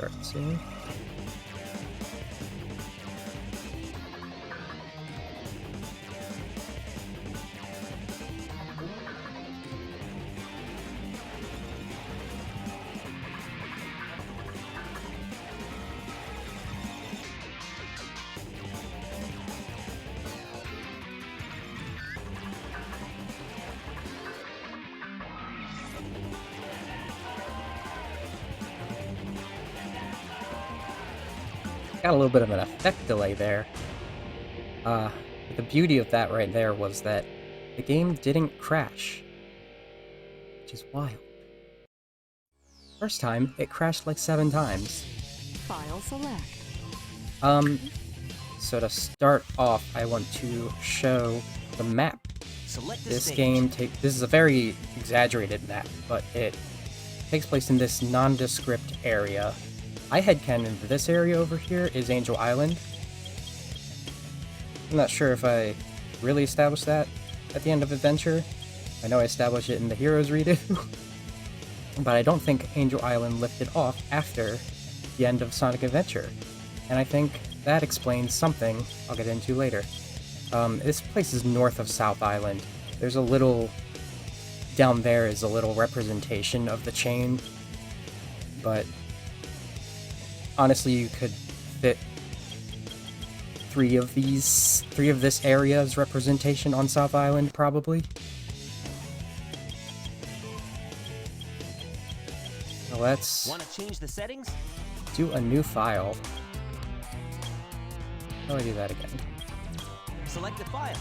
start soon. Got a little bit of an effect delay there. The beauty of that right there was that the game didn't crash, which is wild. First time, it crashed like 7 times. File select. So to start off, I want to show the map. Select the This stage. game this is a very exaggerated map, but it takes place in this nondescript area. I headcanon for this area over here is Angel Island. I'm not sure if I really established that at the end of Adventure. I know I established it in the Heroes redo, but I don't think Angel Island lifted off after the end of Sonic Adventure. And I think that explains something I'll get into later. This place is north of South Island. There's a little... down there is a little representation of the chain, but honestly, you could fit three of this area's representation on South Island, probably. So let's Want to change the settings? do a new file. How do I do that again? Select the file.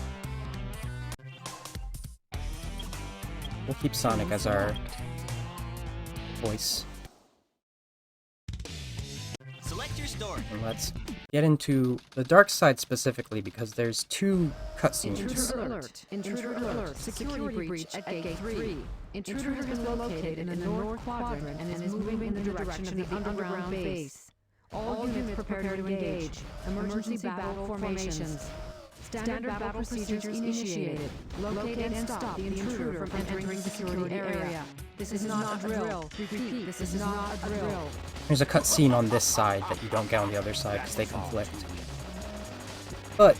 We'll keep Sonic as our voice. Select your story. And let's get into the dark side specifically, because there's 2 cutscenes. Intruder alert. Intruder alert. Security breach at gate 3. Intruder has been located in the north quadrant and is moving in the direction of the underground base. All units prepare to engage. Emergency battle formations. Standard battle procedures initiated. Locate and stop the intruder from entering the security area. This is not a drill. Repeat, this is not a drill. There's a cutscene on this side that you don't get on the other side because they conflict. But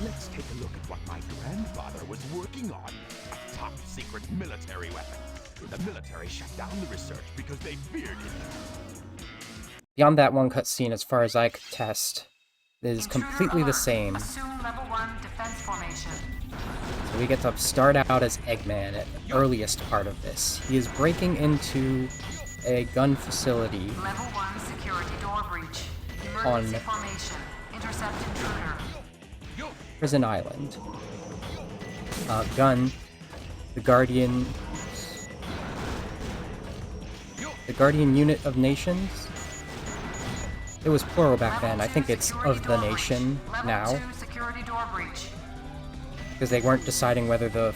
Let's take a look at what my grandfather was working on. A top-secret military weapon. The military shut down the research because they feared it. beyond that one cutscene, as far as I could test, it is completely the same. Assume level 1 defense formation. So we get to start out as Eggman at the earliest part of this. He is breaking into a gun facility Level 1 security door breach. Emergency formation. Intercept intruder. Prison Island. Gun, the Guardian Unit of Nations. It was plural back then. I think it's of the nation now, Level 2 security door breach. because they weren't deciding whether the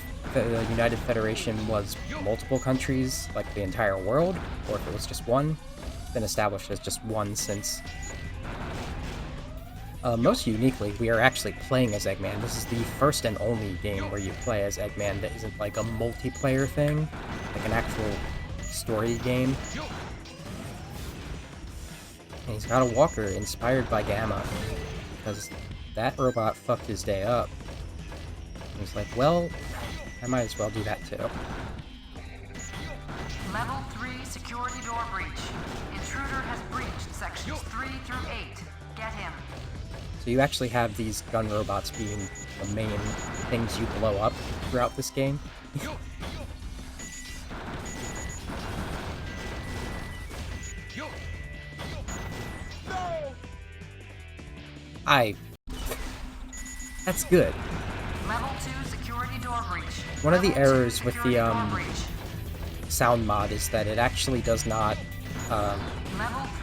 United Federation was multiple countries, like the entire world, or if it was just one. It's been established as just one since. Most uniquely, we are actually playing as Eggman. This is the first and only game where you play as Eggman that isn't like a multiplayer thing, like an actual story game. And he's got a walker inspired by Gamma, because that robot fucked his day up. And he's like, well, I might as well do that too. Level 3 security door breach. Intruder has breached sections 3 through 8. Get him. So you actually have these gun robots being the main things you blow up throughout this game. That's good. Level 2 security door breach. One of the Level 2 errors with the security door breach. sound mod is that it actually does not, Level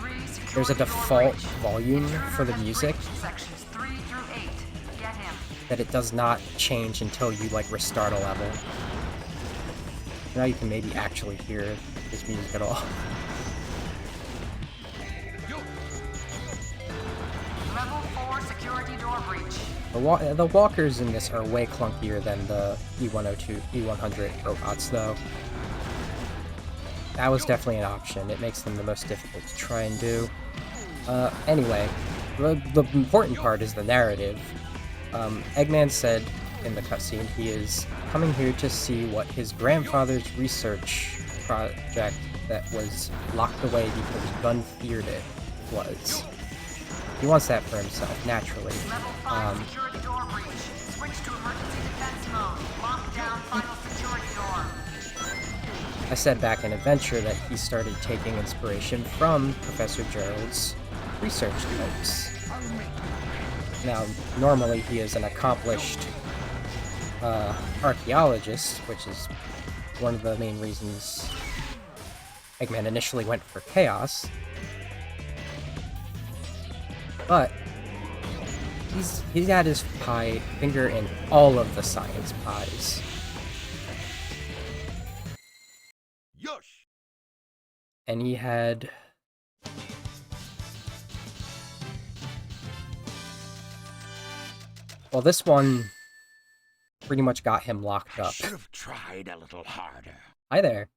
3 security there's a door default breach. volume Intruder for the has music breached sections 3 through 8. Get him. that it does not change until you, like, restart a level. Now you can maybe actually hear this music at all. Level 4 security door breach. The walkers in this are way clunkier than the E102, E100 robots, though. that was definitely an option. It makes them the most difficult to try and do. Anyway, the important part is the narrative. Eggman said in the cutscene he is coming here to see what his grandfather's research project that was locked away because Gun feared it was. He wants that for himself, naturally. Level 5 security door breach. Switch to emergency defense mode. Lock down final security door. I said back in Adventure that he started taking inspiration from Professor Gerald's research notes. Now, normally he is an accomplished archaeologist, which is one of the main reasons Eggman initially went for Chaos. But he's had his finger in all of the science pies. Yush! And he had... Well, this one pretty much got him locked up. Should have tried a little harder. Hi there.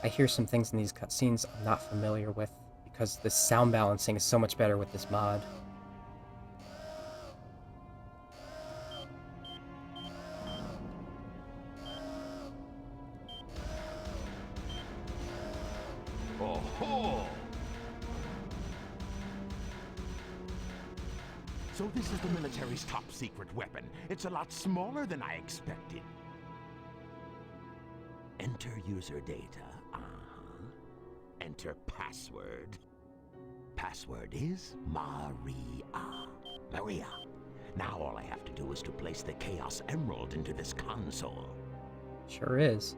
I hear some things in these cutscenes I'm not familiar with, because the sound balancing is so much better with this mod. Oh-ho! So this is the military's top secret weapon. It's a lot smaller than I expected. Enter user data. Enter password. Password is Maria. Maria. Now all I have to do is to place the Chaos Emerald into this console. Sure is.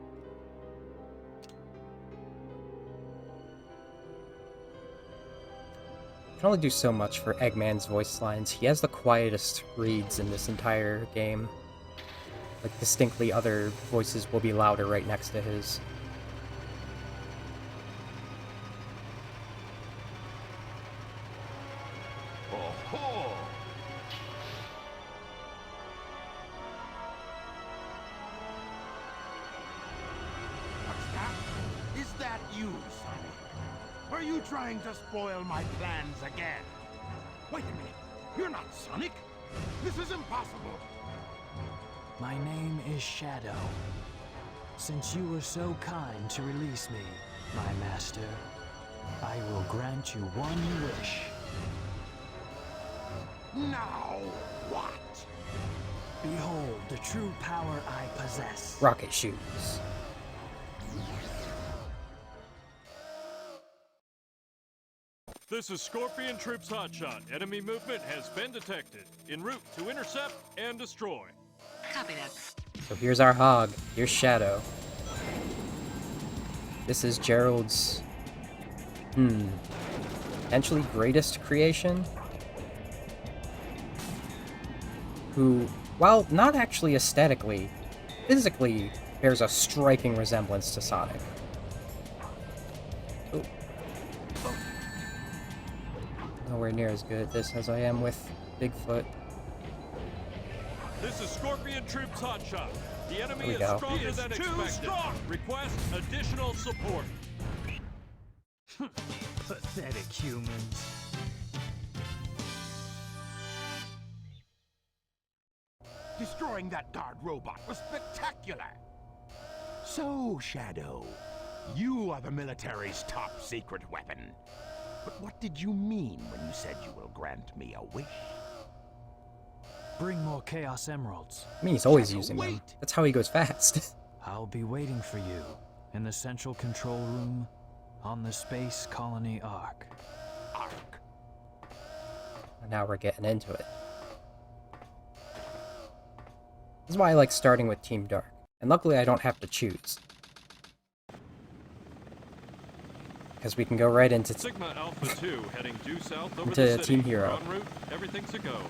I can only do so much for Eggman's voice lines. He has the quietest reads in this entire game. Like, distinctly other voices will be louder right next to his. Oh-ho! What's that? Is that you, Sonic? Are you trying to spoil my plans again? Wait a minute. You're not Sonic. This is impossible. My name is Shadow. Since you were so kind to release me, my master, I will grant you one wish. Now what? Behold the true power I possess. Rocket shoes. This is Scorpion Troops Hotshot. Enemy movement has been detected. En route to intercept and destroy. Copy that. So here's our hog. Here's Shadow. This is Gerald's... potentially greatest creation? Who, while not actually aesthetically, physically bears a striking resemblance to Sonic. Oh. Nowhere near as good at this as I am with Bigfoot. This is Scorpion Troops Hotshot. The enemy There we is go. stronger than expected. Request additional support. Pathetic humans. Destroying that guard robot was spectacular. So, Shadow, you are the military's top secret weapon. But what did you mean when you said you will grant me a wish? Bring more Chaos Emeralds. I mean, he's always Shadow, using them. wait. That's how he goes fast. I'll be waiting for you in the central control room on the Space Colony Ark. Ark. Now we're getting into it. This is why I like starting with Team Dark. And luckily I don't have to choose. Because we can go right into Sigma Alpha 2 heading due south over Into the city. Team Hero. En route, everything's a go.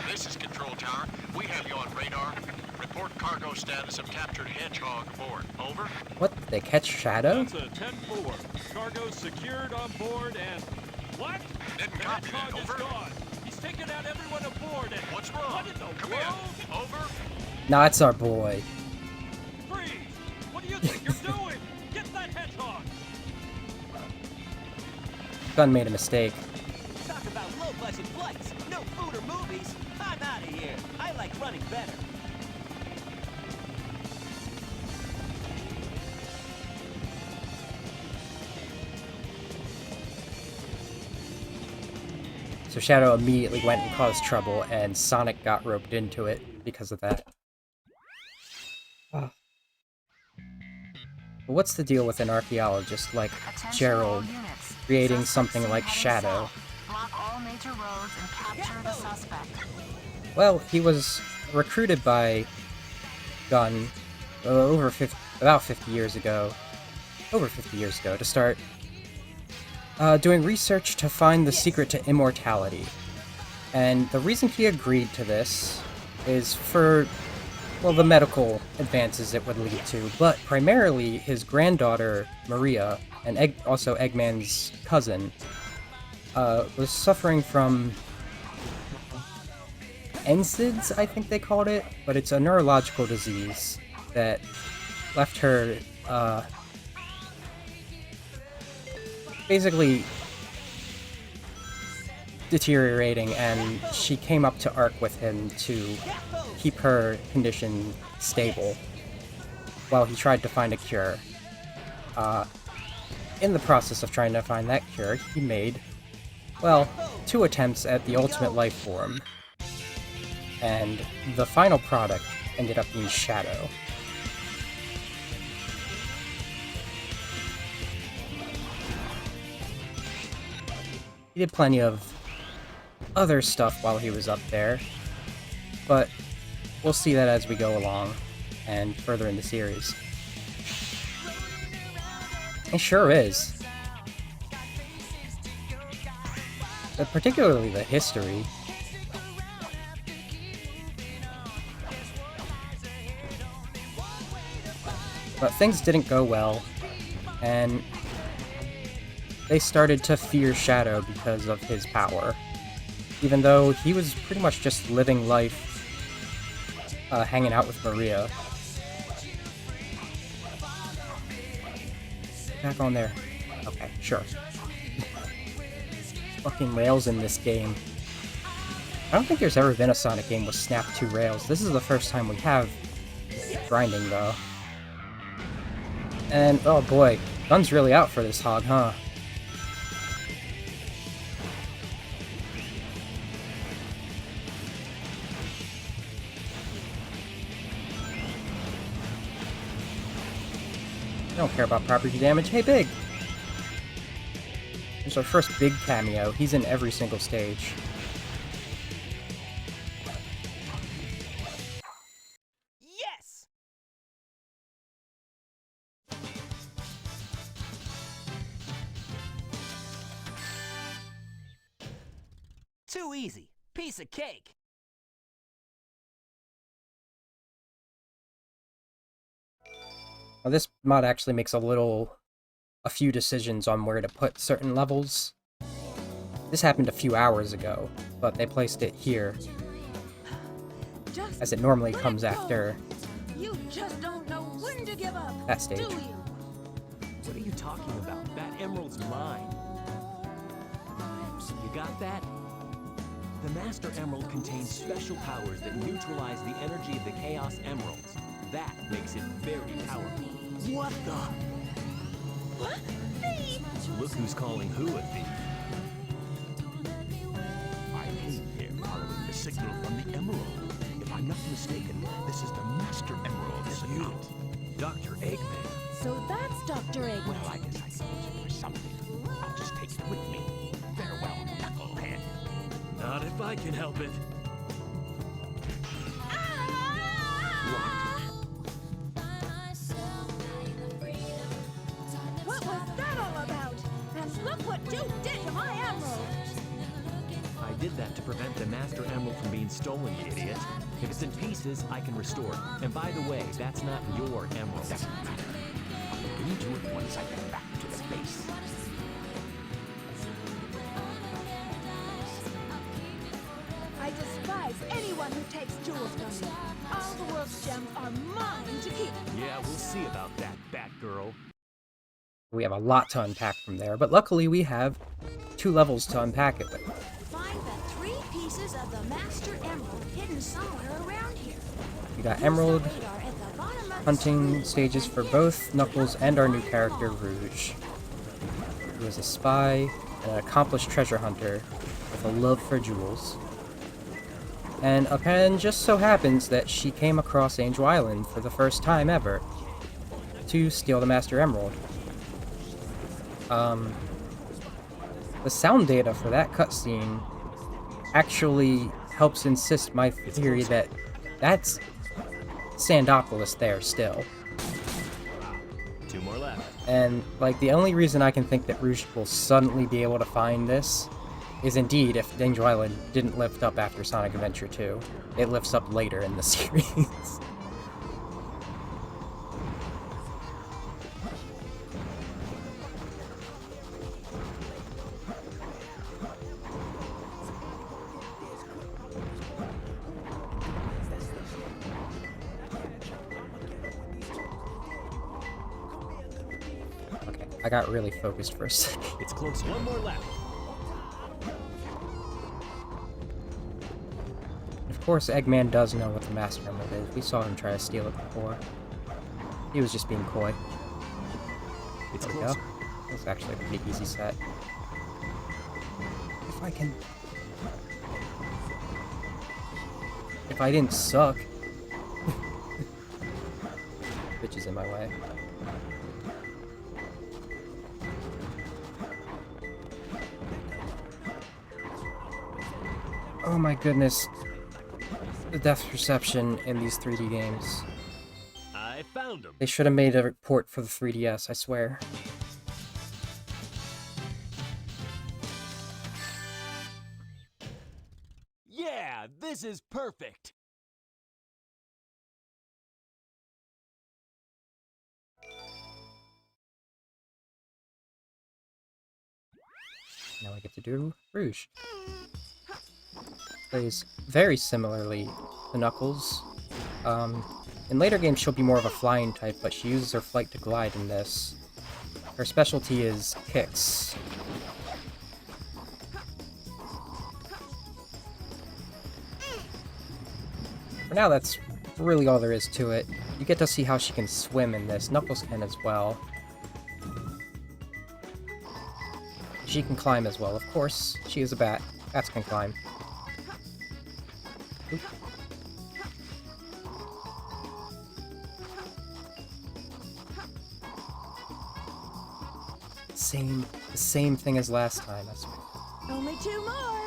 This is Control Tower. We have you on radar. Report cargo status of captured Hedgehog aboard. Over. What? They catch Shadow? That's a 10-4. Cargo secured on board and... What? Didn't The copy that. Hedgehog is Over. gone. He's taken out everyone aboard and... What's wrong? What in the Come world? in. Over. Nah, it's our boy. Freeze! What do you think you're doing? Get that hedgehog! Gun made a mistake. Talk about low-budget flights. No food or movies. I'm out of here. I like running better. So Shadow immediately went and caused trouble, and Sonic got roped into it because of that. Ah. But what's the deal with an archaeologist like Attention Gerald all units. creating Suspect something seen like heading Shadow? south. Block all major roads and capture the suspect. Well, he was recruited by Gunn about 50 years ago. Over 50 years ago, to start doing research to find the secret to immortality. And the reason he agreed to this is for, well, the medical advances it would lead to, but primarily his granddaughter, Maria, and also Eggman's cousin, was suffering from NSAIDs, I think they called it, but it's a neurological disease that left her, basically deteriorating, and she came up to Ark with him to keep her condition stable while he tried to find a cure. In the process of trying to find that cure, he made, well, 2 attempts at the ultimate life form, and the final product ended up being Shadow. He did plenty of other stuff while he was up there, but we'll see that as we go along and further in the series. It sure is. But particularly the history. But things didn't go well, and they started to fear Shadow because of his power, even though he was pretty much just living life, hanging out with Maria. Back on there. Okay, sure. Fucking rails in this game. I don't think there's ever been a Sonic game with snap 2 rails. This is the first time we have grinding, though. And, oh boy, Gun's really out for this hog, huh? I don't care about property damage. Hey, Big! There's our first Big cameo. He's in every single stage. Yes! Too easy. Piece of cake. Now, this mod actually makes a few decisions on where to put certain levels. This happened a few hours ago, but they placed it here, as it normally comes after You just don't know when to give up, that stage. do you? What are you talking about? That emerald's mine. You got that? The Master Emerald contains special powers that neutralize the energy of the Chaos Emeralds. That makes it very powerful. What the? What? Thief! Look who's calling who a thief. I came here following the signal from the emerald. If I'm not mistaken, this is the Master Emerald, is it not? Dr. Eggman. So that's Dr. Eggman. Well, I guess I can use it for something. I'll just take it with me. Farewell, knucklehead. Not if I can help it. What was that all about? And look what you did to my emerald! I did that to prevent the Master Emerald from being stolen, you idiot. If it's in pieces, I can restore it. And by the way, that's not your emerald. Doesn't matter. I'll look into it once I get back to the base. coming. All the world's gems are mine to keep. Yeah, we'll see about that, Batgirl. We have a lot to unpack from there, but luckily we have 2 levels to unpack it with. Find the 3 pieces of the Master Emerald hidden somewhere around here. We got Emerald Use the radar at the bottom of the hunting screen. stages for both Knuckles and our new character, Rouge, who is a spy and an accomplished treasure hunter with a love for jewels. And just so happens that she came across Angel Island for the first time ever to steal the Master Emerald. The sound data for that cutscene actually helps insist my theory that that's Sandopolis there still. 2 more left. And, like, the only reason I can think that Rouge will suddenly be able to find this is indeed if Angel Island didn't lift up after Sonic Adventure 2. It lifts up later in the series. Okay, I got really focused for a second. It's close. 1 more left. Of course, Eggman does know what the Master Emerald is. We saw him try to steal it before. He was just being coy. It's There we close. go. That's actually a pretty easy set. If I can... If I didn't suck... Bitch is in my way. Oh my goodness. The depth perception in these 3D games. I found him. They should have made a port for the 3DS, I swear. Yeah, this is perfect. Now I get to do Rouge. Plays very similarly to Knuckles. In later games she'll be more of a flying type, but she uses her flight to glide in this. Her specialty is kicks. For now, that's really all there is to it. You get to see how she can swim in this. Knuckles can as well. She can climb as well, of course. She is a bat. Bats can climb. Oop. The same thing as last time, I swear. Only 2 more.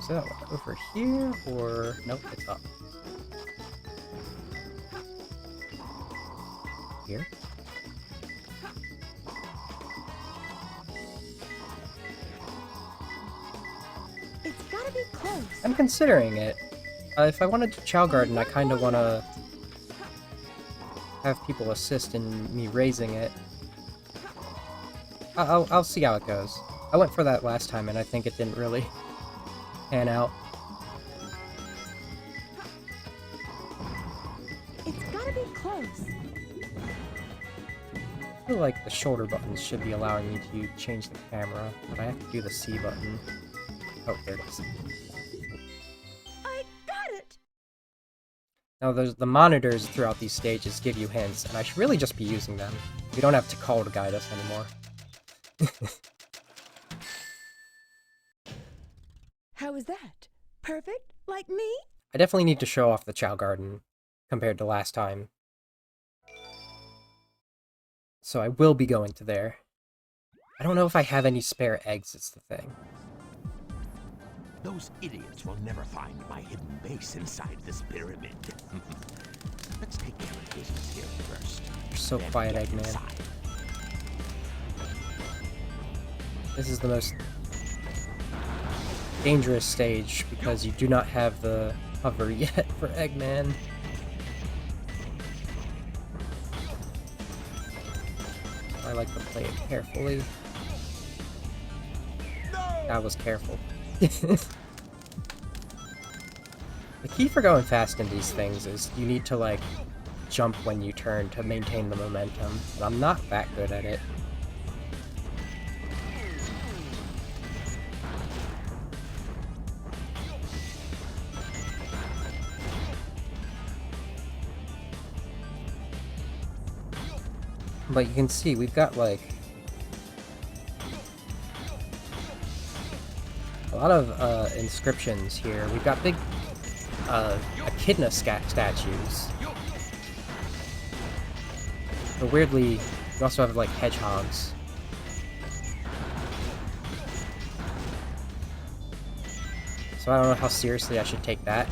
Is that over here, or... Nope, it's up. Here? It's gotta be close. I'm considering it. If I wanted to Chow Garden, I kind of want to have people assist in me raising it. I'll see how it goes. I went for that last time, and I think it didn't really pan out. It's gotta be close. I feel like the shoulder buttons should be allowing me to change the camera, but I have to do the C button. Oh, there it is. I got it. Now, the monitors throughout these stages give you hints, and I should really just be using them. We don't have to call to guide us anymore. How was that? Perfect? Like me? I definitely need to show off the Chow Garden compared to last time. So I will be going to there. I don't know if I have any spare eggs, it's the thing. Those idiots will never find my hidden base inside this pyramid. Let's take care of business here first. You're so then quiet, get Eggman. inside. This is the most dangerous stage because you do not have the hover yet for Eggman. I like to play it carefully. That was careful. The key for going fast in these things is you need to, like, jump when you turn to maintain the momentum, but I'm not that good at it. But you can see, we've got, like, a lot of inscriptions here. We've got big echidna statues. But weirdly, we also have, like, hedgehogs. So I don't know how seriously I should take that.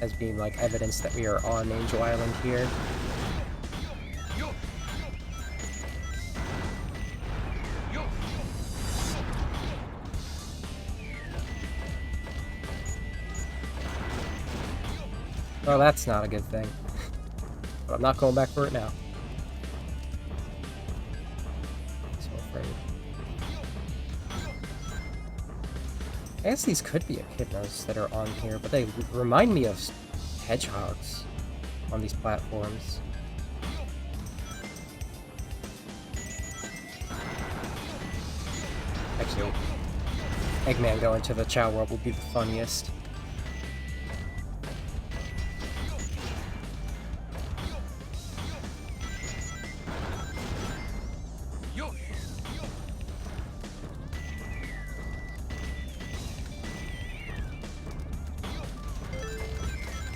As being, like, evidence that we are on Angel Island here. Well, that's not a good thing. But I'm not going back for it now. So afraid. I guess these could be echidnas that are on here, but they remind me of hedgehogs on these platforms. Actually, Eggman going to the Chow World will be the funniest.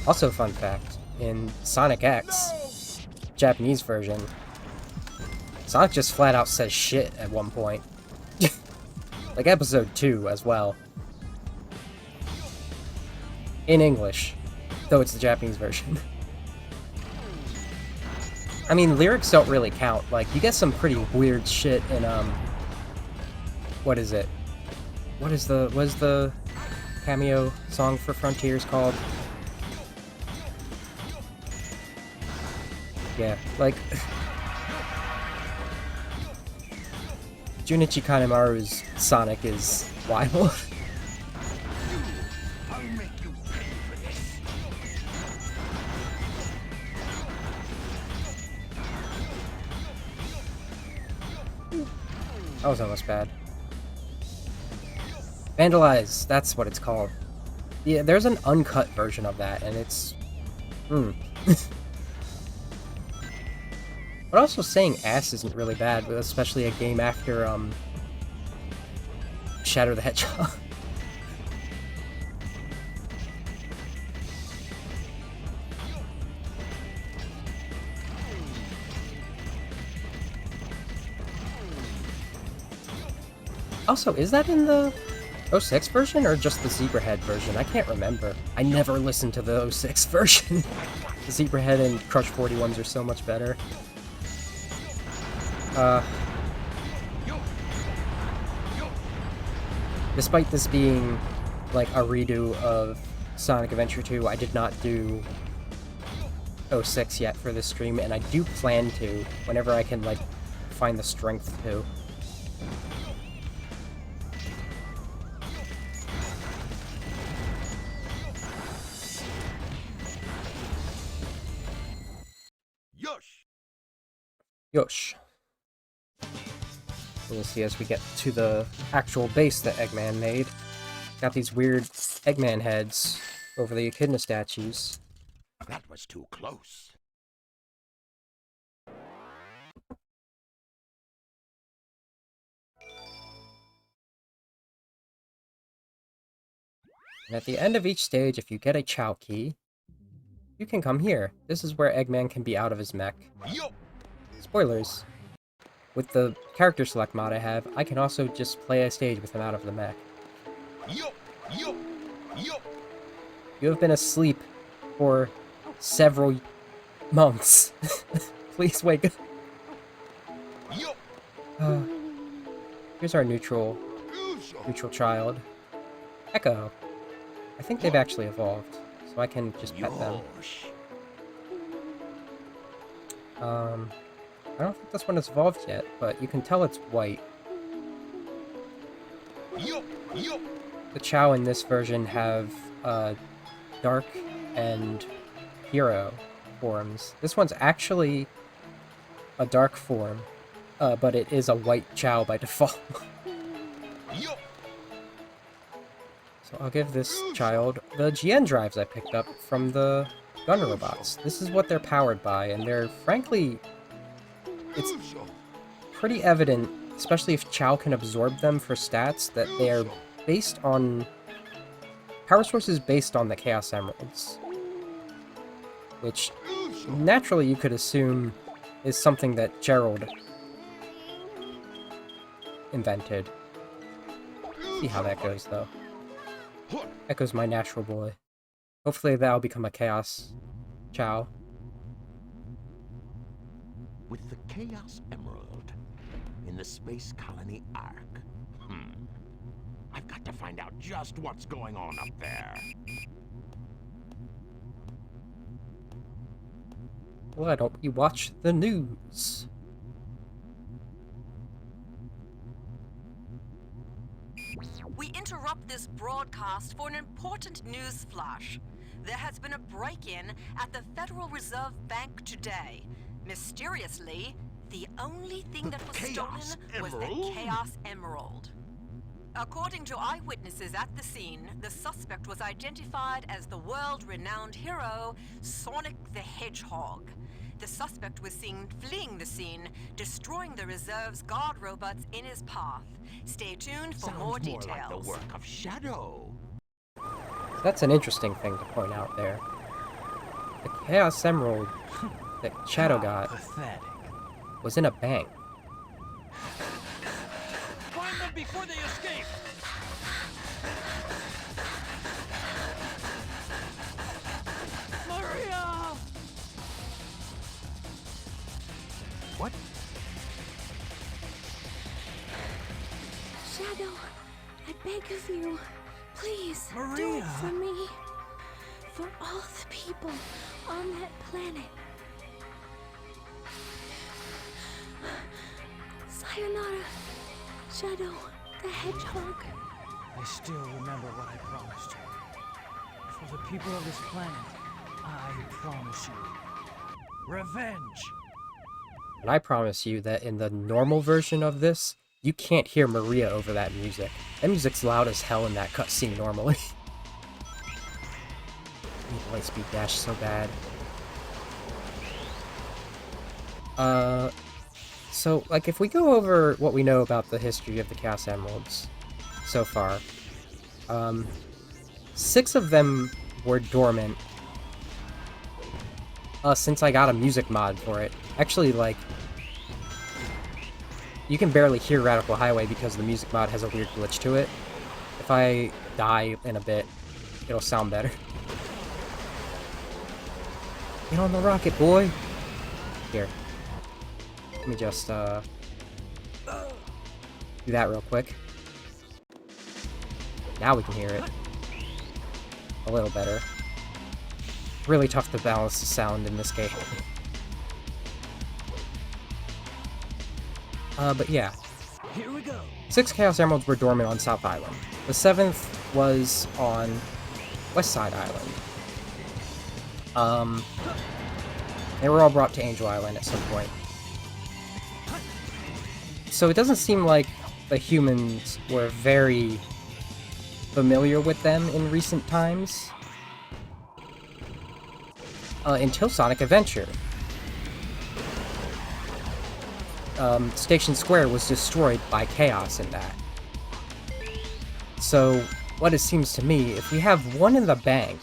Also, fun fact, in Sonic X, Japanese version, Sonic just flat out says shit at one point. Like episode 2 as well. In English, though it's the Japanese version. I mean, lyrics don't really count. Like, you get some pretty weird shit in, what is it? What is the cameo song for Frontiers called? Yeah, like... Junichi Kanemaru's Sonic is wild. I'll make you pay for this. That was almost bad. Vandalize, that's what it's called. Yeah, there's an uncut version of that, and it's... But also saying ass isn't really bad, especially a game after, Shadow the Hedgehog. Also, is that in the 06 version or just the Zebrahead version? I can't remember. I never listened to the 06 version. The Zebrahead and Crush 41s are so much better. Despite this being like a redo of Sonic Adventure 2, I did not do 06 yet for this stream, and I do plan to whenever I can, like, find the strength to. Yosh. We'll see as we get to the actual base that Eggman made. Got these weird Eggman heads over the echidna statues. That was too close. And at the end of each stage, if you get a Chow key, you can come here. This is where Eggman can be out of his mech. Spoilers. With the character select mod I have, I can also just play a stage with him out of the mech. You have been asleep for several months. Please wake up. Here's our neutral child. Echo. I think they've actually evolved, so I can just pet them. I don't think this one has evolved yet, but you can tell it's white. The Chao in this version have dark and hero forms. This one's actually a dark form, but it is a white Chao by default. So I'll give this child the GN drives I picked up from the gun robots. This is what they're powered by, and they're, frankly, it's pretty evident, especially if Chao can absorb them for stats, that they are based on power sources based on the Chaos Emeralds. Which, naturally, you could assume is something that Gerald invented. See how that goes, though. That goes my natural boy. Hopefully that'll become a Chaos Chao. With the Chaos Emerald in the Space Colony Ark. I've got to find out just what's going on up there. Why don't you watch the news? We interrupt this broadcast for an important news flash. There has been a break-in at the Federal Reserve Bank today. Mysteriously, the only thing that was stolen was the Chaos Emerald. According to eyewitnesses at the scene, the suspect was identified as the world-renowned hero, Sonic the Hedgehog. The suspect was seen fleeing the scene, destroying the reserve's guard robots in his path. Stay tuned for more details. Sounds more like the work of Shadow. That's an interesting thing to point out there. The Chaos Emerald that Shadow got was in a bank. Find them before they escape! Maria! What? Shadow, I beg of you, please do Maria! it for me. For all the people on that planet. Sayonara, Shadow the Hedgehog. I still remember what I promised you. For the people of this planet, I promise you revenge. And I promise you that in the normal version of this, you can't hear Maria over that music. That music's loud as hell in that cutscene normally. I need Lightspeed Dash so bad. So, like, if we go over what we know about the history of the Chaos Emeralds so far, 6 of them were dormant since I got a music mod for it. Actually, like, you can barely hear Radical Highway because the music mod has a weird glitch to it. If I die in a bit, it'll sound better. Get on the rocket, boy! Here. Let me just, do that real quick. Now we can hear it. A little better. Really tough to balance the sound in this game. But yeah. Here we go. 6 Chaos Emeralds were dormant on South Island. The 7th was on West Side Island. They were all brought to Angel Island at some point. So it doesn't seem like the humans were very familiar with them in recent times. Until Sonic Adventure. Station Square was destroyed by Chaos in that. So, what it seems to me, if we have one in the bank,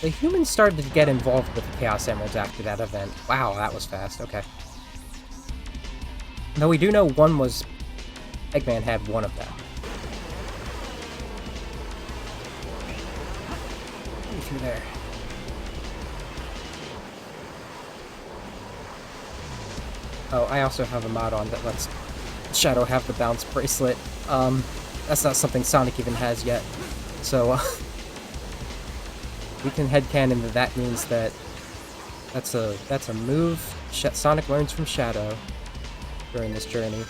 the humans started to get involved with the Chaos Emeralds after that event. Wow, that was fast, okay. Though we do know one was... Eggman had one of them. Get through there. Oh, I also have a mod on that lets Shadow have the bounce bracelet. That's not something Sonic even has yet. So, we can headcanon that means that that's a move Sonic learns from Shadow during this journey.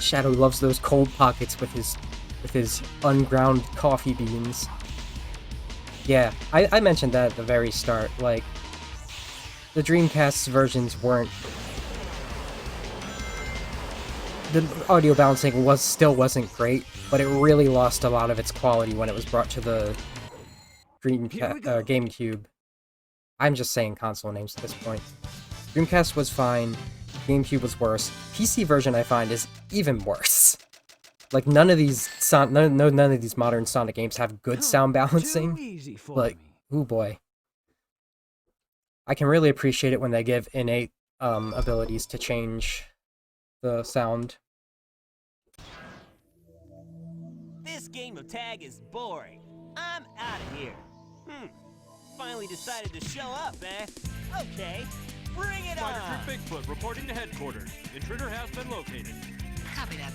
Shadow loves those cold pockets with his unground coffee beans. Yeah, I mentioned that at the very start. Like, the Dreamcast's versions weren't. The audio balancing still wasn't great, but it really lost a lot of its quality when it was brought to the GameCube. I'm just saying console names at this point. Dreamcast was fine, GameCube was worse. PC version, I find, is even worse. Like, none of these none of these modern Sonic games have good sound balancing. Like, ooh boy. I can really appreciate it when they give innate abilities to change the sound. This game of tag is boring. I'm out of here. Finally decided to show up, eh? Okay, bring it Spider on! Troop Bigfoot reporting to headquarters. Intruder has been located. Copy that.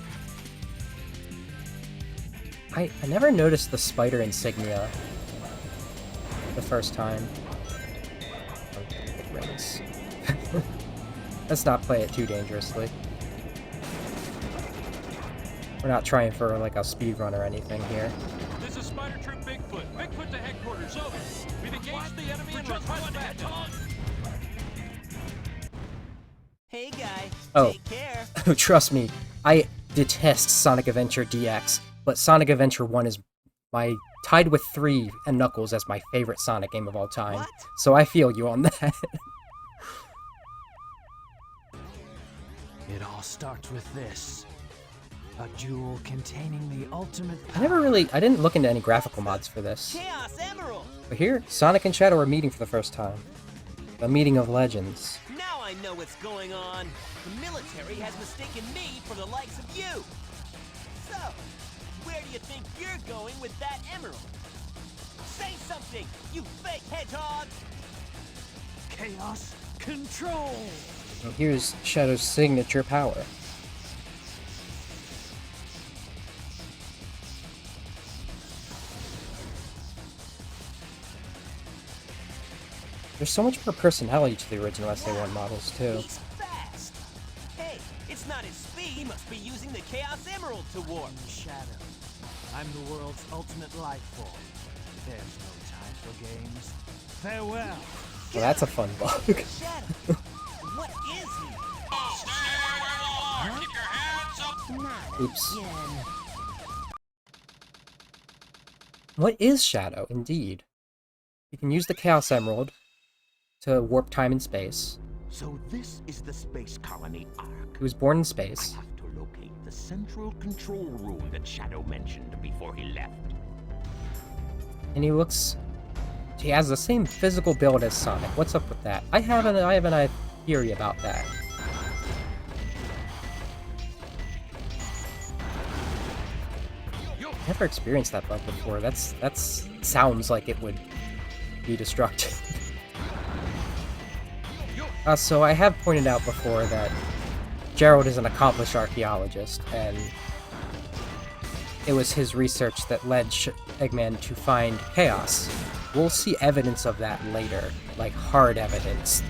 I never noticed the spider insignia the first time. Oh, it rings. Let's not play it too dangerously. We're not trying for like a speed run or anything here. This is Spider Troop Bigfoot. Bigfoot to headquarters, over. We've engaged the enemy and request backup. Hey guy, Oh. take care. Trust me, I detest Sonic Adventure DX, but Sonic Adventure 1 is tied with 3 and Knuckles as my favorite Sonic game of all time. What? So I feel you on that. It all starts with this. A jewel containing the ultimate I didn't look into any graphical mods for this. Chaos Emerald! But here, Sonic and Shadow are meeting for the first time. A meeting of legends. Now I know what's going on. The military has mistaken me for the likes of you. So, where do you think you're going with that emerald? Say something, you fake hedgehog! chaos control. And here's Shadow's signature power. There's so much more personality to the original SA1 models, too. He's fast. Hey, it's not his speed. He must be using the Chaos Emerald to warp. Shadow. I'm the world's ultimate life form. There's no time for games. Farewell. Well, that's a fun bug. Shadow, what is he? Stay where you are! Keep your hands up! Not Oops. again. What is Shadow, indeed? You can use the Chaos Emerald to warp time and space. So this is the space colony Ark. He was born in I space. have to locate the central control room that Shadow mentioned before he left. And he has the same physical build as Sonic. What's up with that? I have an theory about that. Never experienced that bug before. That sounds like it would be destructive. So I have pointed out before that Gerald is an accomplished archaeologist, and it was his research that led Eggman to find Chaos. We'll see evidence of that later, like hard evidence.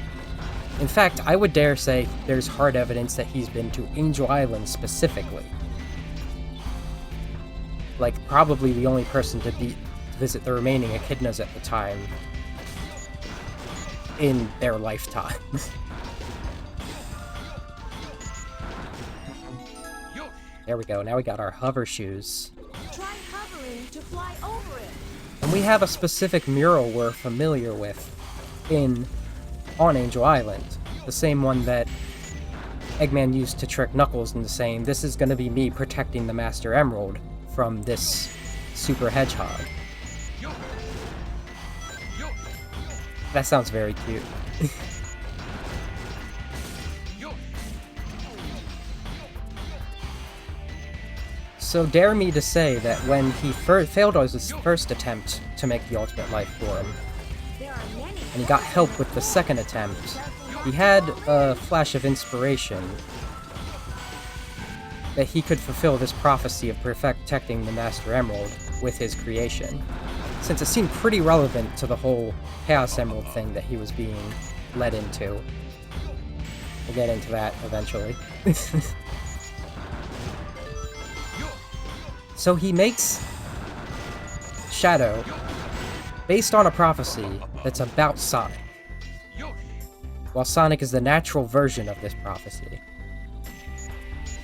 In fact, I would dare say there's hard evidence that he's been to Angel Island specifically. Like, probably the only person to visit the remaining echidnas at the time in their lifetime. There we go, now we got our hover shoes. Try hovering to fly over it. And we have a specific mural we're familiar with on Angel Island. The same one that Eggman used to trick Knuckles into saying, "This is gonna be me protecting the Master Emerald from this Super Hedgehog." That sounds very cute. So dare me to say that when he failed on his first attempt to make the ultimate life form, and he got help with the second attempt, he had a flash of inspiration that he could fulfill this prophecy of protecting the Master Emerald with his creation, since it seemed pretty relevant to the whole Chaos Emerald thing that he was being led into. We'll get into that eventually. So he makes Shadow based on a prophecy that's about Sonic, while Sonic is the natural version of this prophecy.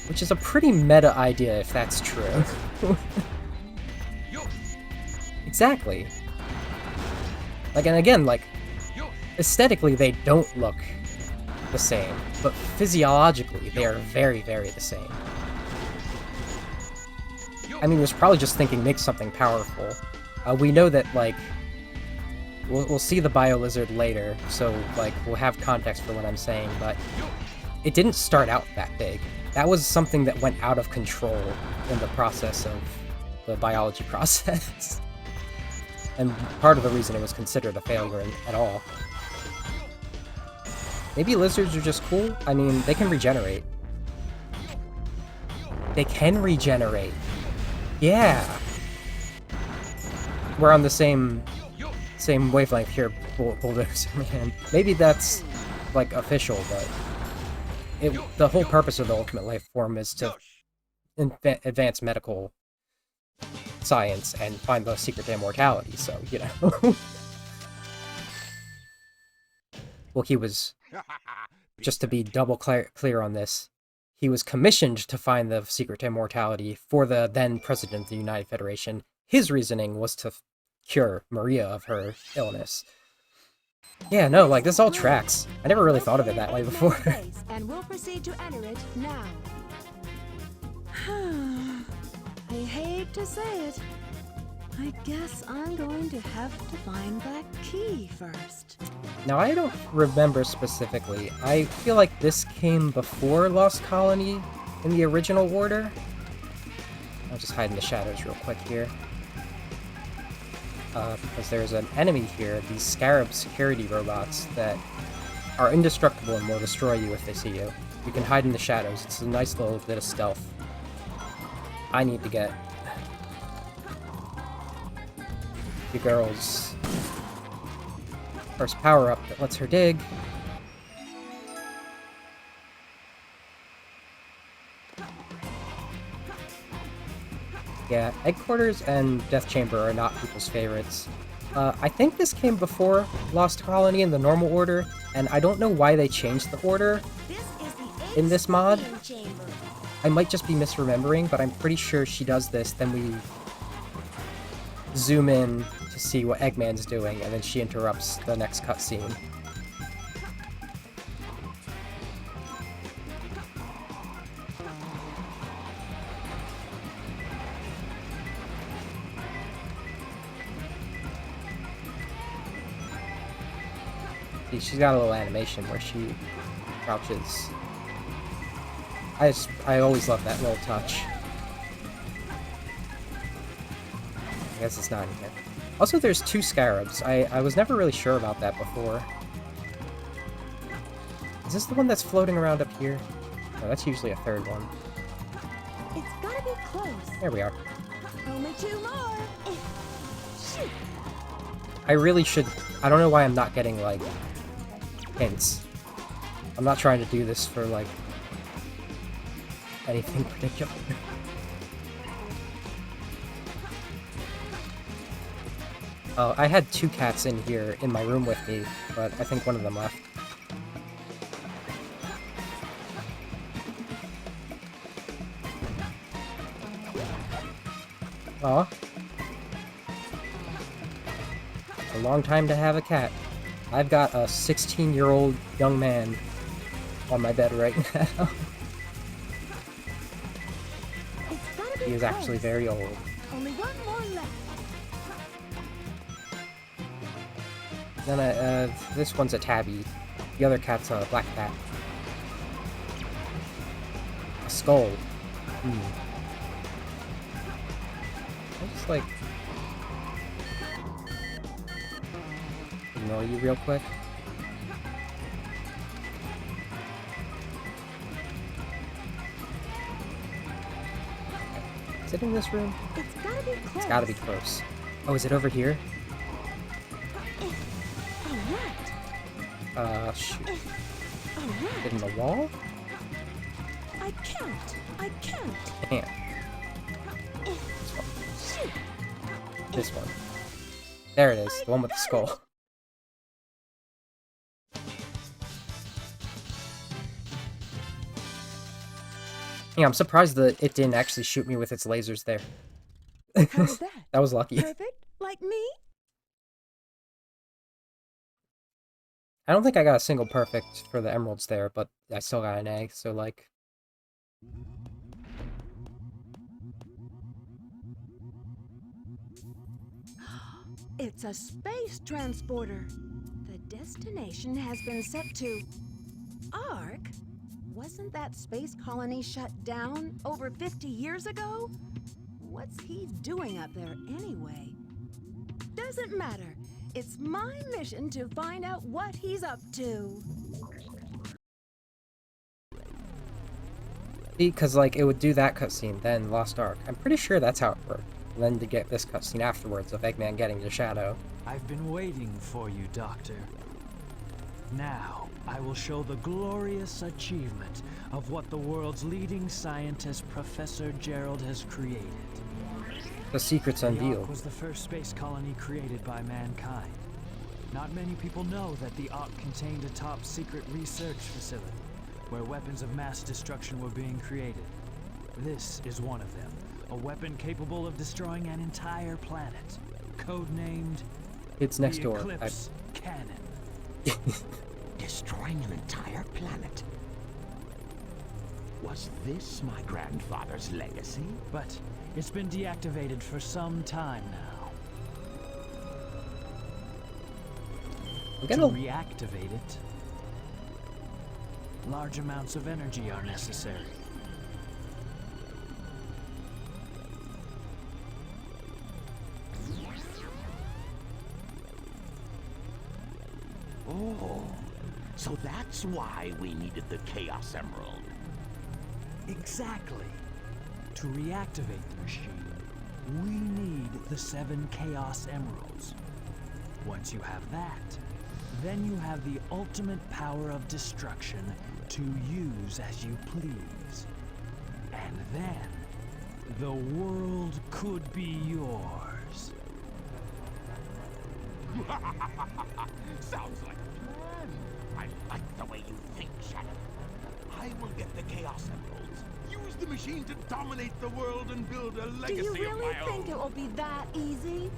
Which is a pretty meta idea if that's true. Exactly. Like, and again, like, aesthetically they don't look the same, but physiologically they are very, very the same. I mean, he was probably just thinking make something powerful. We know that, like, we'll see the Bio-Lizard later, so, like, we'll have context for what I'm saying, but it didn't start out that big. That was something that went out of control in the process of the biology process. And part of the reason it was considered a failure at all. Maybe lizards are just cool? I mean, they can regenerate. They can regenerate. Yeah! We're on the same wavelength here, Bulldozer Man. Maybe that's, like, official, but the whole purpose of the Ultimate Life Form is to advance medical science and find the secret to immortality, so, you know. Well, he was, just to be double clear on this, he was commissioned to find the secret to immortality for the then President of the United Federation. His reasoning was to cure Maria of her illness. Yeah, no, like, this all tracks. I never really thought of it that way before. And we'll proceed to enter it now. I hate to say it. I guess I'm going to have to find that key first. Now, I don't remember specifically. I feel like this came before Lost Colony in the original order. I'll just hide in the shadows real quick here. Because there's an enemy here, these Scarab security robots that are indestructible and will destroy you if they see you. You can hide in the shadows. It's a nice little bit of stealth. I need to get the girl's first power-up that lets her dig. Yeah, Egg Quarters and Death Chamber are not people's favorites. I think this came before Lost Colony in the normal order, and I don't know why they changed the order in this mod. I might just be misremembering, but I'm pretty sure she does this, then we zoom in to see what Eggman's doing, and then she interrupts the next cutscene. She's got a little animation where she crouches. I always love that little touch. I guess it's not in here. Also, there's two scarabs. I was never really sure about that before. Is this the one that's floating around up here? No, that's usually a third one. It's gotta be close. There we are. Only two more. Shoot. I really should... I don't know why I'm not getting, like, hints. I'm not trying to do this for, like, anything particular. Oh, I had two cats in here in my room with me, but I think one of them left. Aw. A long time to have a cat. I've got a 16-year-old young man on my bed right now. He is actually very old. Only one more left. Then this one's a tabby. The other cat's a black cat. A skull. I'll just, like, ignore you real quick. Is it in this room? It's gotta be close. It's gotta be close. Oh, is it over here? Alright. Shoot. Alright. Is it in the wall? I can't. Can't. This one. There it is, the one with the skull. Yeah, I'm surprised that it didn't actually shoot me with its lasers there. How was that? That was lucky. Perfect? Like me? I don't think I got a single perfect for the emeralds there, but I still got an egg, so like... It's a space transporter. The destination has been set to... Ark? Wasn't that space colony shut down over 50 years ago? What's he doing up there anyway? Doesn't matter. It's my mission to find out what he's up to. Because, like, it would do that cutscene, then Lost Ark. I'm pretty sure that's how it worked. And then to get this cutscene afterwards of Eggman getting the shadow. I've been waiting for you, Doctor. Now, I will show the glorious achievement of what the world's leading scientist, Professor Gerald, has created. The secret's The unveiled. Ark was the first space colony created by mankind. Not many people know that the Ark contained a top-secret research facility, where weapons of mass destruction were being created. This is one of them, a weapon capable of destroying an entire planet, codenamed It's next the door. Eclipse Cannon. Destroying an entire planet? Was this my grandfather's legacy? But it's been deactivated for some time now. I'm To gonna... reactivate it, large amounts of energy are necessary. Oh, so that's why we needed the Chaos Emerald. Exactly. To reactivate the machine, we need the 7 Chaos Emeralds. Once you have that, then you have the ultimate power of destruction to use as you please. And then, the world could be yours. Sounds like a plan. I like the way you think, Shadow. I will get the Chaos Emeralds, use the machine to dominate the world and build a Do legacy you of really my think own. it will be that easy?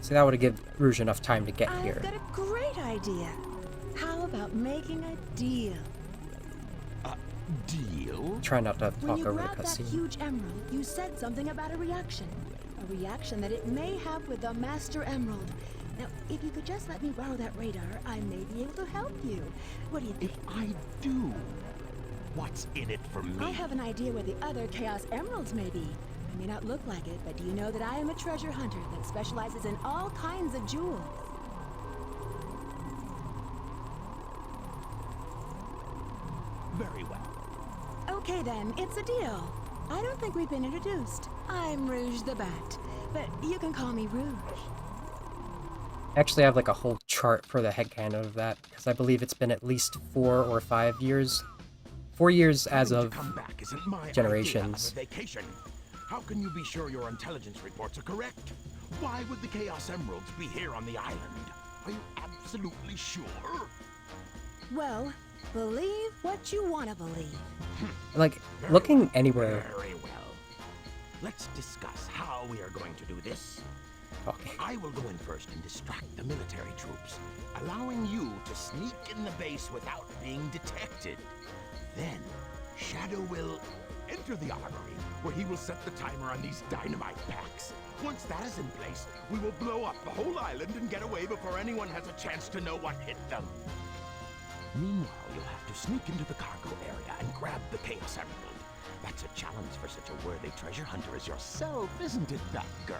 See, that would have given Rouge enough time to get I've here. got a great idea. How about making a deal? Deal? Try not to When talk you over the grabbed that cutscene. huge emerald, you said something about a reaction. A reaction that it may have with the Master Emerald. Now, if you could just let me borrow that radar, I may be able to help you. What do you think? If I do, what's in it for me? I have an idea where the other Chaos Emeralds may be. I may not look like it, but do you know that I am a treasure hunter that specializes in all kinds of jewels? Very well. Okay then, it's a deal. I don't think we've been introduced. I'm Rouge the Bat, but you can call me Rouge. I actually have like a whole chart for the headcanon of that, because I believe it's been at least 4 or 5 years. 4 years as Having of to come back isn't my generations. idea of a vacation. How can you be sure your intelligence reports are correct? Why would the Chaos Emeralds be here on the island? Are you absolutely sure? Well, believe what you want to believe. Like, looking anywhere... Very well. Let's discuss how we are going to do this. Okay. I will go in first and distract the military troops, allowing you to sneak in the base without being detected. Then, Shadow will enter the armory, where he will set the timer on these dynamite packs. Once that is in place, we will blow up the whole island and get away before anyone has a chance to know what hit them. Meanwhile, you'll have to sneak into the cargo area and grab the Chaos Emerald. That's a challenge for such a worthy treasure hunter as yourself, isn't it, Batgirl?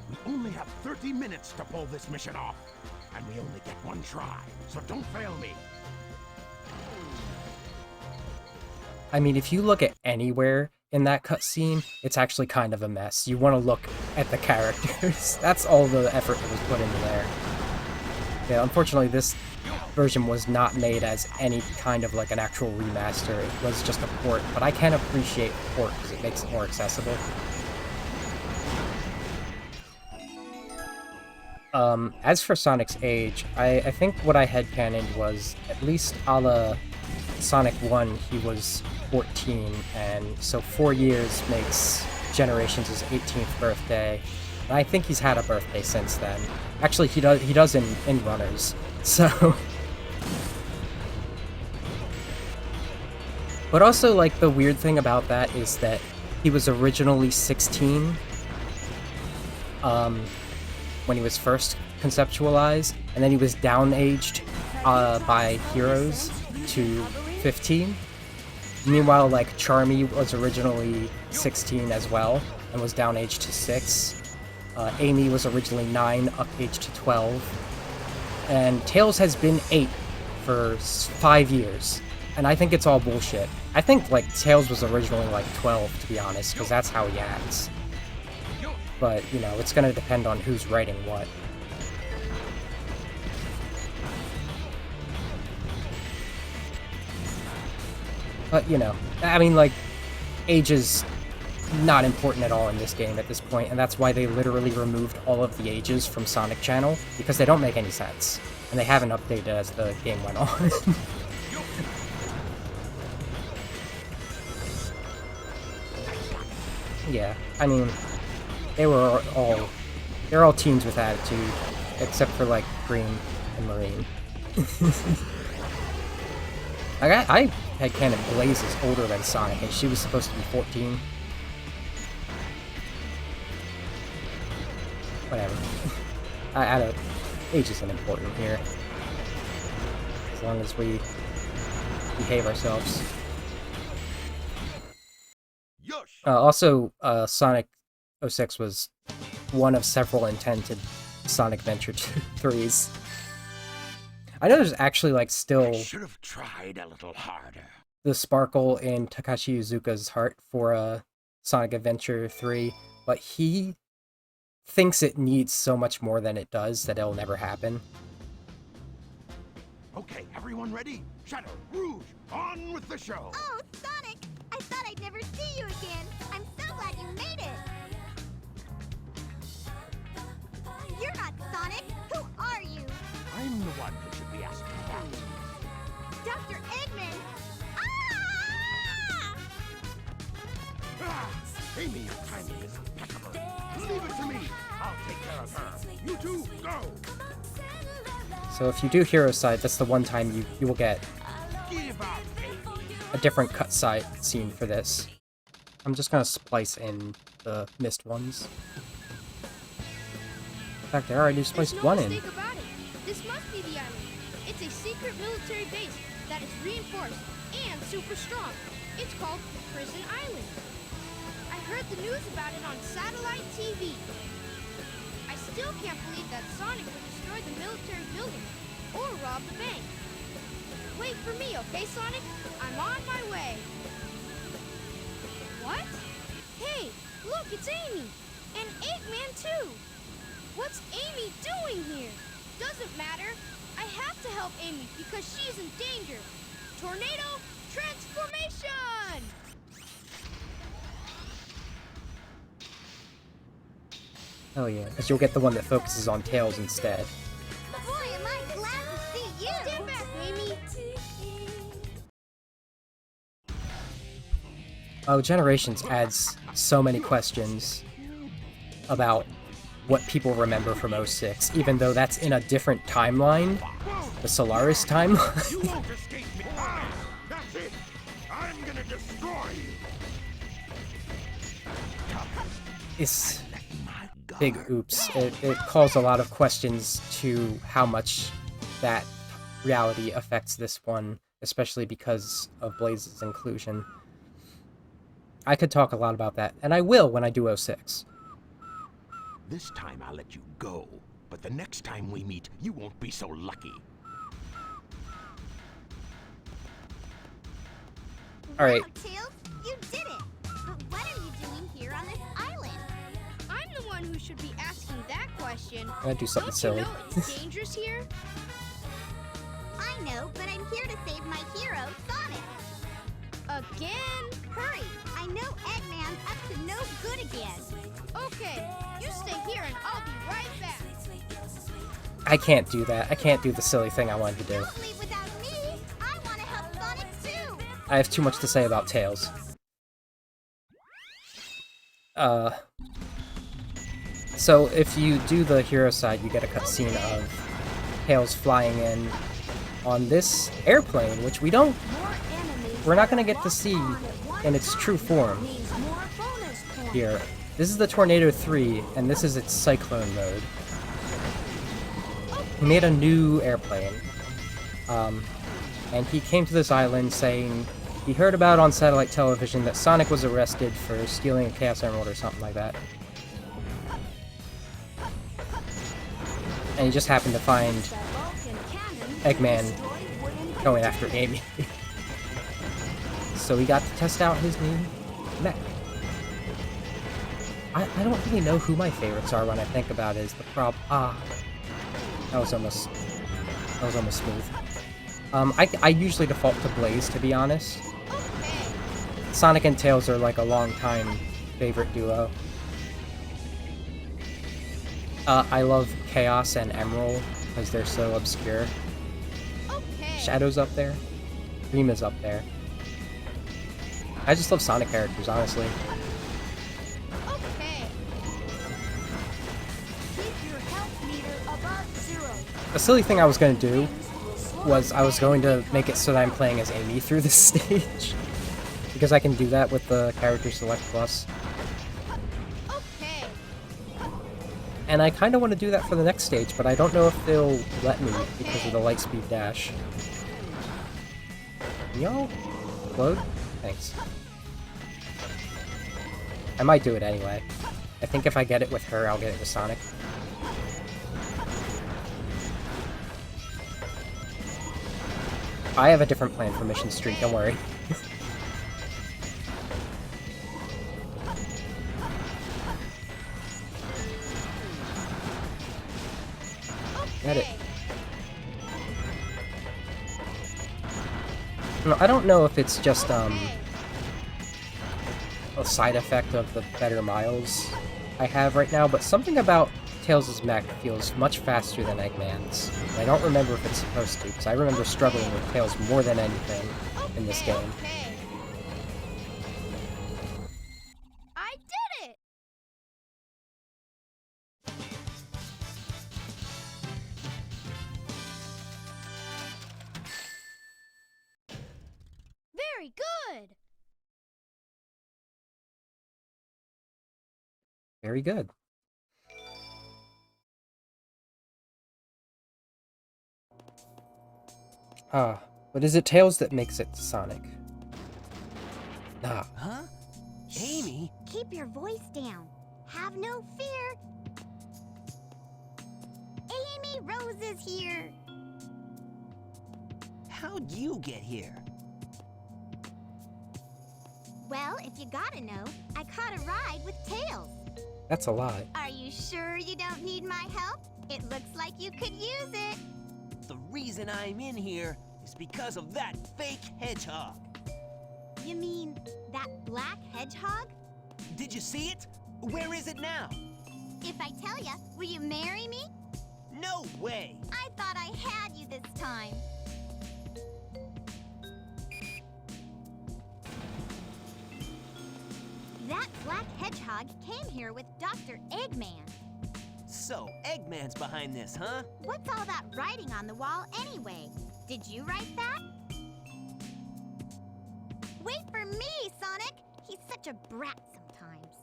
We only have 30 minutes to pull this mission off, and we only get one try, so don't fail me. I mean, if you look at anywhere in that cutscene, it's actually kind of a mess. You want to look at the characters. That's all the effort that was put into there. Yeah, unfortunately, this version was not made as any kind of like an actual remaster. It was just a port, but I can appreciate the port because it makes it more accessible. As for Sonic's age, I think what I headcanoned was, at least a la Sonic 1, he was 14, and so 4 years makes Generations' 18th birthday. And I think he's had a birthday since then. Actually, he does in Runners, so... But also, like, the weird thing about that is that he was originally 16, when he was first conceptualized, and then he was down-aged by Heroes to 15. Meanwhile, like, Charmy was originally 16 as well, and was down-aged to 6. Amy was originally 9, up-aged to 12. And Tails has been 8 for 5 years. And I think it's all bullshit. I think, like, Tails was originally, like, 12, to be honest, because that's how he acts. But, you know, it's gonna depend on who's writing what. But, you know, I mean, like, age is not important at all in this game at this point, and that's why they literally removed all of the ages from Sonic Channel, because they don't make any sense. And they haven't updated as the game went on. Yeah, I mean, they're all teens with attitude, except for, like, Green and Marine. I had canon Blaze is older than Sonic, and she was supposed to be 14. Whatever. I don't... Age isn't important here. As long as we behave ourselves. Also, Sonic 06 was one of several intended Sonic Adventure 3s. I know there's actually, like, still... I should have tried a little harder. The sparkle in Takashi Iizuka's heart for Sonic Adventure 3, but he thinks it needs so much more than it does that it'll never happen. Okay, everyone ready? Shadow, Rouge, on with the show! Oh, Sonic! I thought I'd never see you again! I'm so glad you made it! You're not Sonic! Who are you? I'm the one who should be asking that. Dr. Eggman! Ah! Amy, your timing is impeccable. Leave it to me! I'll take care of her. You two, go! So if you do Hero Side, that's the one time you will get Give up, Amy! a different cut side scene for this. I'm just gonna splice in the missed ones. In fact, I already spliced one in. About it. This must be the island. It's a secret military base that is reinforced and super strong. It's called Prison Island. I heard the news about it on satellite TV. I still can't believe that Sonic would destroy the military building or rob the bank. Wait for me, okay, Sonic? I'm on my way. What? Hey, look, it's Amy! And Eggman, too! What's Amy doing here? Doesn't matter. I have to help Amy because she's in danger. Tornado transformation! Oh yeah, because you'll get the one that focuses on Tails instead. Boy, am I glad to see you! Stand back, Amy! Oh, Generations adds so many questions about what people remember from 06, even though that's in a different timeline, the Solaris timeline. You won't escape me! Ah, that's it! I'm gonna destroy you! It's big oops. It calls a lot of questions to how much that reality affects this one, especially because of Blaze's inclusion. I could talk a lot about that, and I will when I do 06. This time I'll let you go, but the next time we meet, you won't be so lucky. Alright. Wow, Tails, you did it! But what are you doing here on this island? I'm the one who should be asking that question. I'm gonna do something Don't silly. you know it's dangerous here? I I know, but I'm here to save my hero, Sonic. Again? Hurry! I know Eggman's up to no good again. Okay, you stay here and I'll be right back. I can't do that. I can't do the silly thing I wanted to do. Don't leave without me. I want to help Sonic too. I have too much to say about Tails. So if you do the hero side, you get a cutscene of Tails flying in on this airplane, which we're not going to get to see in its true form here. This is the Tornado 3, and this is its Cyclone mode. He made a new airplane, and he came to this island saying he heard about on satellite television that Sonic was arrested for stealing a Chaos Emerald or something like that. And he just happened to find Eggman going after Amy. So he got to test out his new mech. I don't really know who my favorites are when I think about it. Is the problem? That was almost smooth. I usually default to Blaze, to be honest. Sonic and Tails are like a long-time favorite duo. I love Chaos and Emerald because they're so obscure. Shadow's up there. Dream is up there. I just love Sonic characters, honestly. A silly thing I was going to do was I was going to make it so that I'm playing as Amy through this stage. Because I can do that with the Character Select Plus. And I kind of want to do that for the next stage, but I don't know if they'll let me because of the Lightspeed Dash. Y'all load? Thanks. I might do it anyway. I think if I get it with her, I'll get it with Sonic. I have a different plan for Mission Street, don't worry. Get it. No, I don't know if it's just a side effect of the better miles I have right now, but something about Tails' mech feels much faster than Eggman's. And I don't remember if it's supposed to, because I remember struggling with Tails more than anything in this game. I did it! Very good! Very good. But is it Tails that makes it Sonic? Nah. Huh? Amy? Keep your voice down. Have no fear. Amy Rose is here. How'd you get here? Well, if you gotta know, I caught a ride with Tails. That's a lie. Are you sure you don't need my help? It looks like you could use it. The reason I'm in here is because of that fake hedgehog. You mean that black hedgehog? Did you see it? Where is it now? If I tell ya, will you marry me? No way! I thought I had you this time. That black hedgehog came here with Dr. Eggman. So, Eggman's behind this, huh? What's all that writing on the wall anyway? Did you write that? Wait for me, Sonic! He's such a brat sometimes.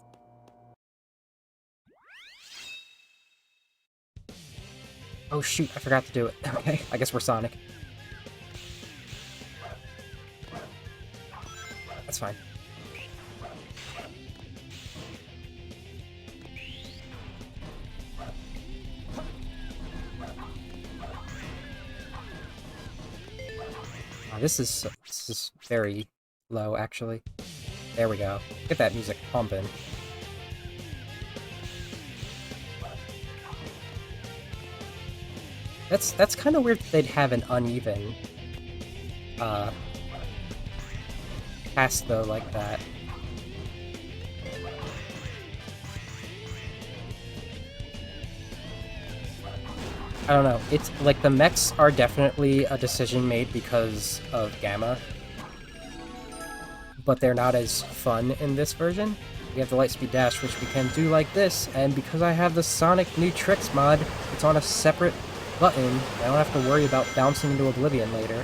Oh shoot, I forgot to do it. Okay, I guess we're Sonic. That's fine. Oh, this is very low, actually. There we go. Get that music pumping. That's kind of weird that they'd have an uneven cast though like that. I don't know. It's like the mechs are definitely a decision made because of Gamma, but they're not as fun in this version. We have the Lightspeed Dash, which we can do like this, and because I have the Sonic New Tricks mod, it's on a separate button. I don't have to worry about bouncing into oblivion later.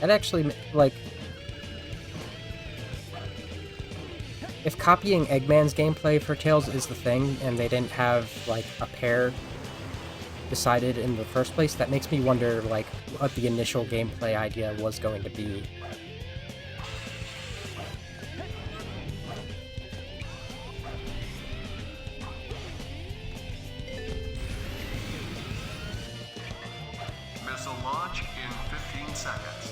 That actually, like, if copying Eggman's gameplay for Tails is the thing, and they didn't have, like, a pair decided in the first place, that makes me wonder, like, what the initial gameplay idea was going to be. Missile launch in 15 seconds.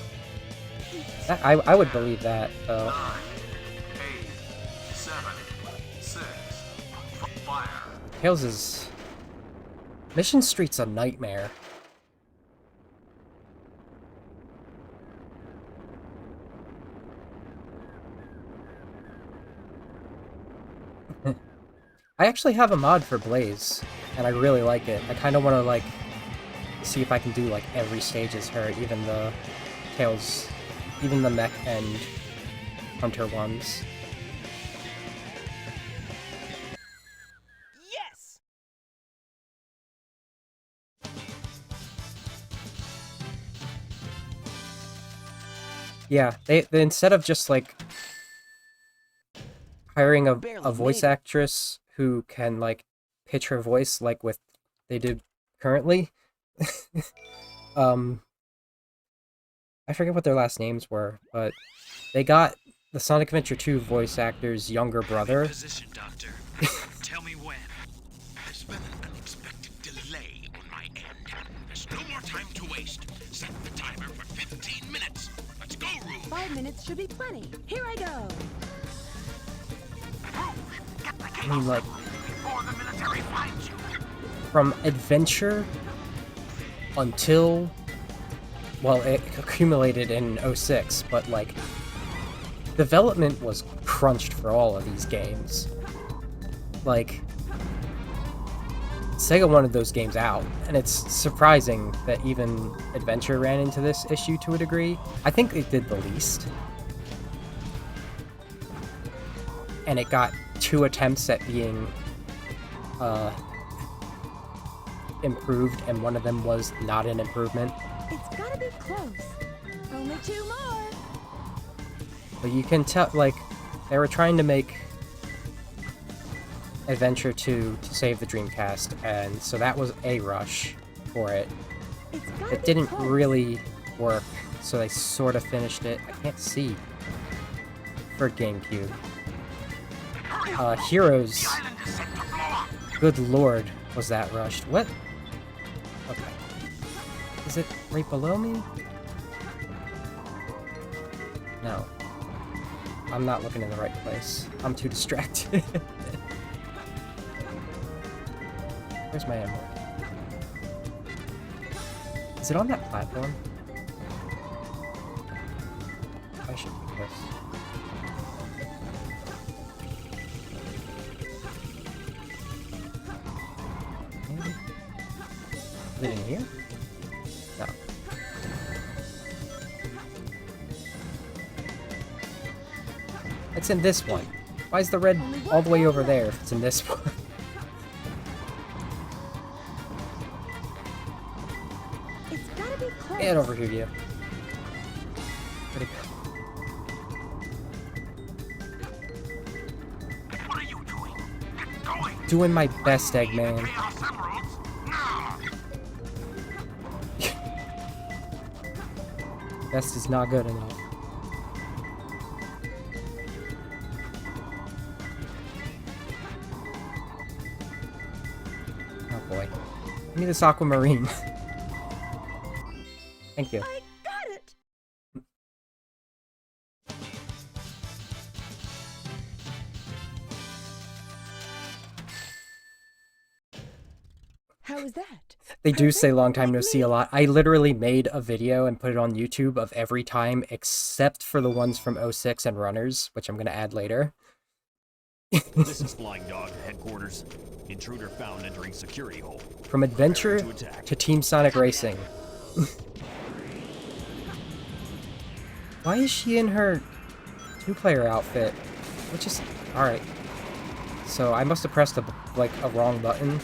I would believe that, though. 9, 8, 7, 6, fire. Tails' Mission Street's a nightmare. I actually have a mod for Blaze, and I really like it. I kind of want to, like, see if I can do, like, every stage as her, even the Tails, even the mech and Hunter ones. Yes! Yeah, they instead of just, like, hiring a voice actress who can, like, pitch her voice like with they do currently. I forget what their last names were, but they got the Sonic Adventure 2 voice actor's younger brother. Position, Doctor. Tell me when. There's been an unexpected delay on my end. There's no more time to waste. Set the timer for 15 minutes. Let's go, Rouge. 5 minutes should be plenty. Here I go. I mean, like, Before the military finds you. from Adventure until, well, it accumulated in 06, but, like, development was crunched for all of these games. Like, Sega wanted those games out, and it's surprising that even Adventure ran into this issue to a degree. I think it did the least. And it got 2 attempts at being improved, and one of them was not an improvement. It's gotta be close. Only 2 more. But you can tell, like, they were trying to make Adventure 2 to save the Dreamcast, and so that was a rush for it. It didn't really work, so they sort of finished it. I can't see. For GameCube. Heroes. Good lord, was that rushed. What? Okay. Is it right below me? No. I'm not looking in the right place. I'm too distracted. Where's my emerald? Is it on that platform? I should pick this. Maybe? Is it in here? No. It's in this one. Why is the red all the way over there if it's in this one? It's gotta be close. Get over here, you. Where'd it go? What are you doing? Get going. Doing my best, Eggman. Chaos Emeralds now. Best is not good enough. Oh boy. Give me this aquamarine. Thank you. I got it. How was that? They do say Perfect? long time no Like see me? a lot. I literally made a video and put it on YouTube of every time except for the ones from 06 and Runners, which I'm going to add later. This is Flying Dog to headquarters. Intruder found entering security hole. From Adventure Preparing to attack. to Team Sonic Racing. Why is she in her two-player outfit? Which is... Alright. So I must have pressed a wrong button.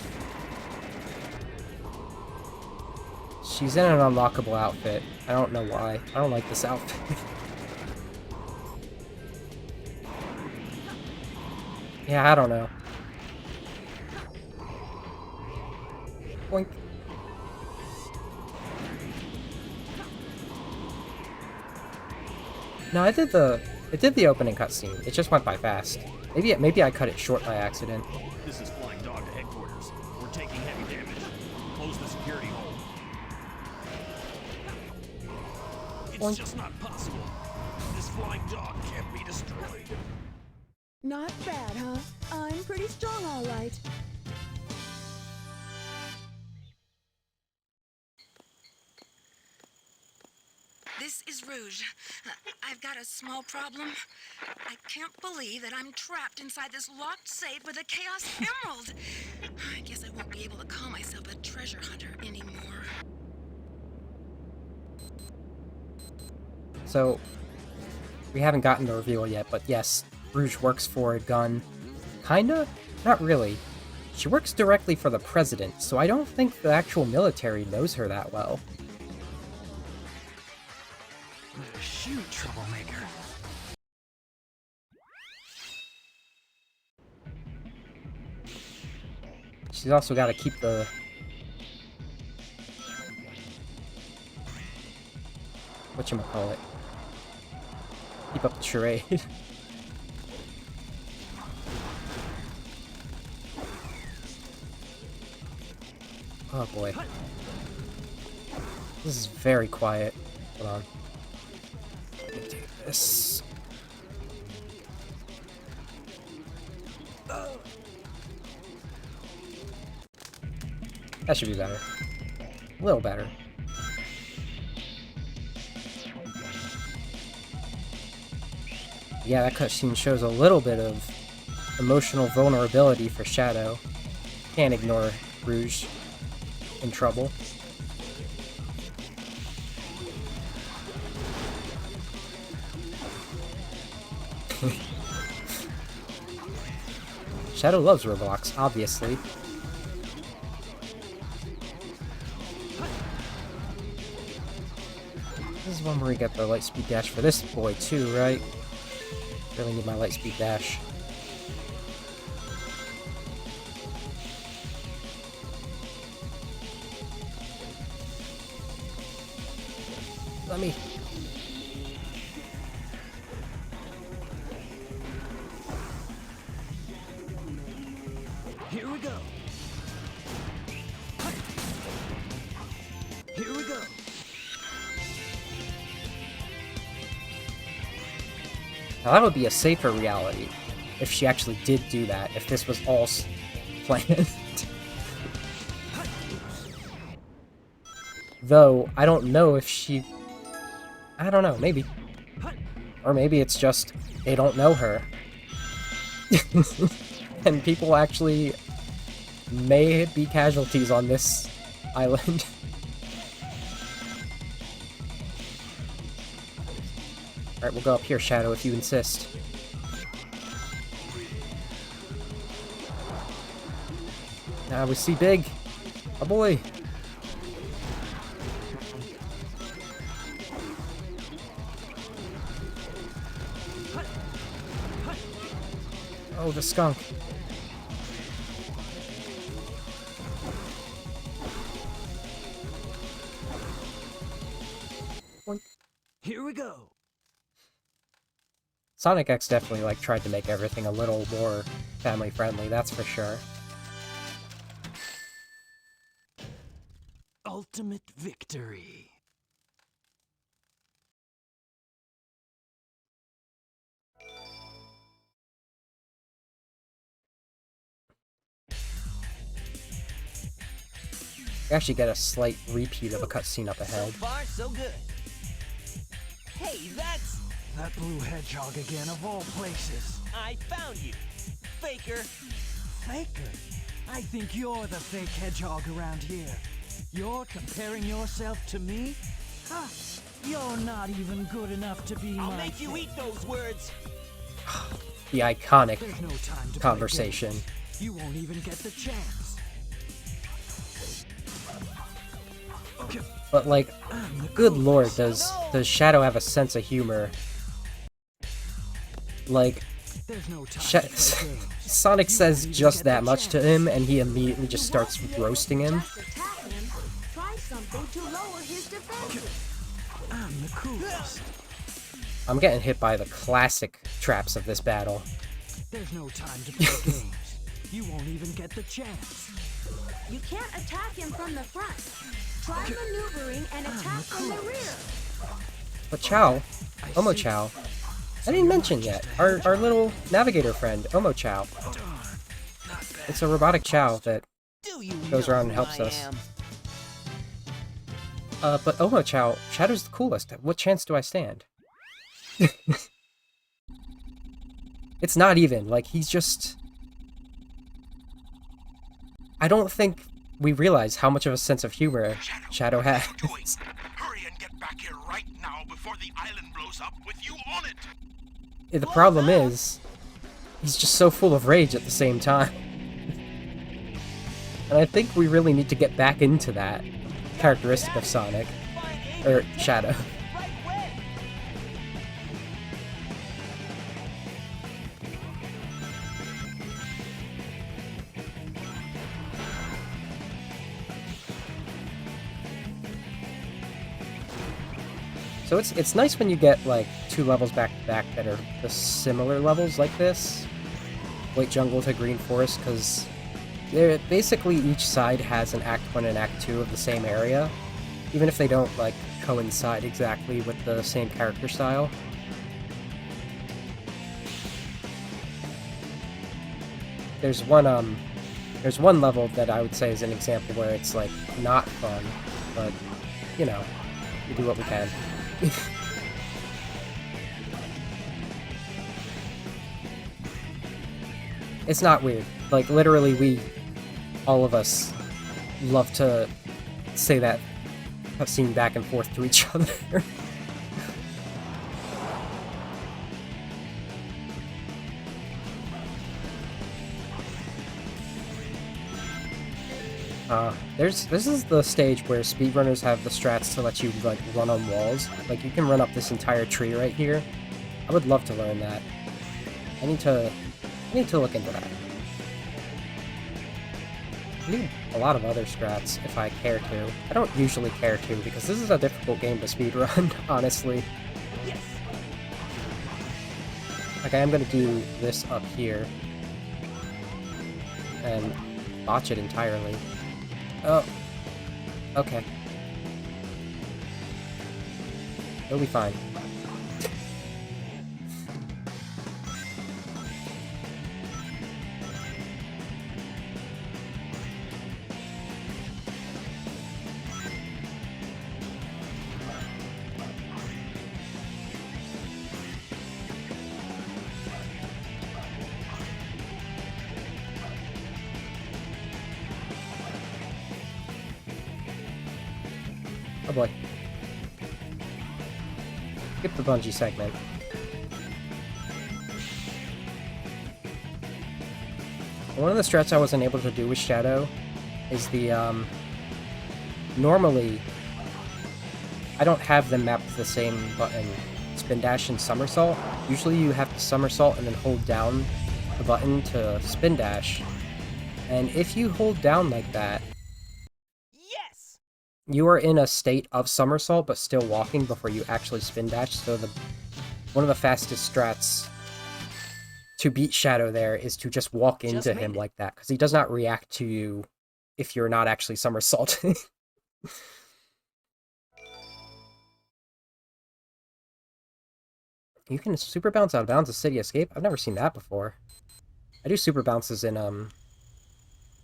She's in an unlockable outfit. I don't know why. I don't like this outfit. Yeah, I don't know. Boink. No, it did the opening cutscene. It just went by fast. Maybe I cut it short by accident. This is Flying Dog to headquarters. We're taking heavy damage. Close the security hole. It's just not possible. This Flying Dog can't be destroyed. Not bad, huh? I'm pretty strong, all right. This is Rouge. I've got a small problem. I can't believe that I'm trapped inside this locked safe with a Chaos Emerald. I guess I won't be able to call myself a treasure hunter anymore. So, we haven't gotten the reveal yet, but yes, Rouge works for a gun. Kinda? Not really. She works directly for the president, so I don't think the actual military knows her that well. Shoot, troublemaker. She's also got to keep the... whatchamacallit? Keep up the charade. Oh boy. This is very quiet. Hold on. Let me take this. That should be better. A little better. Yeah, that cutscene shows a little bit of emotional vulnerability for Shadow. Can't ignore Rouge in trouble. Shadow loves Roblox, obviously. This is one where we get the lightspeed dash for this boy too, right? Really need my lightspeed dash. Let me... Here we go. Here we go. Now that would be a safer reality if she actually did do that, if this was all planned. Though, I don't know if she... I don't know, maybe. Or maybe it's just, they don't know her. And people actually may be casualties on this island. Alright, we'll go up here, Shadow, if you insist. Now we see Big. Oh boy. Oh, the skunk. Here we go. Sonic X definitely, like, tried to make everything a little more family-friendly, that's for sure. Ultimate victory. We actually get a slight repeat of a cutscene up So ahead. far, so good. Hey, that's... That blue hedgehog again, of all places. I found you, Faker. Faker? I think you're the fake hedgehog around here. You're comparing yourself to me? Huh. You're not even good enough to be I'll my make you eat those words. The iconic There's no time to conversation. play games. You won't even get the chance. But like, good lord, does Shadow have a sense of humor? Like, There's no time to play games. Sonic says just that much to him, and he immediately just starts roasting him. Just attack him. Try something to lower his defenses. I'm the coolest. I'm getting hit by the classic traps of this battle. There's no time to play games. You won't even get the chance. You can't attack him from the front. Try maneuvering and attack from the rear. But Chow, Omo Chow, I didn't mention yet, our little navigator friend, Omo Chow. It's a robotic Chow that goes around and helps us. But Omo Chow, Shadow's the coolest. What chance do I stand? It's not even, like, he's just... I don't think we realize how much of a sense of humor Shadow has. Hurry and get back here right now before the island blows up with you on it! The problem is, he's just so full of rage at the same time. And I think we really need to get back into that characteristic of Sonic. Or Shadow. So it's nice when you get like 2 levels back to back that are the similar levels like this, White Jungle to Green Forest, because they're basically each side has an Act 1 and Act 2 of the same area, even if they don't like coincide exactly with the same character style. There's one level that I would say is an example where it's like not fun, but you know, we do what we can. It's not weird. Like, literally, all of us, love to say that scene back and forth to each other. This is the stage where speedrunners have the strats to let you, like, run on walls. Like, you can run up this entire tree right here. I would love to learn that. I need to look into that. I need a lot of other strats if I care to. I don't usually care to, because this is a difficult game to speedrun, honestly. Yes. Like, I am gonna do this up here. And botch it entirely. Oh. Okay. It'll be fine. Oh boy. Skip the bungee segment. One of the strats I wasn't able to do with Shadow is the, normally, I don't have them mapped to the same button, spin dash and somersault. Usually you have to somersault and then hold down the button to spin dash. And if you hold down like that, you are in a state of somersault, but still walking before you actually spin dash, so one of the fastest strats to beat Shadow there is to just walk into him like that, because he does not react to you if you're not actually somersaulting. You can super bounce out of bounds of City Escape? I've never seen that before. I do super bounces in,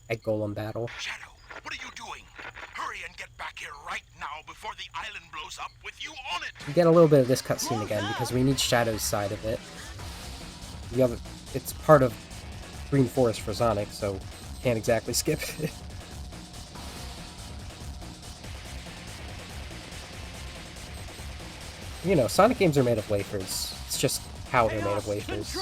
Egg Golem battle. Shadow, what are you doing? the island blows up with you on it. We get a little bit of this cutscene again because we need Shadow's side of it. The other, it's part of Green Forest for Sonic, so can't exactly skip it. You know, Sonic games are made of wafers. It's just how they're made of wafers.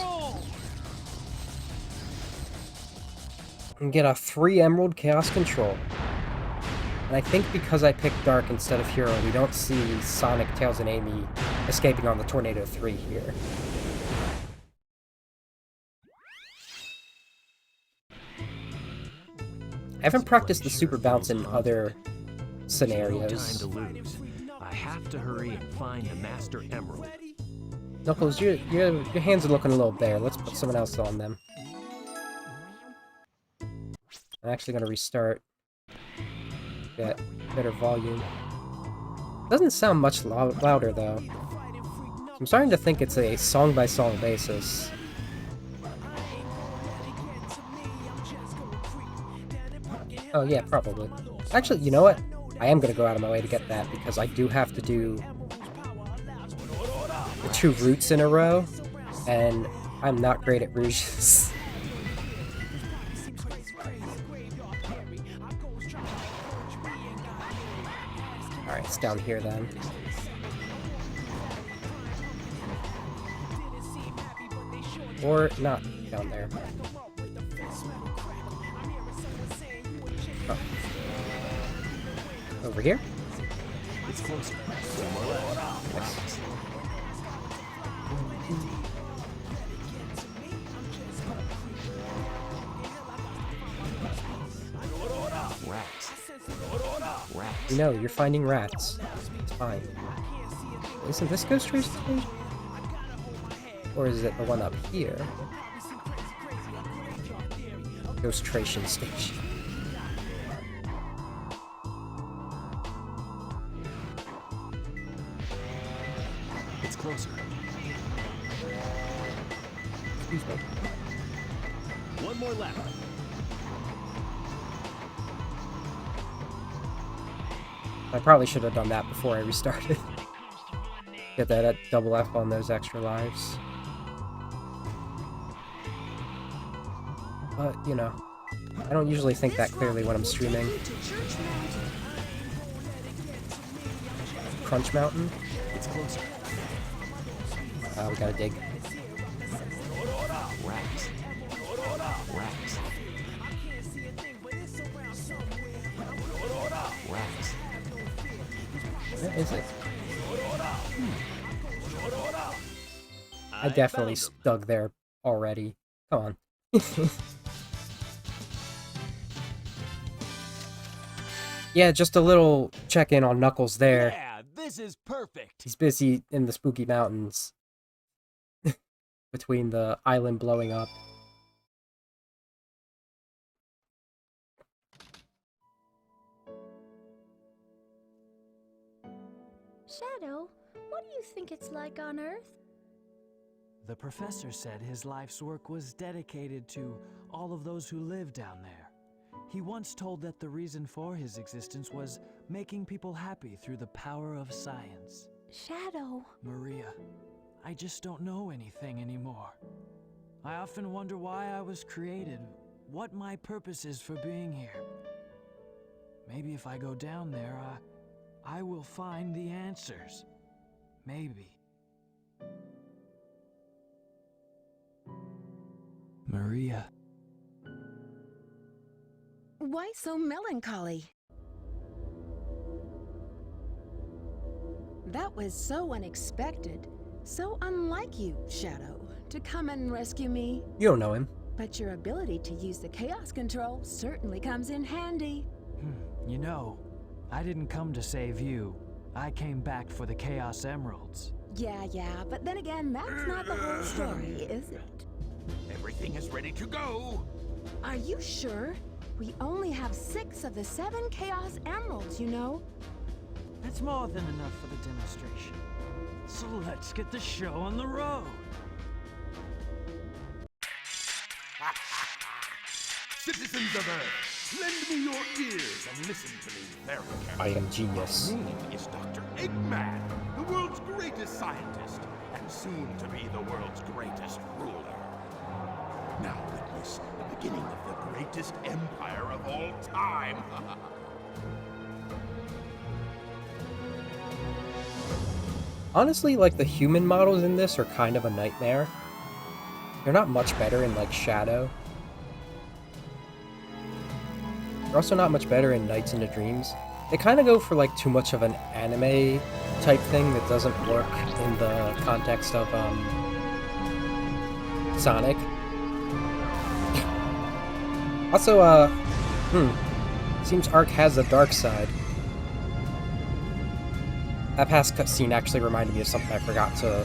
And get a 3 Emerald Chaos Control. And I think because I picked Dark instead of Hero, we don't see Sonic, Tails, and Amy escaping on the Tornado 3 here. I haven't practiced the Super Bounce in other scenarios. No time to lose. I have to hurry and find the Master Emerald. Knuckles, your hands are looking a little bare. Let's put someone else on them. I'm actually going to restart. Get better volume. Doesn't sound much louder, though. I'm starting to think it's a song-by-song basis. Oh, yeah, probably. Actually, you know what? I am going to go out of my way to get that, because I do have to do the 2 roots in a row, and I'm not great at rouges. Alright, it's down here then. Or not down there. Oh. Over here? It's closer. Yes. Rats. Rats. You know, you're finding rats. It's fine. Isn't this Ghost Trace station? Or is it the one up here? Ghost Tration Station. It's closer. Excuse me. One more lap. I probably should have done that before I restarted. Get that double F on those extra lives. But, you know, I don't usually think that clearly when I'm streaming. Crunch Mountain? It's closer. We gotta dig. Rats. Rats. Rats. Where is it? I definitely dug there already. Come on. Yeah, just a little check-in on Knuckles there. Yeah, this is perfect. He's busy in the spooky mountains. Between the island blowing up. Shadow, what do you think it's like on Earth? The professor said his life's work was dedicated to all of those who live down there. He once told that the reason for his existence was making people happy through the power of science. Shadow. Maria, I just don't know anything anymore. I often wonder why I was created, what my purpose is for being here. Maybe if I go down there, I will find the answers. Maybe. Maria. Why so melancholy? That was so unexpected, so unlike you, Shadow, to come and rescue me. You don't know him. But your ability to use the Chaos Control certainly comes in handy. You know, I didn't come to save you. I came back for the Chaos Emeralds. Yeah, but then again, that's not the whole story, is it? Everything is ready to go. Are you sure? We only have 6 of the 7 Chaos Emeralds, you know? That's more than enough for the demonstration. So let's get the show on the road. Citizens of Earth, lend me your ears and listen to me very I carefully. am genius. My name is Dr. Eggman, the world's greatest scientist, and soon to be the world's greatest ruler. Now witness the beginning of the greatest empire of all time. Honestly, like, the human models in this are kind of a nightmare. They're not much better in, like, Shadow. They're also not much better in Nights into Dreams. They kind of go for, like, too much of an anime type thing that doesn't work in the context of, Sonic. Also, seems Ark has a dark side. That past cutscene actually reminded me of something I forgot to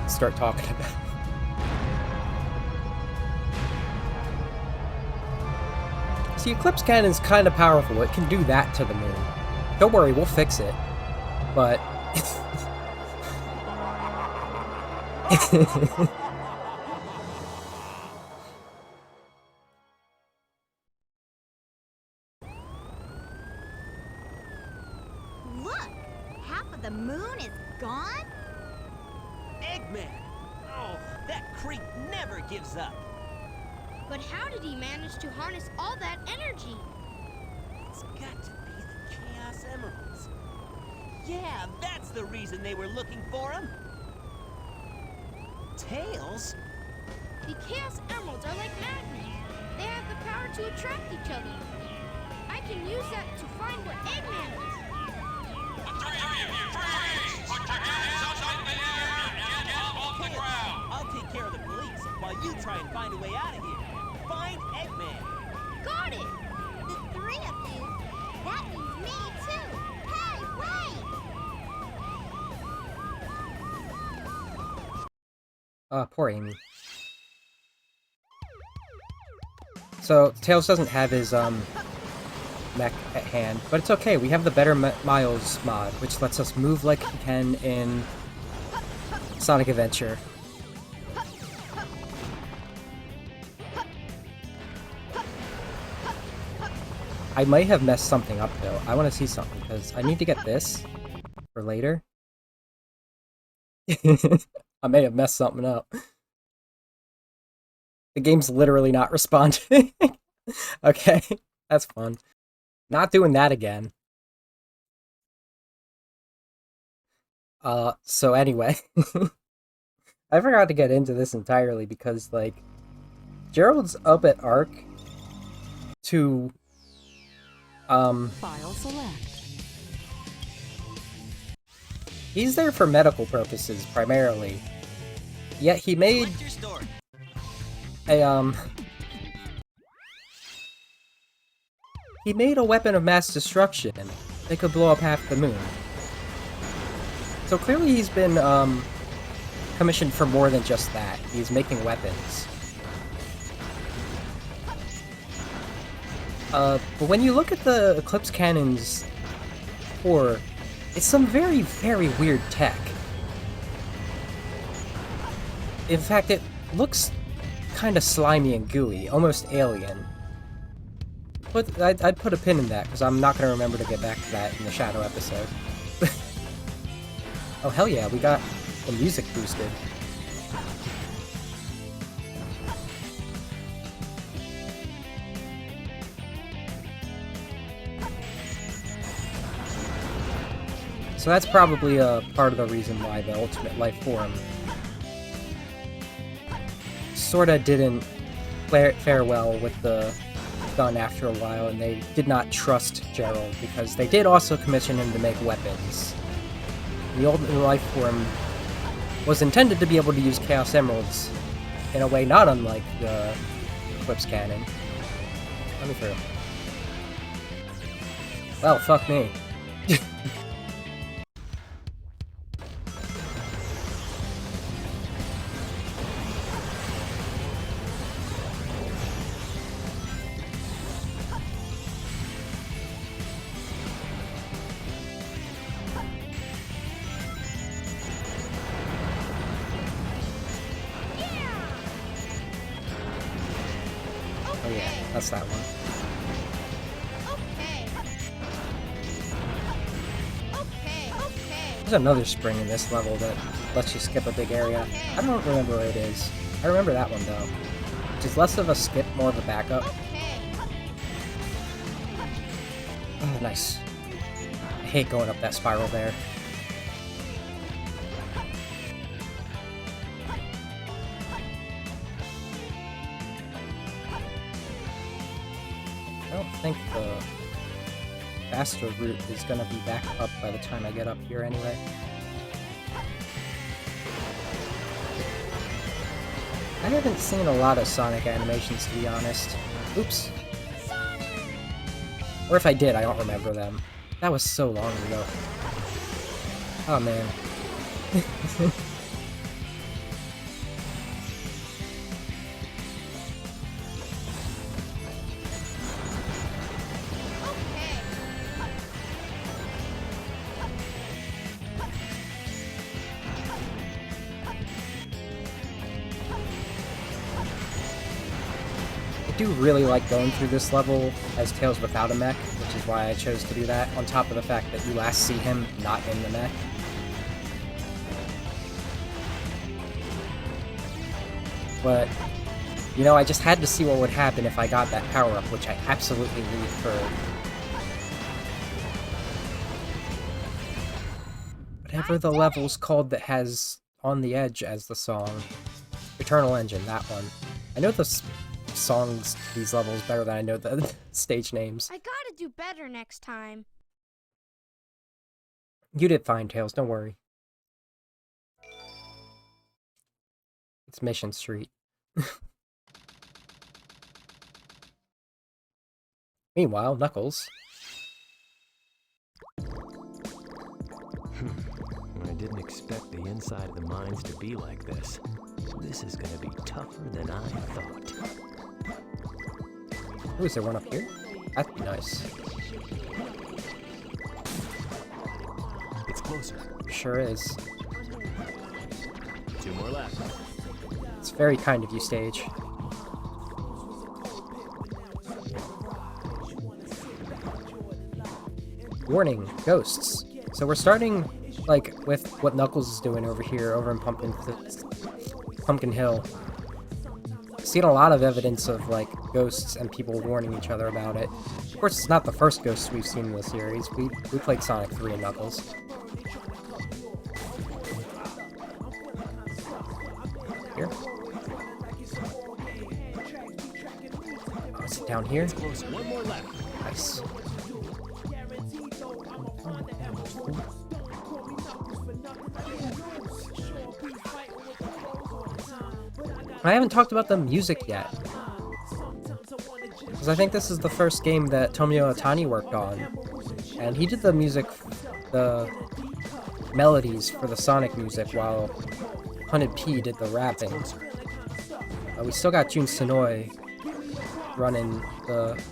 start talking about. See, Eclipse Cannon's kind of powerful. It can do that to the moon. Don't worry, we'll fix it. But... Look! Half of the moon is gone? Eggman! Oh, that creep never gives up. But how did he manage to harness all that energy? It's got to be the Chaos Emeralds. Yeah, that's the reason they were looking for him. Tails? The Chaos Emeralds are like magnets. They have the power to attract each other. I can use that to find where Eggman is. I'll take care of the police while you try and find a way out of here. Find Eggman. Got it! The three of you? That means me, too! Hey, wait! Poor Amy. So, Tails doesn't have his, mech at hand, but it's okay, we have the Better Miles mod, which lets us move like we can in Sonic Adventure. I might have messed something up, though. I want to see something, because I need to get this for later. I may have messed something up. The game's literally not responding. Okay, that's fun. Not doing that again. So anyway. I forgot to get into this entirely because, like, Gerald's up at Ark to, File select. he's there for medical purposes, primarily. Yet he made a, he made a weapon of mass destruction that could blow up half the moon. So clearly he's been, commissioned for more than just that. He's making weapons. But when you look at the Eclipse Cannon's core, it's some very, very weird tech. In fact, it looks kind of slimy and gooey, almost alien. But I'd put a pin in that, because I'm not going to remember to get back to that in the Shadow episode. Oh hell yeah, we got the music boosted. So that's probably a part of the reason why the Ultimate Life Form sorta didn't fare well with the gun after a while, and they did not trust Gerald, because they did also commission him to make weapons. The Ultimate Life Form was intended to be able to use Chaos Emeralds in a way not unlike the Eclipse Cannon. Let me through. Well, fuck me. yeah, that's that one. There's another spring in this level that lets you skip a big area. I don't remember where it is. I remember that one though. Which is less of a skip, more of a backup. Oh, nice. I hate going up that spiral there. I don't think the faster route is gonna be back up by the time I get up here anyway. I haven't seen a lot of Sonic animations, to be honest. Oops. Or if I did, I don't remember them. That was so long ago. Oh man. I do really like going through this level as Tails without a mech, which is why I chose to do that, on top of the fact that you last see him not in the mech. But, you know, I just had to see what would happen if I got that power-up, which I absolutely need for whatever the level's called that has On the Edge as the song. Eternal Engine, that one. I know the songs to these levels better than I know the stage names. I gotta do better next time. You did fine, Tails, don't worry. It's Mission Street. Meanwhile, Knuckles. I didn't expect the inside of the mines to be like this. This is gonna be tougher than I thought. Oh, is there one up here? That'd be nice. It's closer. Sure is. 2 more left. It's very kind of you, stage. Warning, ghosts. So we're starting, like, with what Knuckles is doing over here, over in Pumpkin Hill. Seen a lot of evidence of, like, ghosts and people warning each other about it. Of course, it's not the first ghosts we've seen in the series. We played Sonic 3 and Knuckles. Here. Oh, is it down here? It's closer. 1 more left. Nice. I haven't talked about the music yet. Because I think this is the first game that Tomio Otani worked on. And he did the music, the melodies for the Sonic music, while Hunted P did the rapping. We still got Jun Senoi running the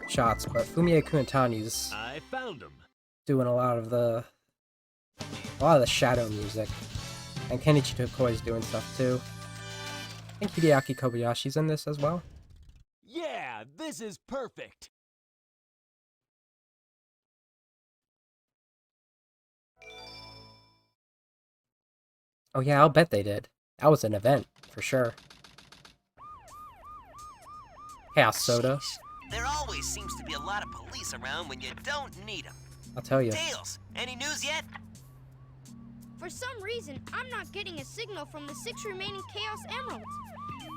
shots, but Fumie Kuntani's doing a lot of the shadow music. And Kenichi Tokoi's doing stuff too. I think Hideaki Kobayashi's in this as well. Yeah, this is perfect. Oh yeah, I'll bet they did. That was an event, for sure. Chaos Soda. There always seems to be a lot of police around when you don't need them. I'll tell you. Tails, any news yet? For some reason, I'm not getting a signal from the 6 remaining Chaos Emeralds.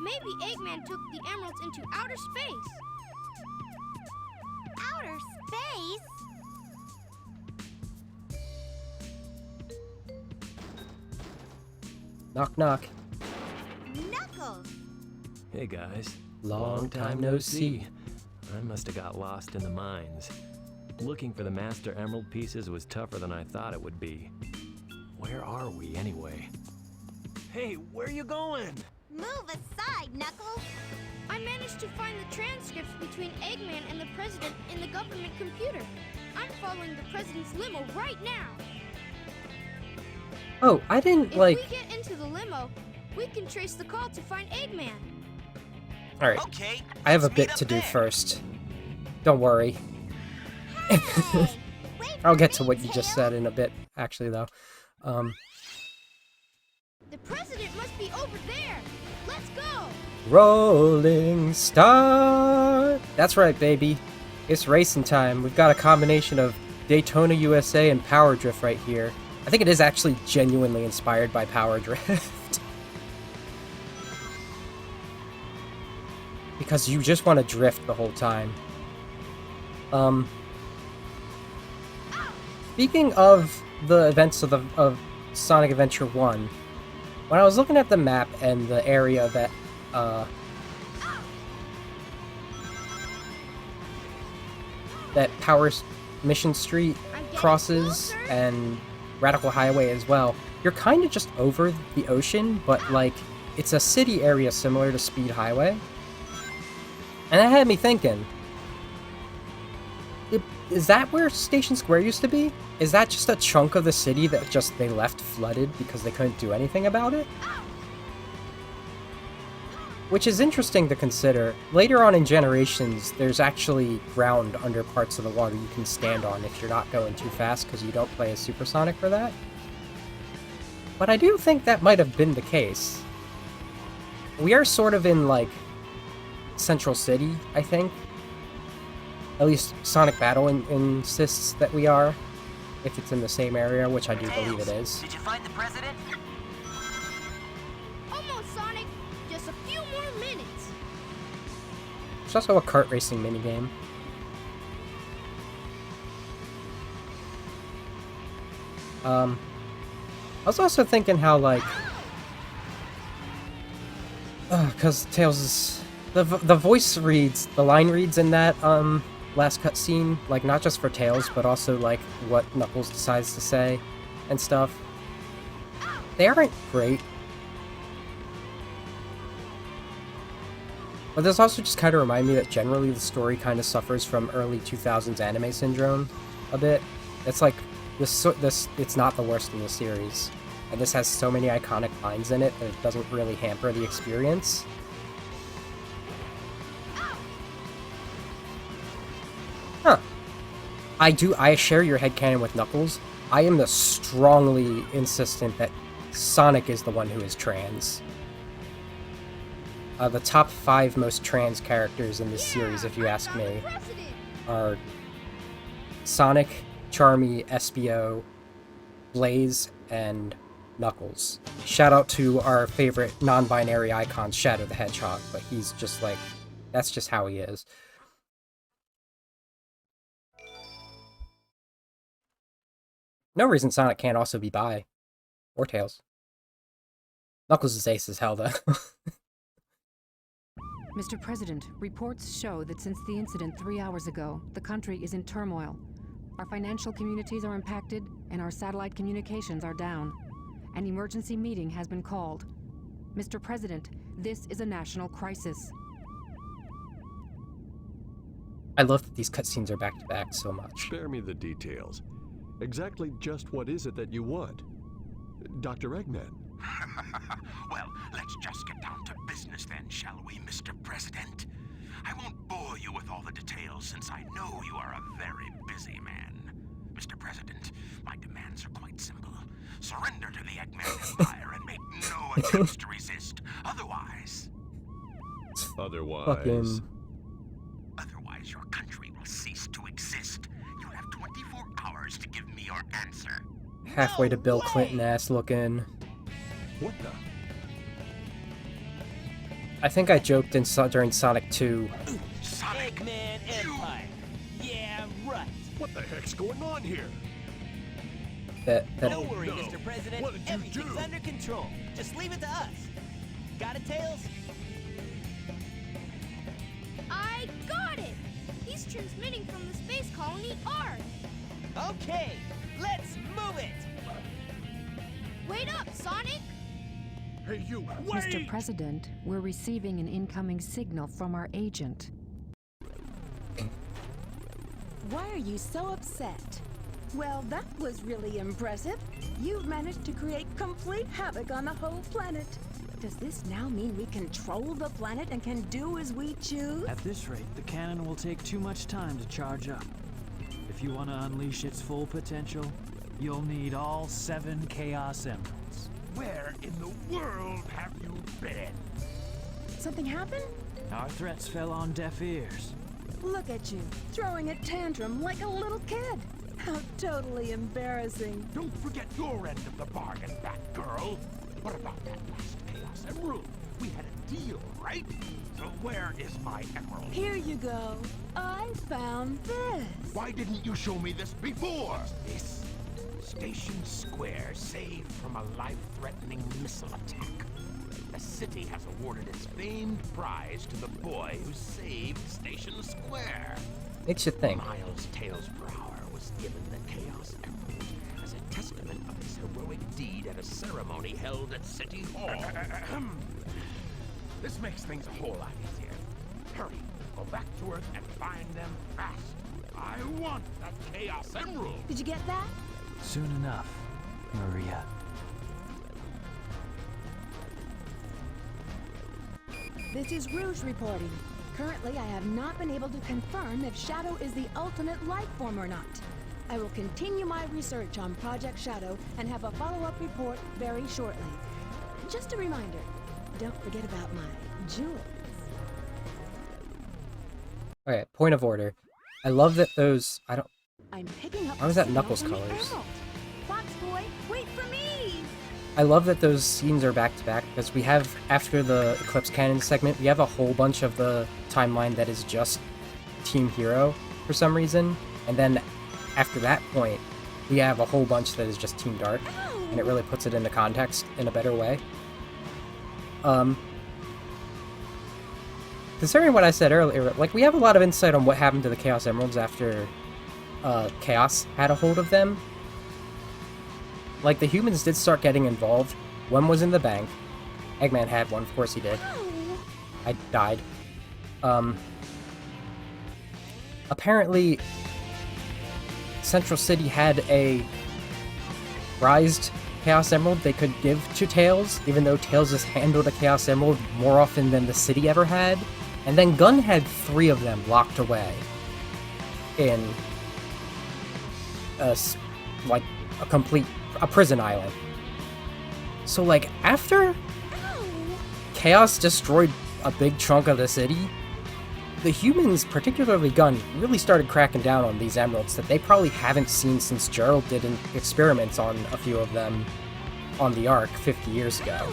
Maybe Eggman took the emeralds into outer space. Outer space? Knock knock. Knuckles! Hey guys. Long time no see. I must have got lost in the mines. Looking for the Master Emerald pieces was tougher than I thought it would be. Where are we anyway? Hey, where you going? Move aside, Knuckles! I managed to find the transcripts between Eggman and the President in the government computer. I'm following the President's limo right now. Oh, I didn't, if we get into the limo, we can trace the call to find Eggman. Alright, Okay, I have a let's meet bit up to do there. first. Don't worry. I'll get to what you just said in a bit, actually, though. The president must be over there. Let's go. Rolling Star! That's right, baby. It's racing time. We've got a combination of Daytona USA and Power Drift right here. I think it is actually genuinely inspired by Power Drift. Because you just want to drift the whole time. Speaking of the events of Sonic Adventure 1, when I was looking at the map and the area that that Mission Street crosses and Radical Highway as well, you're kind of just over the ocean, but like it's a city area similar to Speed Highway. And that had me thinking, is that where Station Square used to be? Is that just a chunk of the city that just they left flooded because they couldn't do anything about it? Which is interesting to consider. Later on in Generations, there's actually ground under parts of the water you can stand on if you're not going too fast because you don't play as Supersonic for that. But I do think that might have been the case. We are sort of in, like, Central City, I think. At least Sonic Battle insists that we are, if it's in the same area, which I do believe it is. Did you find the president? Almost, Sonic. Just a few more minutes. There's also a kart racing minigame. I was also thinking how, like, because Tails is the voice reads, the line reads in that last cutscene, like not just for Tails, but also like what Knuckles decides to say and stuff. They aren't great. But this also just kind of remind me that generally the story kind of suffers from early 2000s anime syndrome a bit. It's like this it's not the worst in the series, and this has so many iconic lines in it that it doesn't really hamper the experience. Huh. I share your headcanon with Knuckles. I am the strongly insistent that Sonic is the one who is trans. The top 5 most trans characters in this series, if you ask me, are Sonic, Charmy, Espio, Blaze, and Knuckles. Shout out to our favorite non-binary icon, Shadow the Hedgehog, but he's just like, that's just how he is. No reason Sonic can't also be bi. Or Tails. Knuckles is ace as hell, though. Mr. President, reports show that since the incident 3 hours ago, the country is in turmoil. Our financial communities are impacted, and our satellite communications are down. An emergency meeting has been called. Mr. President, this is a national crisis. I love that these cutscenes are back-to-back so much. Spare me the details. Exactly just what is it that you want? Dr. Eggman? Well, let's just get down to business then, shall we, Mr. President? I won't bore you with all the details since I know you are a very busy man. Mr. President, my demands are quite simple. Surrender to the Eggman Empire and make no attempts to resist. Otherwise... Otherwise, your country will cease to exist. You'll have 24 hours to give me your answer. Halfway to Bill Clinton ass looking. What the? I think I joked during Sonic 2. Sonic Eggman Empire. Yeah, right. What the heck's going on here? Don't worry, Mr. President. Everything's under control. Just leave it to us. Got it, Tails? I got it! He's transmitting from the space colony Ark. Okay, let's move it! Wait up, Sonic! Hey, you, wait! Mr. President, we're receiving an incoming signal from our agent. Why are you so upset? Well, that was really impressive. You've managed to create complete havoc on the whole planet. Does this now mean we control the planet and can do as we choose? At this rate, the cannon will take too much time to charge up. If you want to unleash its full potential, you'll need all 7 Chaos Emeralds. Where in the world have you been? Something happened? Our threats fell on deaf ears. Look at you, throwing a tantrum like a little kid. How totally embarrassing. Don't forget your end of the bargain, Batgirl. What about that last Chaos Emerald? We had a deal, right? So where is my emerald? Here you go. I found this. Why didn't you show me this before? This Station Square saved from a life-threatening missile attack. The city has awarded its famed prize to the boy who saved Station Square. Makes you think. Miles Tails Brower was given the Chaos Emerald as a testament of his heroic deed at a ceremony held at City Hall. This makes things a whole lot easier. Hurry, go back to Earth and find them fast. I want that Chaos Emerald. Did you get that? Soon enough, Maria. This is Rouge reporting. Currently, I have not been able to confirm if Shadow is the ultimate life form or not. I will continue my research on Project Shadow and have a follow-up report very shortly. Just a reminder, don't forget about my jewels. Okay, point of order. I love that those... I'm picking up Why was that the Knuckles signal from the colors? Emerald. Fox Boy, wait for me! I love that those scenes are back-to-back, because we have, after the Eclipse Cannon segment, we have a whole bunch of the timeline that is just Team Hero, for some reason, and then after that point, we have a whole bunch that is just Team Dark, and it really puts it into context in a better way. Considering what I said earlier, like, we have a lot of insight on what happened to the Chaos Emeralds after Chaos had a hold of them. Like, the humans did start getting involved. One was in the bank. Eggman had one, of course he did. I died. Apparently, Central City had a prized Chaos Emerald they could give to Tails, even though Tails has handled a Chaos Emerald more often than the city ever had. And then Gun had 3 of them locked away in a prison island. So, like, after Chaos destroyed a big chunk of the city, the humans, particularly Gun, really started cracking down on these emeralds that they probably haven't seen since Gerald did experiments on a few of them on the Ark 50 years ago.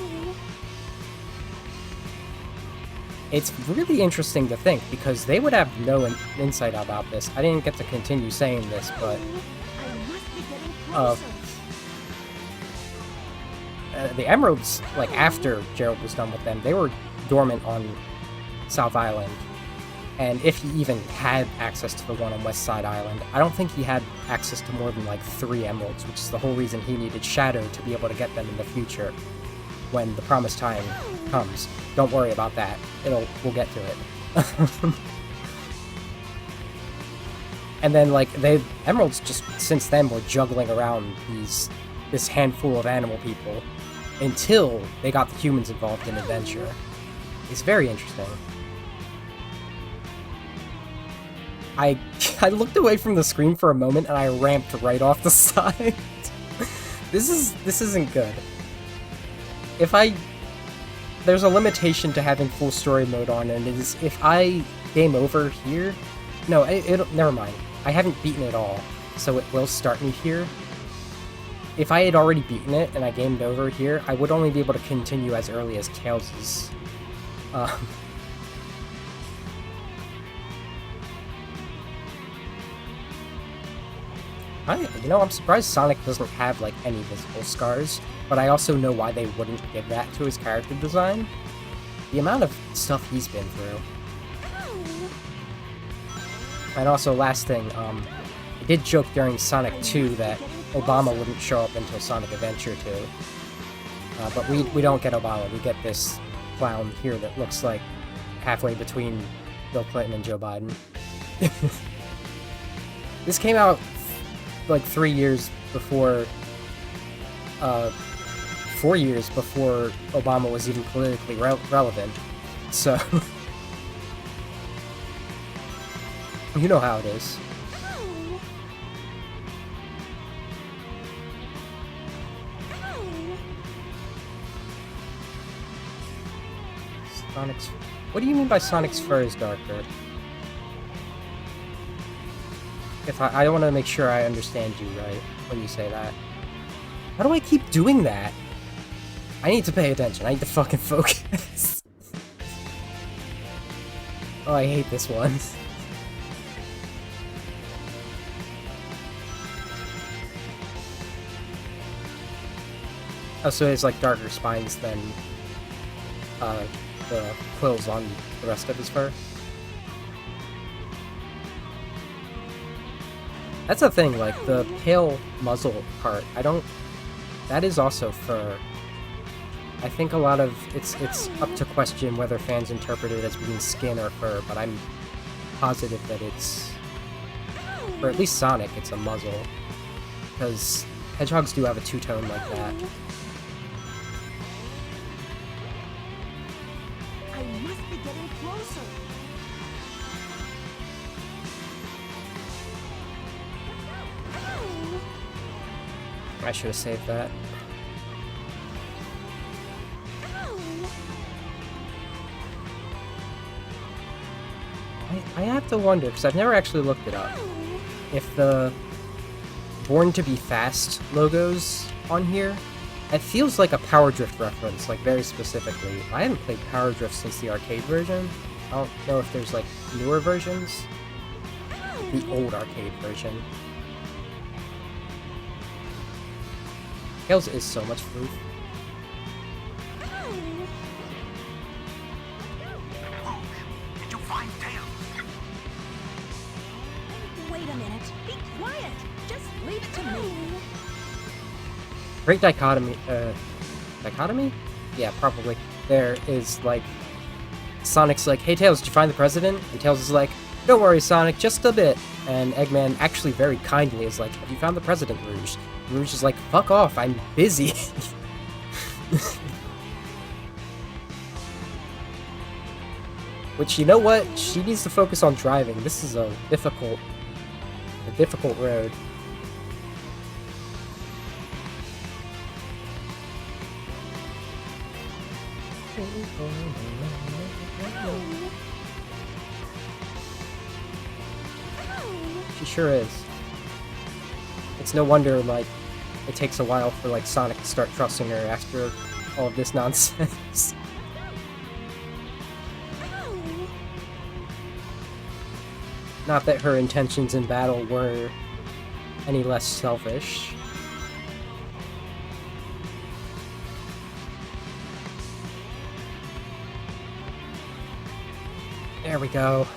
It's really interesting to think, because they would have no insight about this. I didn't get to continue saying this, but the emeralds, like, after Gerald was done with them, they were dormant on South Island. And if he even had access to the one on West Side Island, I don't think he had access to more than, like, 3 emeralds, which is the whole reason he needed Shadow to be able to get them in the future when the promised time comes. Don't worry about that. We'll get to it. And then, like, emeralds just, since then, were juggling around this handful of animal people until they got the humans involved in adventure. It's very interesting. I looked away from the screen for a moment and I ramped right off the side. This isn't good. There's a limitation to having full story mode on, and it is if I game over here. No, never mind. I haven't beaten it all, so it will start me here. If I had already beaten it and I gamed over here, I would only be able to continue as early as Tails'. I'm surprised Sonic doesn't have, like, any visible scars, but I also know why they wouldn't give that to his character design. The amount of stuff he's been through. And also, last thing, I did joke during Sonic 2 that Obama wouldn't show up until Sonic Adventure 2. But we don't get Obama, we get this clown here that looks like halfway between Bill Clinton and Joe Biden. This came out like 3 years before 4 years before Obama was even politically relevant. So, you know how it is. Sonic's... What do you mean by Sonic's fur is darker? If I want to make sure I understand you right when you say that. How do I keep doing that? I need to pay attention. I need to fucking focus. Oh, I hate this one. Oh, so it's like darker spines than the quills on the rest of his fur. That's the thing, like, the pale muzzle part, that is also fur. I think a lot of, it's up to question whether fans interpret it as being skin or fur, but I'm positive that it's, or at least Sonic, it's a muzzle. Because hedgehogs do have a two-tone like that. I must be getting closer. I should have saved that. I have to wonder, because I've never actually looked it up, if the Born to be Fast logos on here, it feels like a Power Drift reference, like very specifically. I haven't played Power Drift since the arcade version. I don't know if there's like newer versions. The old arcade version. Tails is so much floof. Did you find Tails? Wait a minute. Be quiet. Just leave it to me. Great dichotomy, dichotomy? Yeah, probably. There is, like, Sonic's like, hey Tails, did you find the president? And Tails is like, don't worry Sonic, just a bit. And Eggman actually very kindly is like, have you found the president, Rouge? And Rouge is like, fuck off, I'm busy. Which, you know what? She needs to focus on driving. This is a difficult road. She sure is. It's no wonder, like, it takes a while for, like, Sonic to start trusting her after all of this nonsense. Not that her intentions in battle were any less selfish. There we go.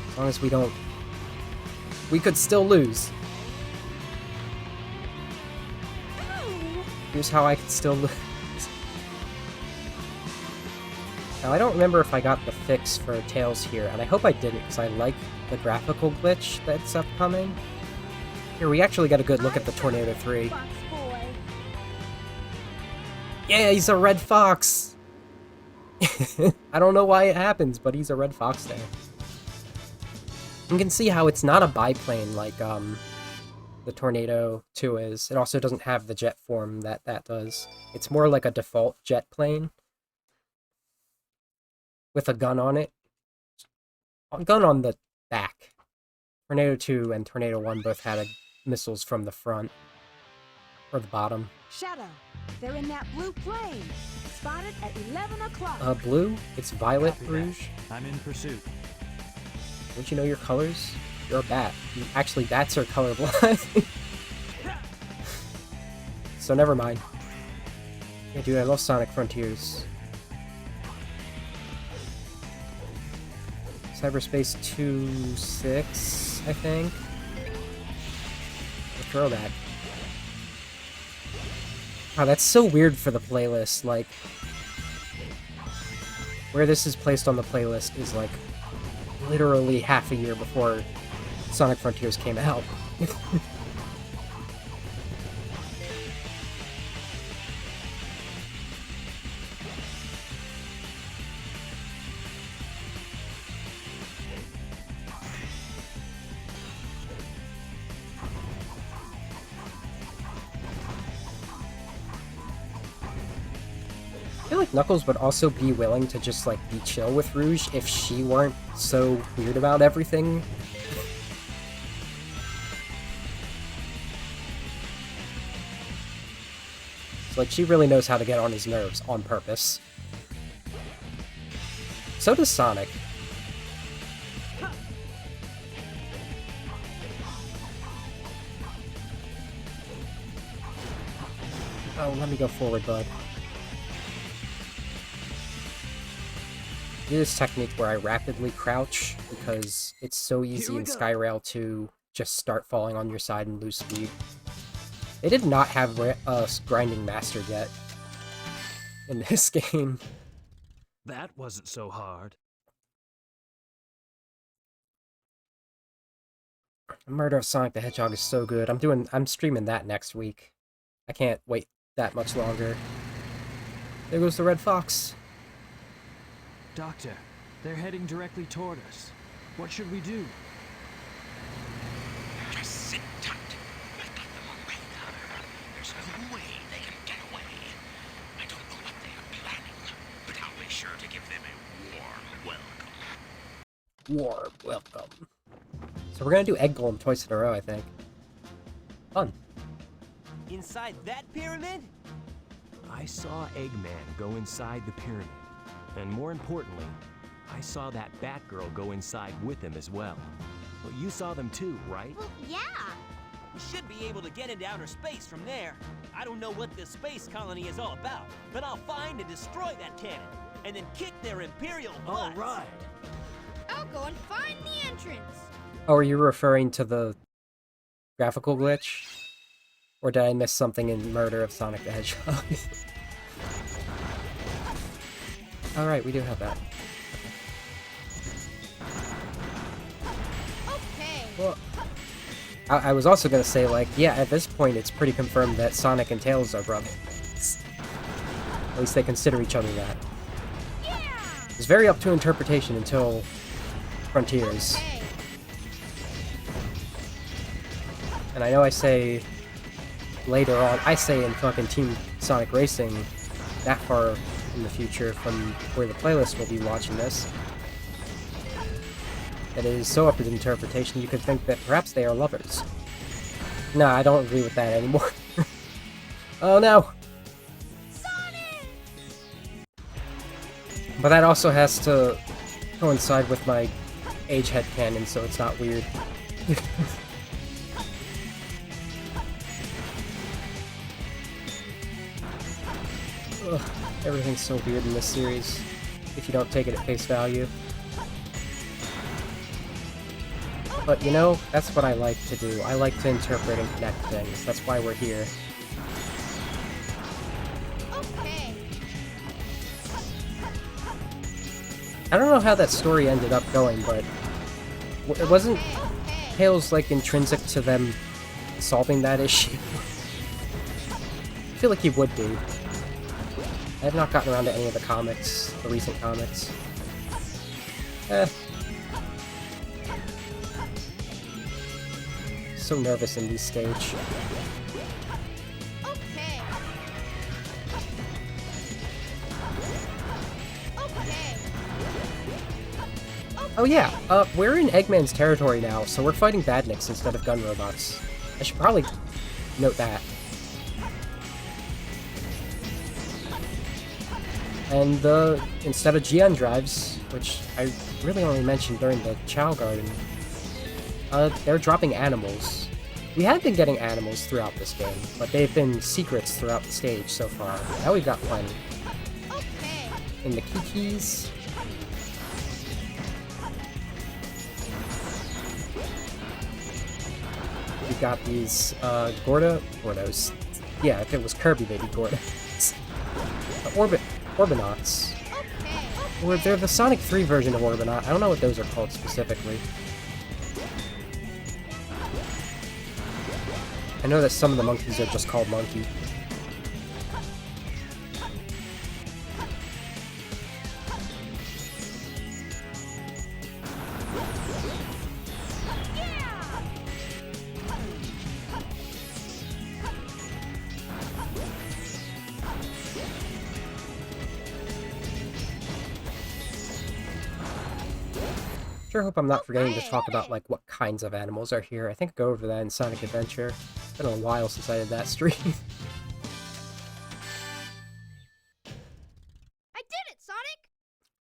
As long as we don't... We could still lose. Here's how I could still lose. Now, I don't remember if I got the fix for Tails here, and I hope I didn't, because I like the graphical glitch that's upcoming. Here, we actually got a good look at the Tornado 3. Yeah, he's a red fox! I don't know why it happens, but he's a red fox there. You can see how it's not a biplane like the Tornado 2 is. It also doesn't have the jet form that does. It's more like a default jet plane with a gun on it. A gun on the back. Tornado 2 and Tornado 1 both had missiles from the front. Or the bottom. Shadow, they're in that blue plane. Spotted at 11 o'clock. Blue? It's violet, Rouge? I'm in pursuit. Don't you know your colors? You're a bat. Actually, bats are colorblind. So never mind. Yeah, dude, I love Sonic Frontiers. Cyberspace 2.6, I think. A throwback. Wow, that's so weird for the playlist. Like, where this is placed on the playlist is like literally half a year before Sonic Frontiers came out. like Knuckles would also be willing to just, like, be chill with Rouge if she weren't so weird about everything. So, like, she really knows how to get on his nerves on purpose. So does Sonic. Oh, let me go forward, bud. Do this technique where I rapidly crouch because it's so easy in Skyrail to just start falling on your side and lose speed. They did not have grinding mastered yet in this game. That wasn't so hard. Murder of Sonic the Hedgehog is so good. I'm streaming that next week. I can't wait that much longer. There goes the red fox. Doctor, they're heading directly toward us. What should we do? Just sit tight. I've got them on radar. There's no way they can get away. I don't know what they are planning, but I'll be sure to give them a warm welcome. Warm welcome. So we're gonna do Egg Golem twice in a row, I think. Fun. Inside that pyramid? I saw Eggman go inside the pyramid. And more importantly, I saw that Batgirl go inside with him as well. Well, you saw them too, right? Well, yeah. We should be able to get into outer space from there. I don't know what this space colony is all about, but I'll find and destroy that cannon, and then kick their Imperial butts. All right. I'll go and find the entrance. Oh, are you referring to the graphical glitch? Or did I miss something in Murder of Sonic the Hedgehog? Alright, we do have that. Okay. Well, I was also gonna say, like, yeah, at this point it's pretty confirmed that Sonic and Tails are brothers. At least they consider each other that. Yeah! It's very up to interpretation until Frontiers. Okay. And I know I say later on, I say in fucking Team Sonic Racing, that far in the future from where the playlist will be watching this, that it is so up to interpretation you could think that perhaps they are lovers. No, I don't agree with that anymore. Oh no! Sonic! But that also has to coincide with my age headcanon, so it's not weird. Ugh, everything's so weird in this series, if you don't take it at face value. But you know, that's what I like to do. I like to interpret and connect things. That's why we're here. Okay. I don't know how that story ended up going, but it wasn't Tails, like, intrinsic to them solving that issue. I feel like he would be. I have not gotten around to any of the comics, the recent comics. So nervous in this stage. Okay. Okay. Oh yeah, we're in Eggman's territory now, so we're fighting badniks instead of gun robots. I should probably note that. And instead of GN drives, which I really only mentioned during the Chow Garden, they're dropping animals. We have been getting animals throughout this game, but they've been secrets throughout the stage so far. Now we've got plenty. Okay. In the Kikis. We got these, Gordos. Yeah, if it was Kirby, they'd be Gordos. Orbinauts. Okay. Or they're the Sonic 3 version of Orbinaut. I don't know what those are called specifically. I know that some of the monkeys are just called Monkey. Sure hope I'm not forgetting to talk about, like, what kinds of animals are here. I think I go over that in Sonic Adventure. It's been a while since I did that stream. I did it, Sonic!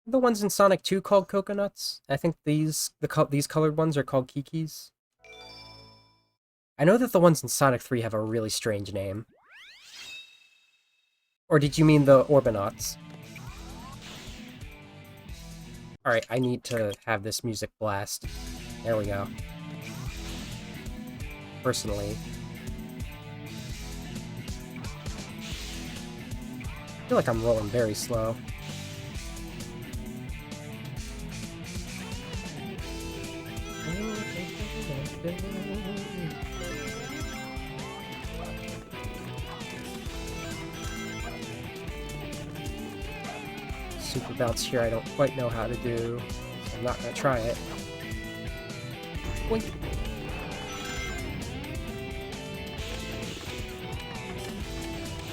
The ones in Sonic 2 called coconuts. I think these colored ones are called Kikis. I know that the ones in Sonic 3 have a really strange name. Or did you mean the Orbinauts? Alright, I need to have this music blast. There we go. Personally. I feel like I'm rolling very slow. Super bounce here I don't quite know how to do, so I'm not gonna try it. Boink.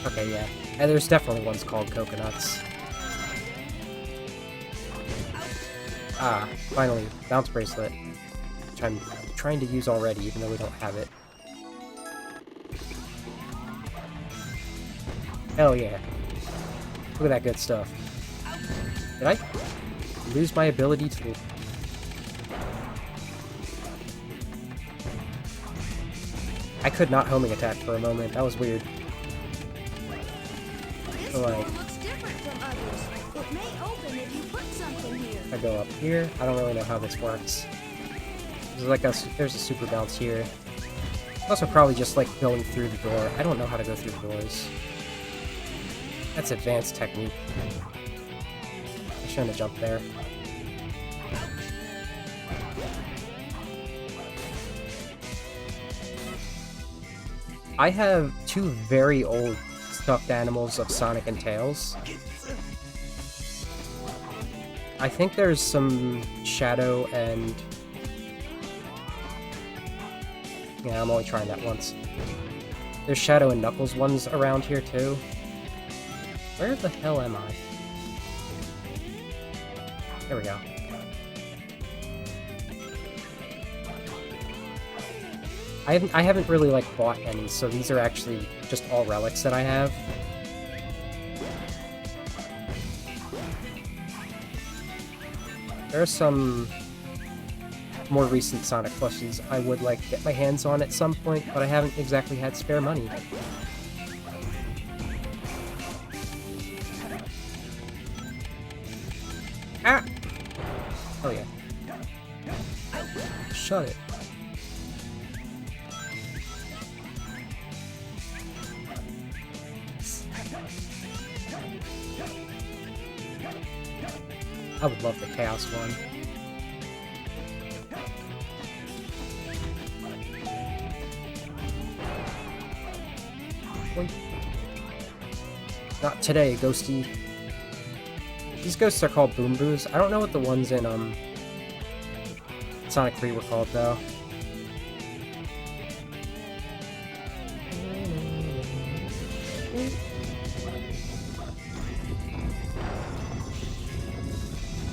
Okay, yeah. And there's definitely ones called coconuts. Ah, finally, bounce bracelet. Which I'm trying to use already, even though we don't have it. Hell yeah. Look at that good stuff. Did I lose my ability to... I could not homing attack for a moment. That was weird. This So, like, door looks different from others. It may open if you put something here. I go up here. I don't really know how this works. There's like there's a super bounce here. It's also probably just like going through the door. I don't know how to go through the doors. That's advanced technique. I shouldn't have jumped there. I have two very old stuffed animals of Sonic and Tails. I think there's some Shadow and... Yeah, I'm only trying that once. There's Shadow and Knuckles ones around here too. Where the hell am I? There we go. I haven't really like bought any, so these are actually just all relics that I have. There are some more recent Sonic plushies I would like to get my hands on at some point, but I haven't exactly had spare money. Ah! Oh yeah. Shut it. I would love the Chaos one. Wait. Not today, Ghosty. These ghosts are called Boom Boos. I don't know what the ones in Sonic 3 were called though.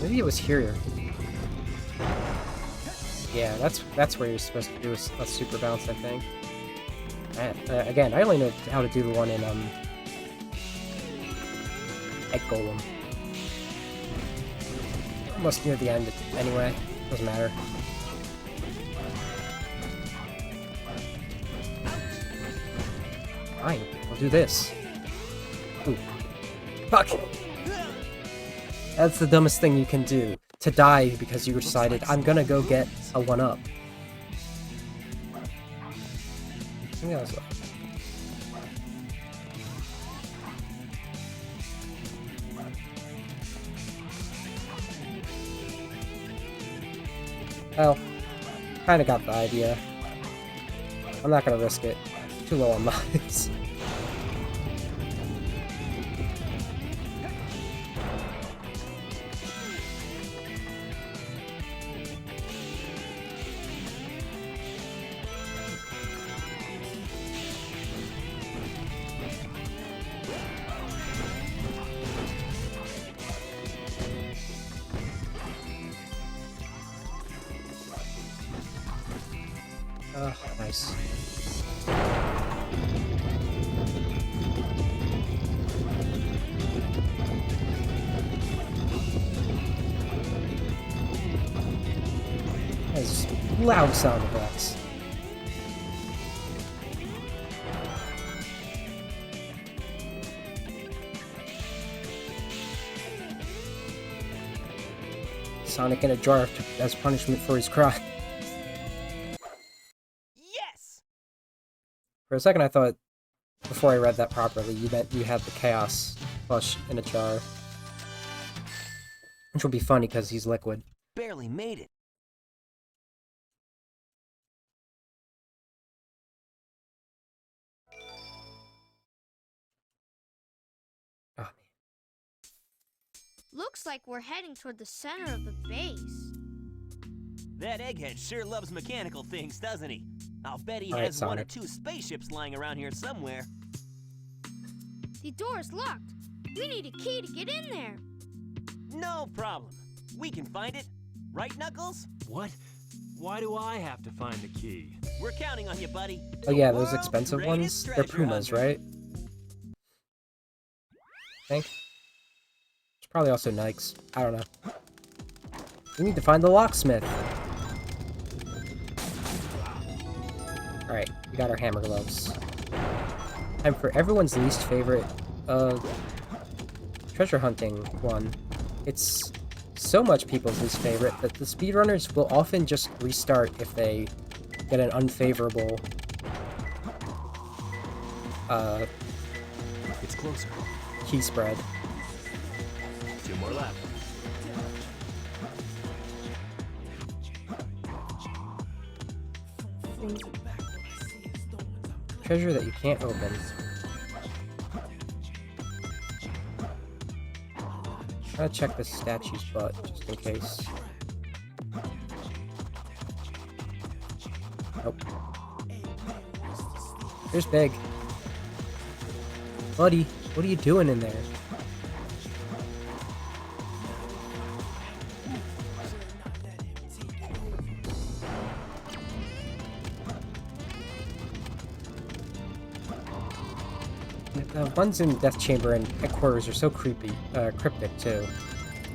Maybe it was here. Yeah, that's where you're supposed to do a super bounce, I think. Again, I only know how to do the one in Egg Golem. Almost near the end anyway. Doesn't matter. Fine, I'll do this. Ooh. Fuck! That's the dumbest thing you can do. To die because you decided, I'm gonna go get a 1-up. I think that was... Well, kinda got the idea. I'm not gonna risk it. Too low on lives. Nice. That's loud sound effects. Sonic in a jar as punishment for his crime. Yes! For a second I thought, before I read that properly, you meant you had the Chaos plush in a jar. Which would be funny because he's liquid. Barely made it. Oh, man. Looks like we're heading toward the center of the base. That egghead sure loves mechanical things, doesn't he? I'll bet he Alright, has one or Sonic. two spaceships lying around here somewhere. The door is locked. We need a key to get in there. No problem. We can find it. Right, Knuckles? What? Why do I have to find the key? We're counting on you, buddy. Oh yeah, The those world's expensive greatest ones? They're treasure Pumas, hunter. right? I think. It's probably also Nikes. I don't know. We need to find the locksmith. Alright, we got our hammer gloves. Time for everyone's least favorite treasure hunting one. It's so much people's least favorite that the speedrunners will often just restart if they get an unfavorable It's closer. key spread. 2 more left. Treasure that you can't open. Try to check the statue's butt, just in case. Nope. There's Big. Buddy, what are you doing in there? The ones in Death Chamber and Headquarters are so creepy, cryptic too.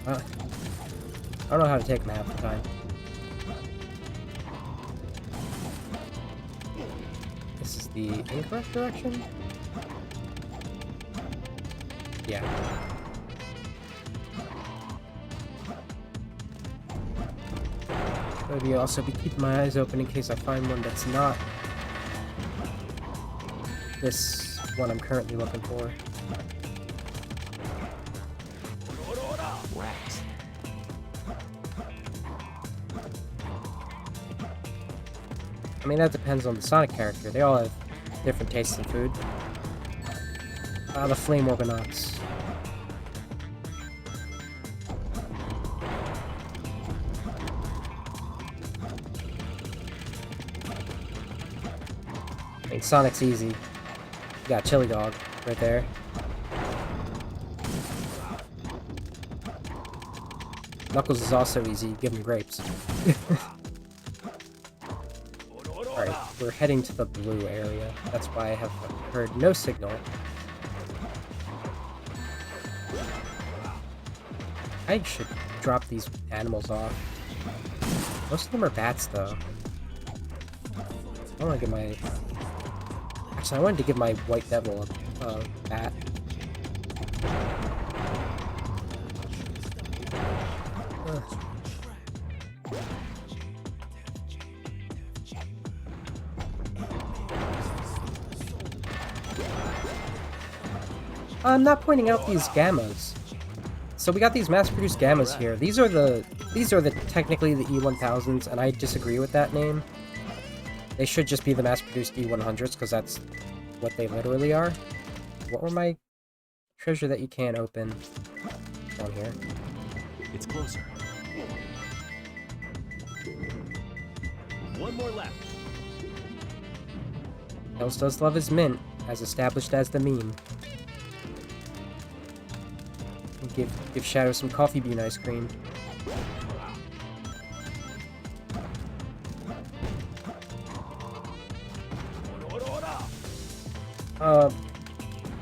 I don't know how to take them half the time. This is the incorrect direction? Yeah. Maybe also be keeping my eyes open in case I find one that's not this one I'm currently looking for. Rats. I mean, that depends on the Sonic character. They all have different tastes in food. The Flame Organauts. I mean, Sonic's easy. You got Chili Dog right there. Knuckles is also easy. Give him grapes. Alright, we're heading to the blue area. That's why I have heard no signal. I should drop these animals off. Most of them are bats, though. I want to give my... Actually, I wanted to give my White Devil a bat. I'm not pointing out these gammas. So we got these mass-produced gammas here. These are the technically the E1000s, and I disagree with that name. They should just be the mass-produced E100s, because that's what they literally are. What were my treasure that you can't open on here? It's closer. 1 more left. Tails does love his mint, as established as the meme. Give Shadow some coffee bean ice cream.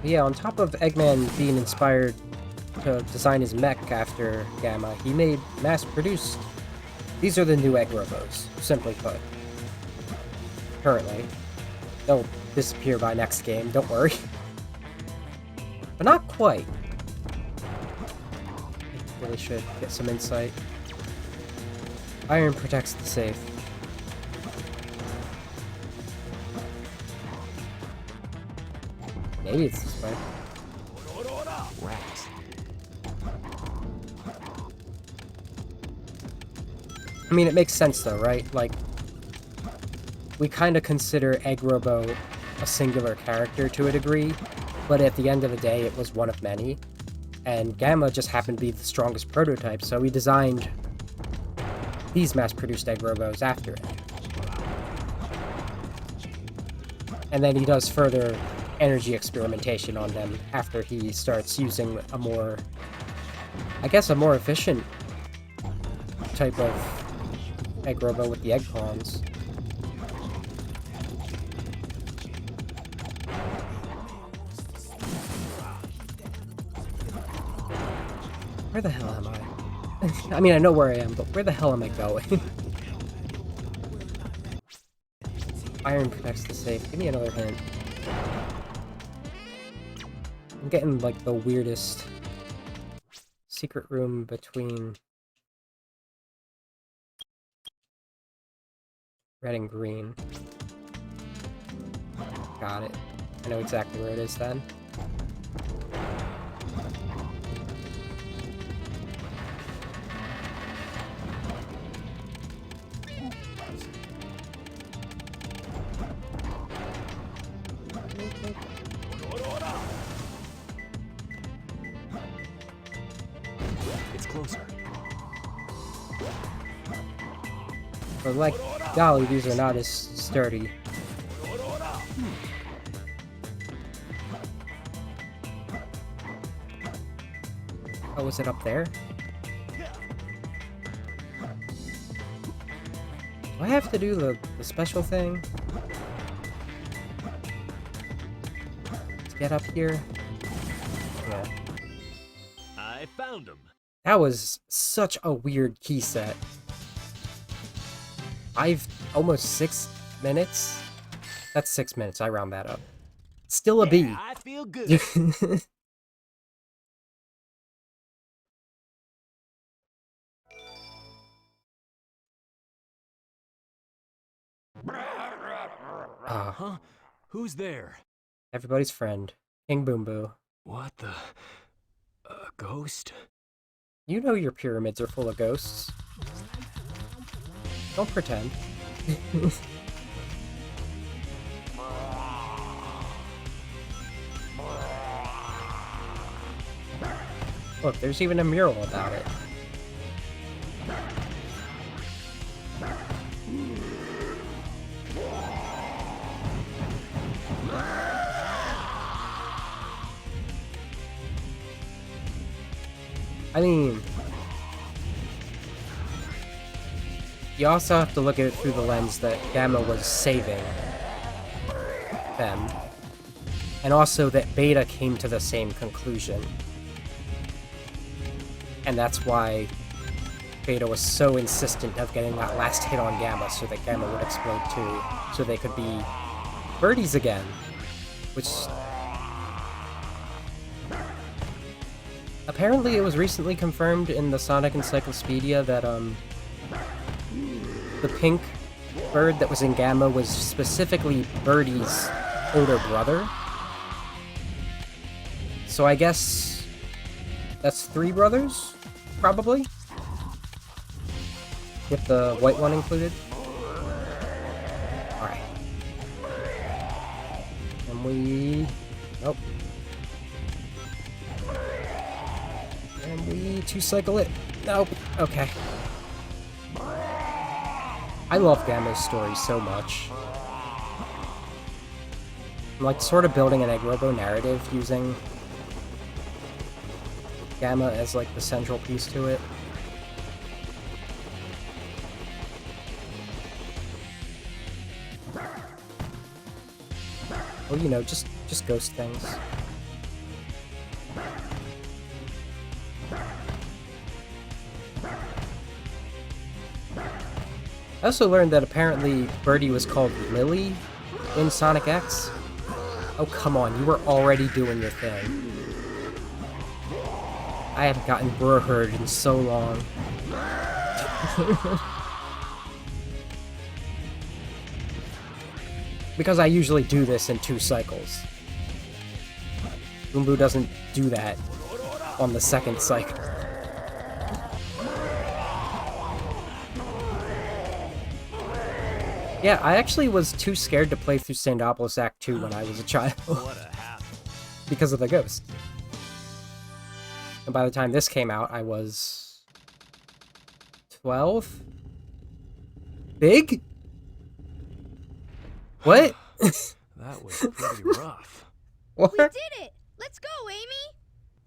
Yeah, on top of Eggman being inspired to design his mech after Gamma, he made mass-produced. These are the new Egg Robos, simply put. Currently. They'll disappear by next game, don't worry. But not quite. I really should get some insight. Iron protects the safe. Maybe it's this way. Rats. I mean, it makes sense though, right? Like, we kind of consider Egg Robo a singular character to a degree, but at the end of the day, it was one of many. And Gamma just happened to be the strongest prototype, so we designed these mass-produced Egg Robos after it. And then he does further energy experimentation on them after he starts using a more, I guess, a more efficient type of Egg Robo with the egg palms. Where the hell am I? I mean, I know where I am, but where the hell am I going? Iron protects the safe. Give me another hint. I'm getting, like, the weirdest secret room between red and green. Got it. I know exactly where it is then. It's closer. But like, golly, these are not as sturdy. Oh, was it up there? Do I have to do the special thing? To get up here? Yeah. I found him. That was such a weird key set. Almost 6 minutes? That's 6 minutes, I round that up. Still a B. I feel good. Huh? Who's there? Everybody's friend, King Boom Boo. What the? A ghost? You know your pyramids are full of ghosts. Don't pretend. Look, there's even a mural about it. I mean, you also have to look at it through the lens that Gamma was saving them, and also that Beta came to the same conclusion. And that's why Beta was so insistent of getting that last hit on Gamma so that Gamma would explode too, so they could be birdies again, which... Apparently it was recently confirmed in the Sonic Encyclopedia that, the pink bird that was in Gamma was specifically Birdie's older brother. So I guess that's 3 brothers, probably? With the white one included? Alright. And we... Nope. And we 2-cycle it. Nope. Okay. I love Gamma's story so much. I'm like sort of building an Egg Robo narrative using Gamma as like the central piece to it. Well, you know, just Just ghost things. I also learned that apparently Birdie was called Lily in Sonic X. Oh, come on, you were already doing your thing. I haven't gotten Burr in so long. Because I usually do this in 2 cycles. Boombo doesn't do that on the 2nd cycle. Yeah, I actually was too scared to play through Sandopolis Act 2 when I was a child. Because of the ghost. And by the time this came out, I was 12? Big? What? That was pretty rough. What? We did it! Let's go, Amy!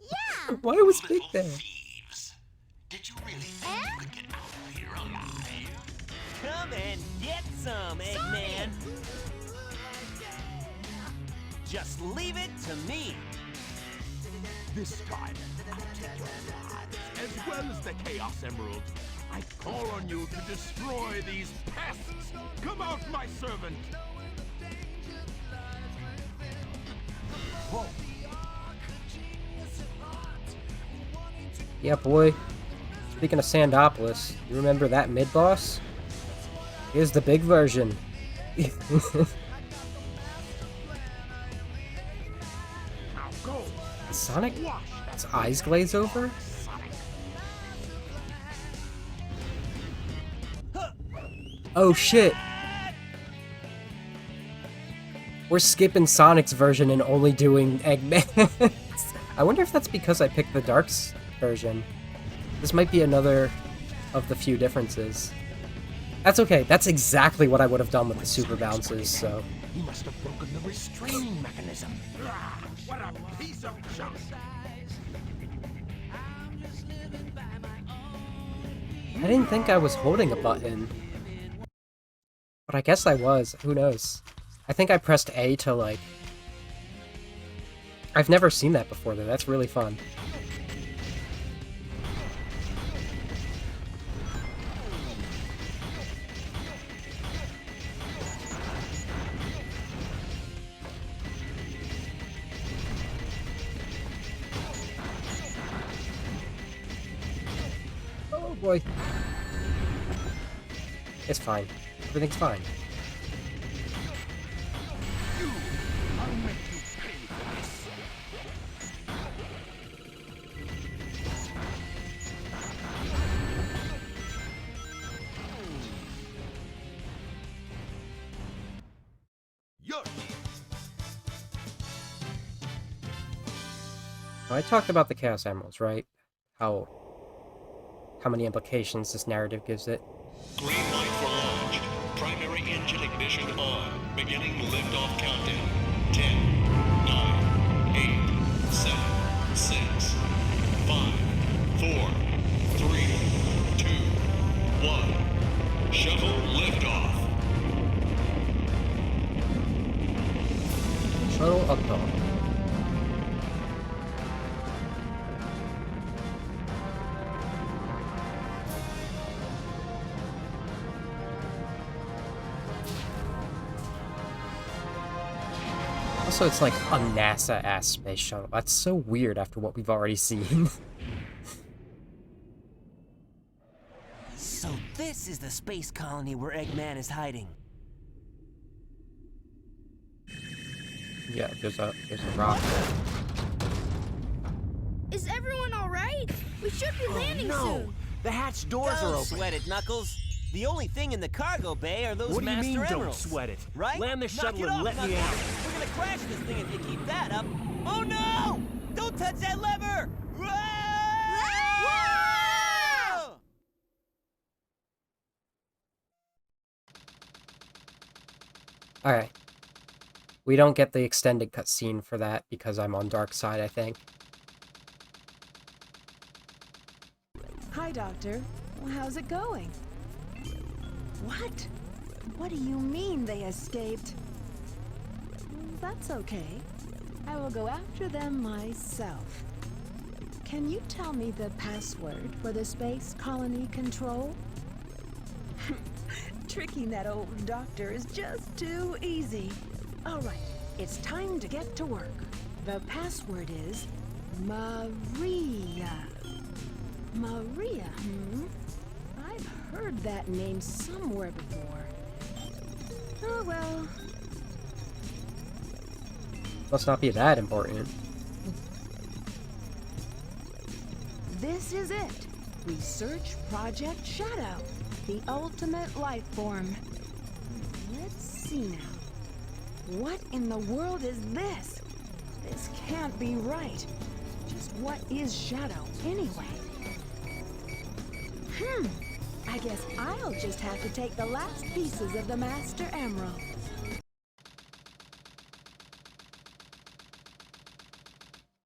Yeah! Why was Big there? Did you really think you could get out of here alive? Come and get some, Eggman! Just leave it to me! This time, I'll take your lives, as well as the Chaos Emeralds. I call on you to destroy these pests! Come out, my servant! Whoa. Yeah, boy. Speaking of Sandopolis, you remember that mid-boss? Here's the big version. Sonic? His eyes glaze over? Oh shit! We're skipping Sonic's version and only doing Eggman. I wonder if that's because I picked the Dark's version. This might be another of the few differences. That's okay, that's exactly what I would have done with the super bounces, so... He must have broken the restraining mechanism. What a piece of junk! I didn't think I was holding a button. But I guess I was, who knows. I think I pressed A to, like... I've never seen that before, though. That's really fun. Oh boy. It's fine. Everything's fine. I talked about the Chaos Emeralds, right? How many implications this narrative gives it. Green light for launch. Primary engine ignition on. Beginning liftoff countdown. 10, 9, 8, 7, 6, 5, 4, 3, 2, 1. Shuttle liftoff. Shuttle liftoff. Also, it's like a NASA-ass space shuttle. That's so weird after what we've already seen. So this is the space colony where Eggman is hiding. Yeah, there's a rock. Is everyone alright? We should be landing soon. The hatch doors are open. Don't sweat it, Knuckles. The only thing in the cargo bay are those What do you master mean, emeralds. don't sweat it? Right? Land the Knock shuttle it and off, let me Knuckles. out. We're gonna crash this thing if you keep that up. Oh no! Don't touch that lever! Whoa! Alright. We don't get the extended cutscene for that because I'm on Dark Side, I think. Hi, Doctor. Well, how's it going? What? What do you mean they escaped? that's okay. I will go after them myself. Can you tell me the password for the space colony control? Tricking that old doctor is just too easy. All right, it's time to get to work. The password is Maria. Maria, I've heard that name somewhere before. Oh well. Must not be that important. This is it. Research Project Shadow. The ultimate life form. Let's see now. What in the world is this? This can't be right. Just what is Shadow, anyway? I guess I'll just have to take the last pieces of the Master Emerald.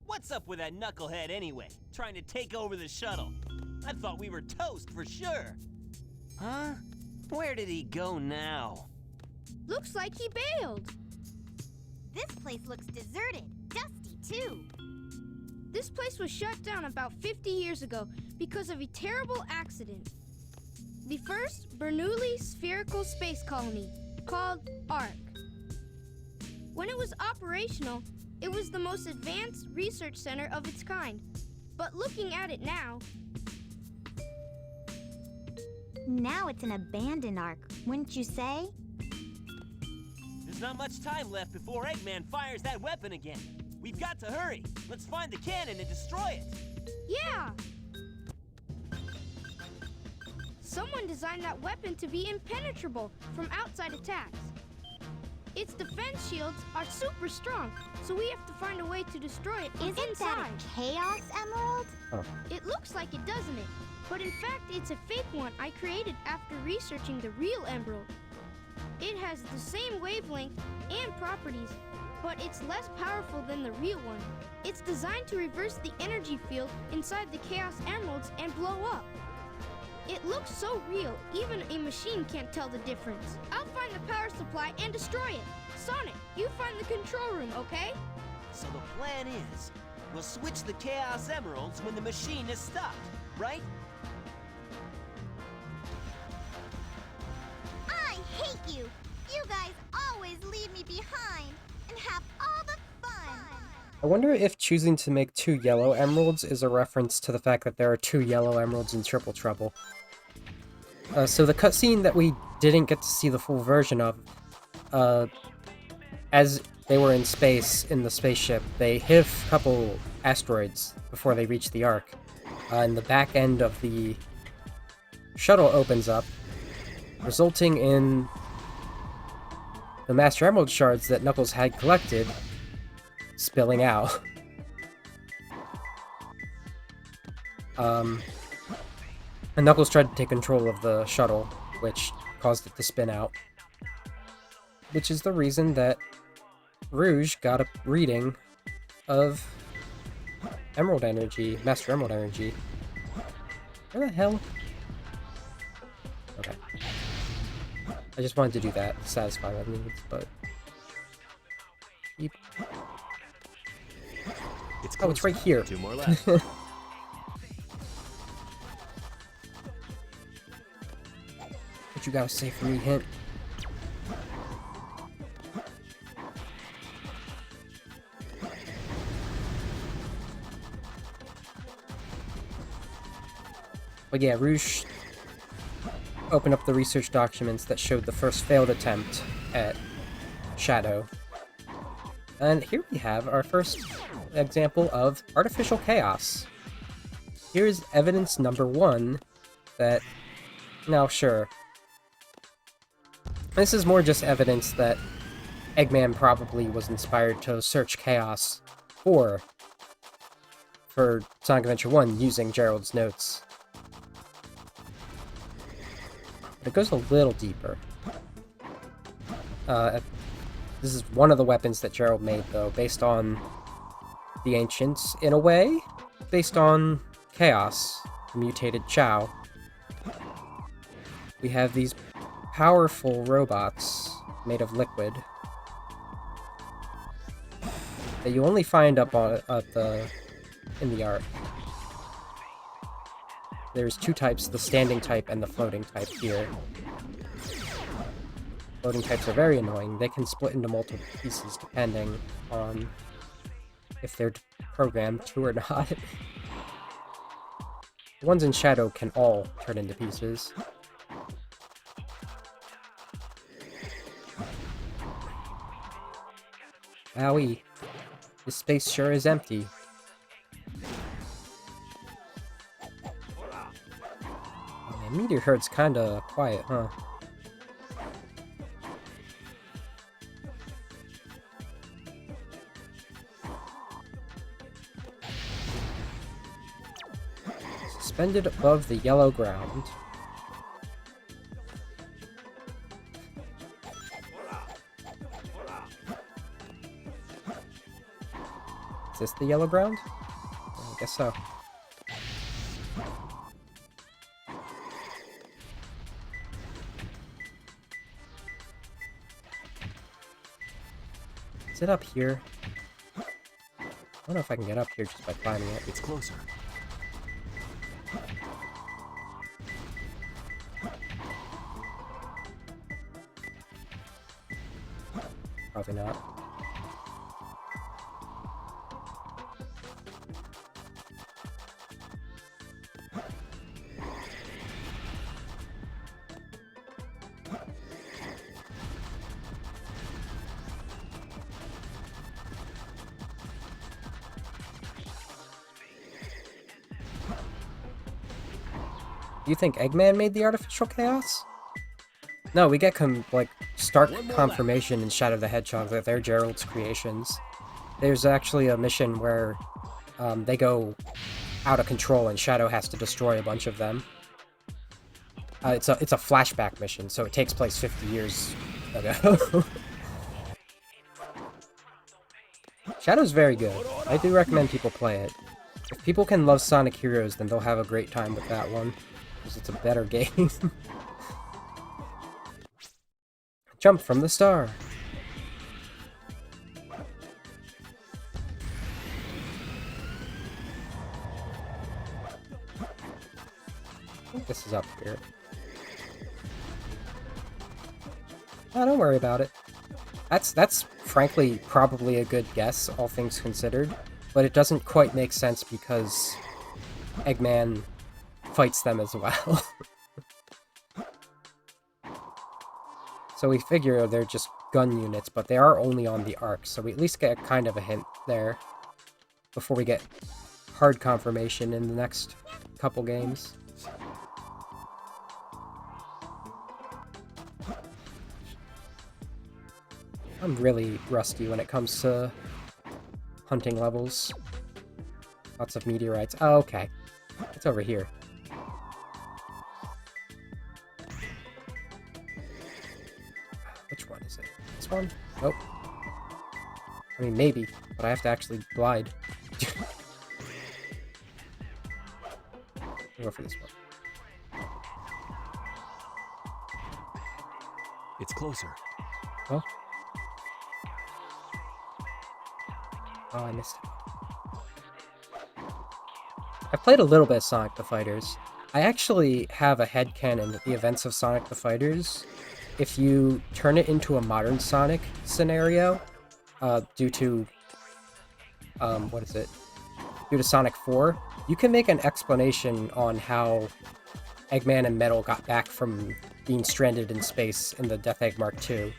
What's up with that knucklehead anyway? Trying to take over the shuttle? I thought we were toast for sure. Huh? Where did he go now? Looks like he bailed. This place looks deserted. Dusty, too. This place was shut down about 50 years ago because of a terrible accident. The first Bernoulli spherical space colony, called ARC. When it was operational, it was the most advanced research center of its kind. But looking at it now... Now it's an abandoned Ark, wouldn't you say? There's not much time left before Eggman fires that weapon again. We've got to hurry. Let's find the cannon and destroy it. Yeah! Someone designed that weapon to be impenetrable from outside attacks. Its defense shields are super strong, so we have to find a way to destroy it from Isn't inside. that a Chaos Emerald? Oh. It looks like it, doesn't it? But in fact, it's a fake one I created after researching the real emerald. It has the same wavelength and properties, but it's less powerful than the real one. It's designed to reverse the energy field inside the Chaos Emeralds and blow up. It looks so real, even a machine can't tell the difference. I'll find the power supply and destroy it. Sonic, you find the control room, okay? So the plan is, we'll switch the Chaos Emeralds when the machine is stopped, right? I hate you! You guys always leave me behind and have all the fun! I wonder if choosing to make 2 yellow emeralds is a reference to the fact that there are 2 yellow emeralds in Triple Trouble. So the cutscene that we didn't get to see the full version of, as they were in space, in the spaceship, they hit a couple asteroids before they reached the Ark. And the back end of the shuttle opens up, resulting in the Master Emerald shards that Knuckles had collected spilling out. And Knuckles tried to take control of the shuttle, which caused it to spin out. Which is the reason that Rouge got a reading of Emerald Energy, Master Emerald Energy. Where the hell? Okay. I just wanted to do that to satisfy my needs, but... Oh, it's right here. 2 more left. What you gotta say for me, Hint? But yeah, Rouge opened up the research documents that showed the first failed attempt at Shadow. And here we have our first example of artificial chaos. Here's evidence number 1 that... Now, sure. This is more just evidence that Eggman probably was inspired to search chaos for Sonic Adventure 1 using Gerald's notes. But it goes a little deeper. This is one of the weapons that Gerald made, though, based on the Ancients, in a way, based on Chaos, the mutated Chao. We have these powerful robots made of liquid. that you only find up on in the art. There's two types, the standing type and the floating type here. Floating types are very annoying. They can split into multiple pieces depending on if they're programmed to or not. The ones in Shadow can all turn into pieces. Owie. This space sure is empty. Oh, man, Meteor Herd's kinda quiet, huh? Suspended above the yellow ground. Is this the yellow ground? I guess so. Is it up here? I don't know if I can get up here just by climbing it. It's closer. Probably not. Do you think Eggman made the artificial chaos? No, we get stark confirmation in Shadow the Hedgehog that they're Gerald's creations. There's actually a mission where they go out of control and Shadow has to destroy a bunch of them. It's a flashback mission, so it takes place 50 years ago. Shadow's very good. I do recommend people play it. If people can love Sonic Heroes, then they'll have a great time with that one, because it's a better game. Jump from the star. I think this is up here. Oh, don't worry about it. That's frankly probably a good guess, all things considered, but it doesn't quite make sense because Eggman fights them as well. So we figure they're just gun units, but they are only on the arc, so we at least get kind of a hint there before we get hard confirmation in the next couple games. I'm really rusty when it comes to hunting levels. Lots of meteorites. Oh, okay. It's over here. Which one is it? This one? Nope. I mean, maybe, but I have to actually glide. I'll go for this one. It's closer. Oh. Oh, I missed it. I've played a little bit of Sonic the Fighters. I actually have a headcanon that the events of Sonic the Fighters, if you turn it into a modern Sonic scenario, due to, due to Sonic 4, you can make an explanation on how Eggman and Metal got back from being stranded in space in the Death Egg Mark II.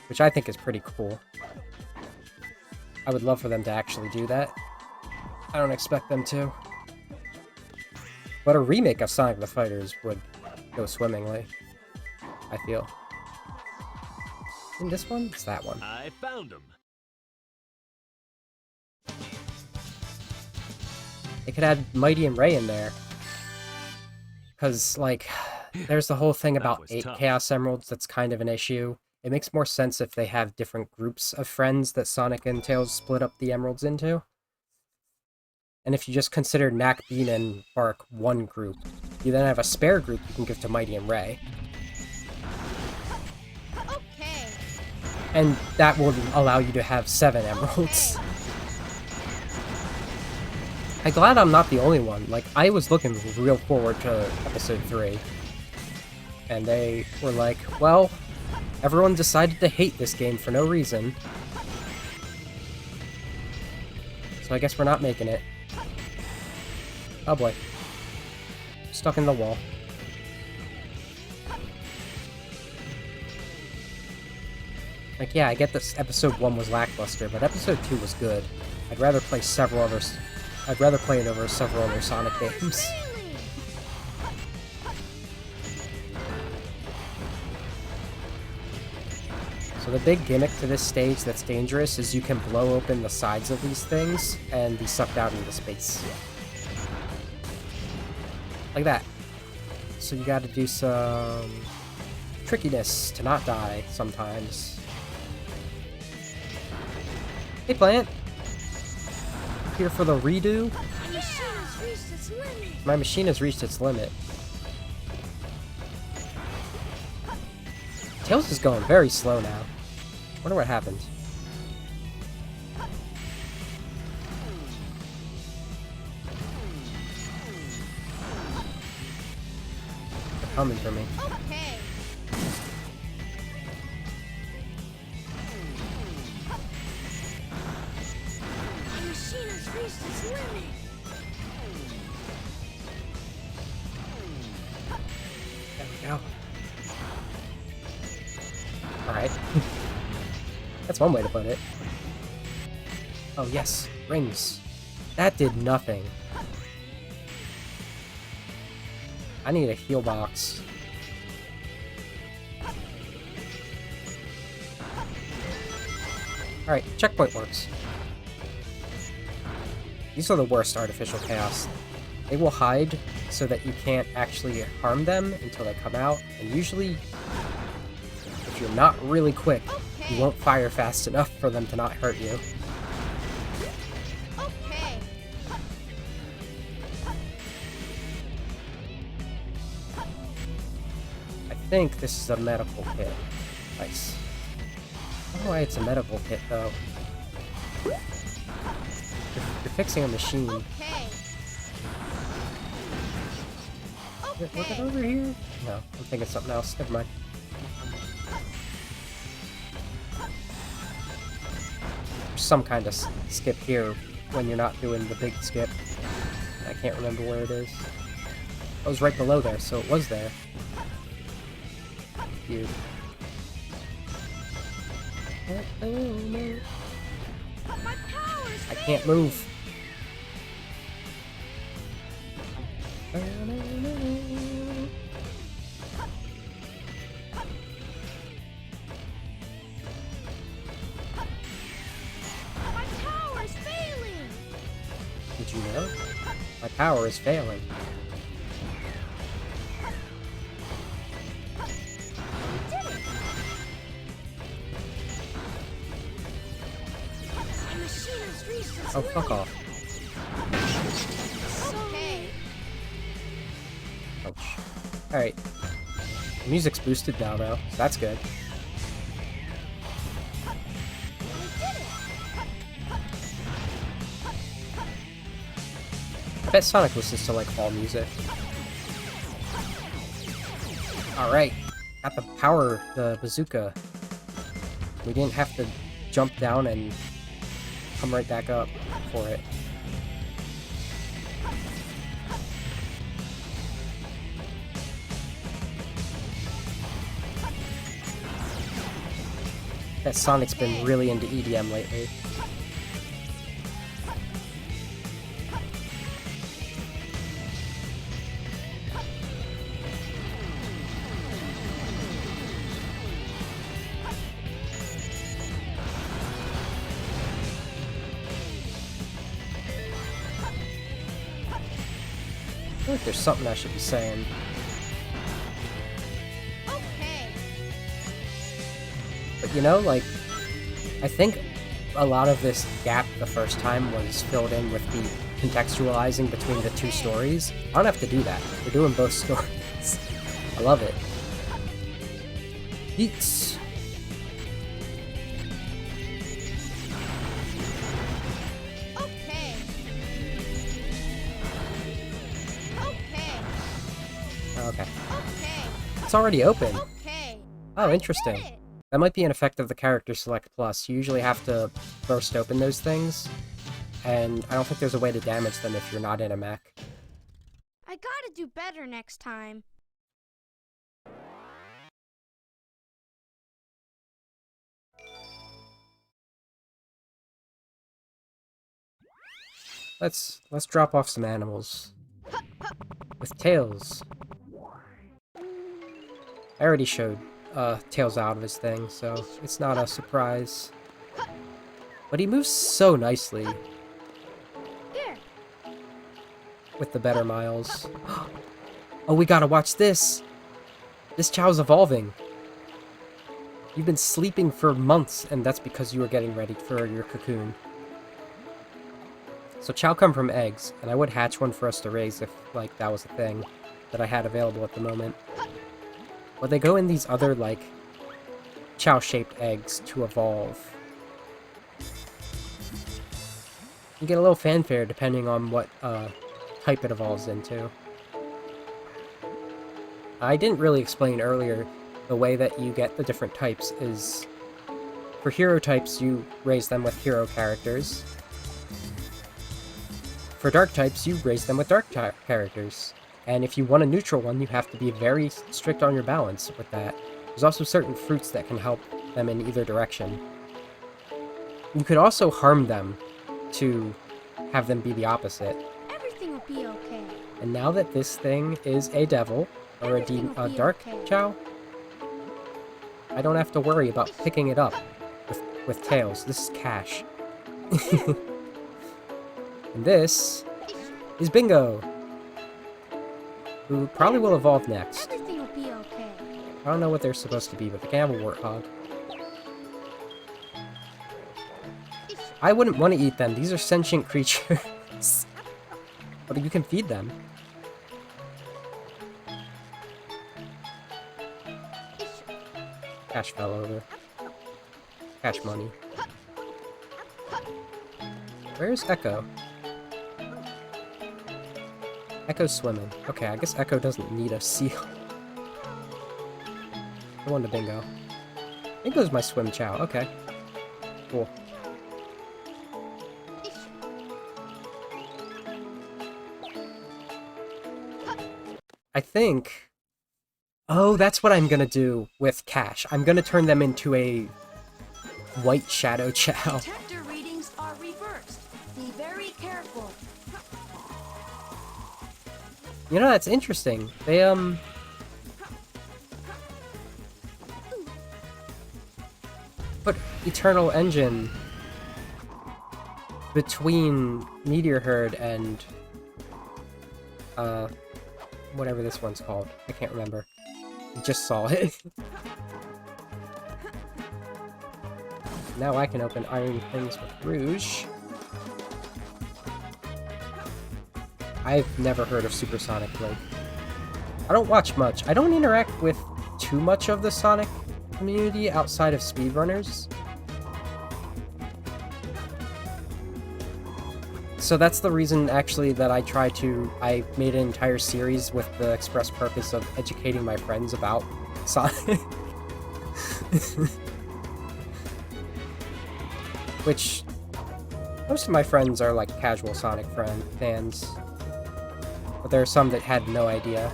Which I think is pretty cool. I would love for them to actually do that. I don't expect them to. But a remake of Sonic the Fighters would go swimmingly, I feel. In this one? It's that one. I found him. They could add Mighty and Ray in there. Because, there's the whole thing about 8 Chaos Emeralds that's kind of an issue. It makes more sense if they have different groups of friends that Sonic and Tails split up the emeralds into. And if you just consider Knack, Bean, and Bark one group, you then have a spare group you can give to Mighty and Ray. And that will allow you to have 7 emeralds. I'm glad I'm not the only one. Like, I was looking real forward to episode 3. And they were like, well, everyone decided to hate this game for no reason. So I guess we're not making it. Oh boy. Stuck in the wall. Like, yeah, I get this episode 1 was lackluster, but episode 2 was good. I'd rather play several others. I'd rather play it over several other Sonic games. So the big gimmick to this stage that's dangerous is you can blow open the sides of these things and be sucked out into space. Like that. So you gotta do some trickiness to not die sometimes. Hey, plant! Here for the redo? My machine has reached its limit. Tails is going very slow now. Wonder what happened. They're coming for me. Okay. My machine has reached its limit. There we go. Alright. That's one way to put it. Oh yes, rings. That did nothing. I need a heal box. Alright, checkpoint works. These are the worst artificial chaos. They will hide so that you can't actually harm them until they come out, and usually, if you're not really quick, you won't fire fast enough for them to not hurt you. Okay. I think this is a medical kit. Nice. I don't know why it's a medical kit, though. You're fixing a machine. Okay. Was it over here? No, I'm thinking something else. Never mind. There's some kind of skip here when you're not doing the big skip. I can't remember where it is. It was right below there, so it was there. Dude. I can't move. My power is failing. Did you know? My power is failing. My machine has reached its Oh, fuck off. Okay. Ouch. Alright. The music's boosted now, though, so that's good. I bet Sonic listens to, like, all music. Alright. Got the power, the bazooka. We didn't have to jump down and come right back up for it. That Sonic's been really into EDM lately. I feel like there's something I should be saying. Okay. But you know, like, I think a lot of this gap the first time was filled in with the contextualizing between the two stories. I don't have to do that. We're doing both stories. I love it. Yeets. Okay. Okay. It's already open. Okay. Oh, interesting. That might be an effect of the Character Select Plus. You usually have to burst open those things, and I don't think there's a way to damage them if you're not in a mech. I gotta do better next time. Let's drop off some animals. With Tails. I already showed Tails out of his thing, so it's not a surprise. But he moves so nicely. Here. With the better miles. Oh, we gotta watch this! This Chow's evolving. You've been sleeping for months, and that's because you were getting ready for your cocoon. So Chow come from eggs, and I would hatch one for us to raise if, like, that was a thing that I had available at the moment. But they go in these other, like, Chow-shaped eggs to evolve. You get a little fanfare depending on what type it evolves into. I didn't really explain earlier the way that you get the different types is... For hero types, you raise them with hero characters. For dark types, you raise them with dark characters. And if you want a neutral one, you have to be very strict on your balance with that. There's also certain fruits that can help them in either direction. You could also harm them to have them be the opposite. Everything will be okay. And now that this thing is a devil, or a dark Chow, I don't have to worry about picking it up with Tails. This is cash. And this is Bingo, who probably will evolve next. Everything will be okay. I don't know what they're supposed to be, but they can have a warthog. I wouldn't want to eat them. These are sentient creatures. But you can feed them. Cash fell over. Cash money. Where's Echo? Echo's swimming. Okay, I guess Echo doesn't need a seal. Go on to Bingo. Bingo's my swim Chow. Okay. Cool. I think... Oh, that's what I'm gonna do with Cash. I'm gonna turn them into a white Shadow Chow. Detector readings are reversed. Be very careful. You know, that's interesting. They, put Eternal Engine between Meteor Herd and, whatever this one's called. I can't remember. I just saw it. Now I can open Iron Things with Rouge. I've never heard of Supersonic Blade. I don't watch much. I don't interact with too much of the Sonic community outside of speedrunners. So that's the reason, actually, that I made an entire series with the express purpose of educating my friends about Sonic. Which, most of my friends are like casual Sonic fans. But there are some that had no idea.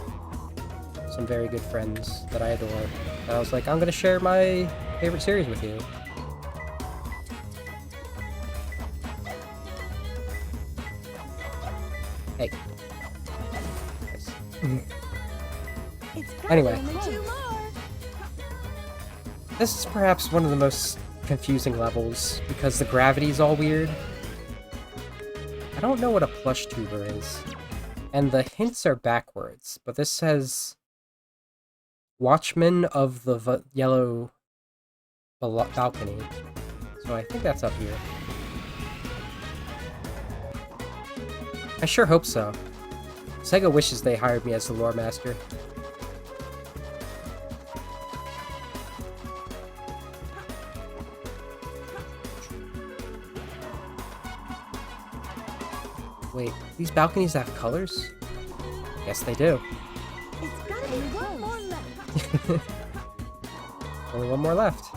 Some very good friends that I adore. And I was like, I'm gonna share my favorite series with you. Hey. Anyway. This is perhaps one of the most confusing levels, because the gravity's all weird. I don't know what a plush tuber is. And the hints are backwards, but this says... Watchman of the Yellow Balcony. So I think that's up here. I sure hope so. Sega wishes they hired me as the lore master. Wait, these balconies have colors? Yes, they do. It's gotta Only one more left. Only one more left.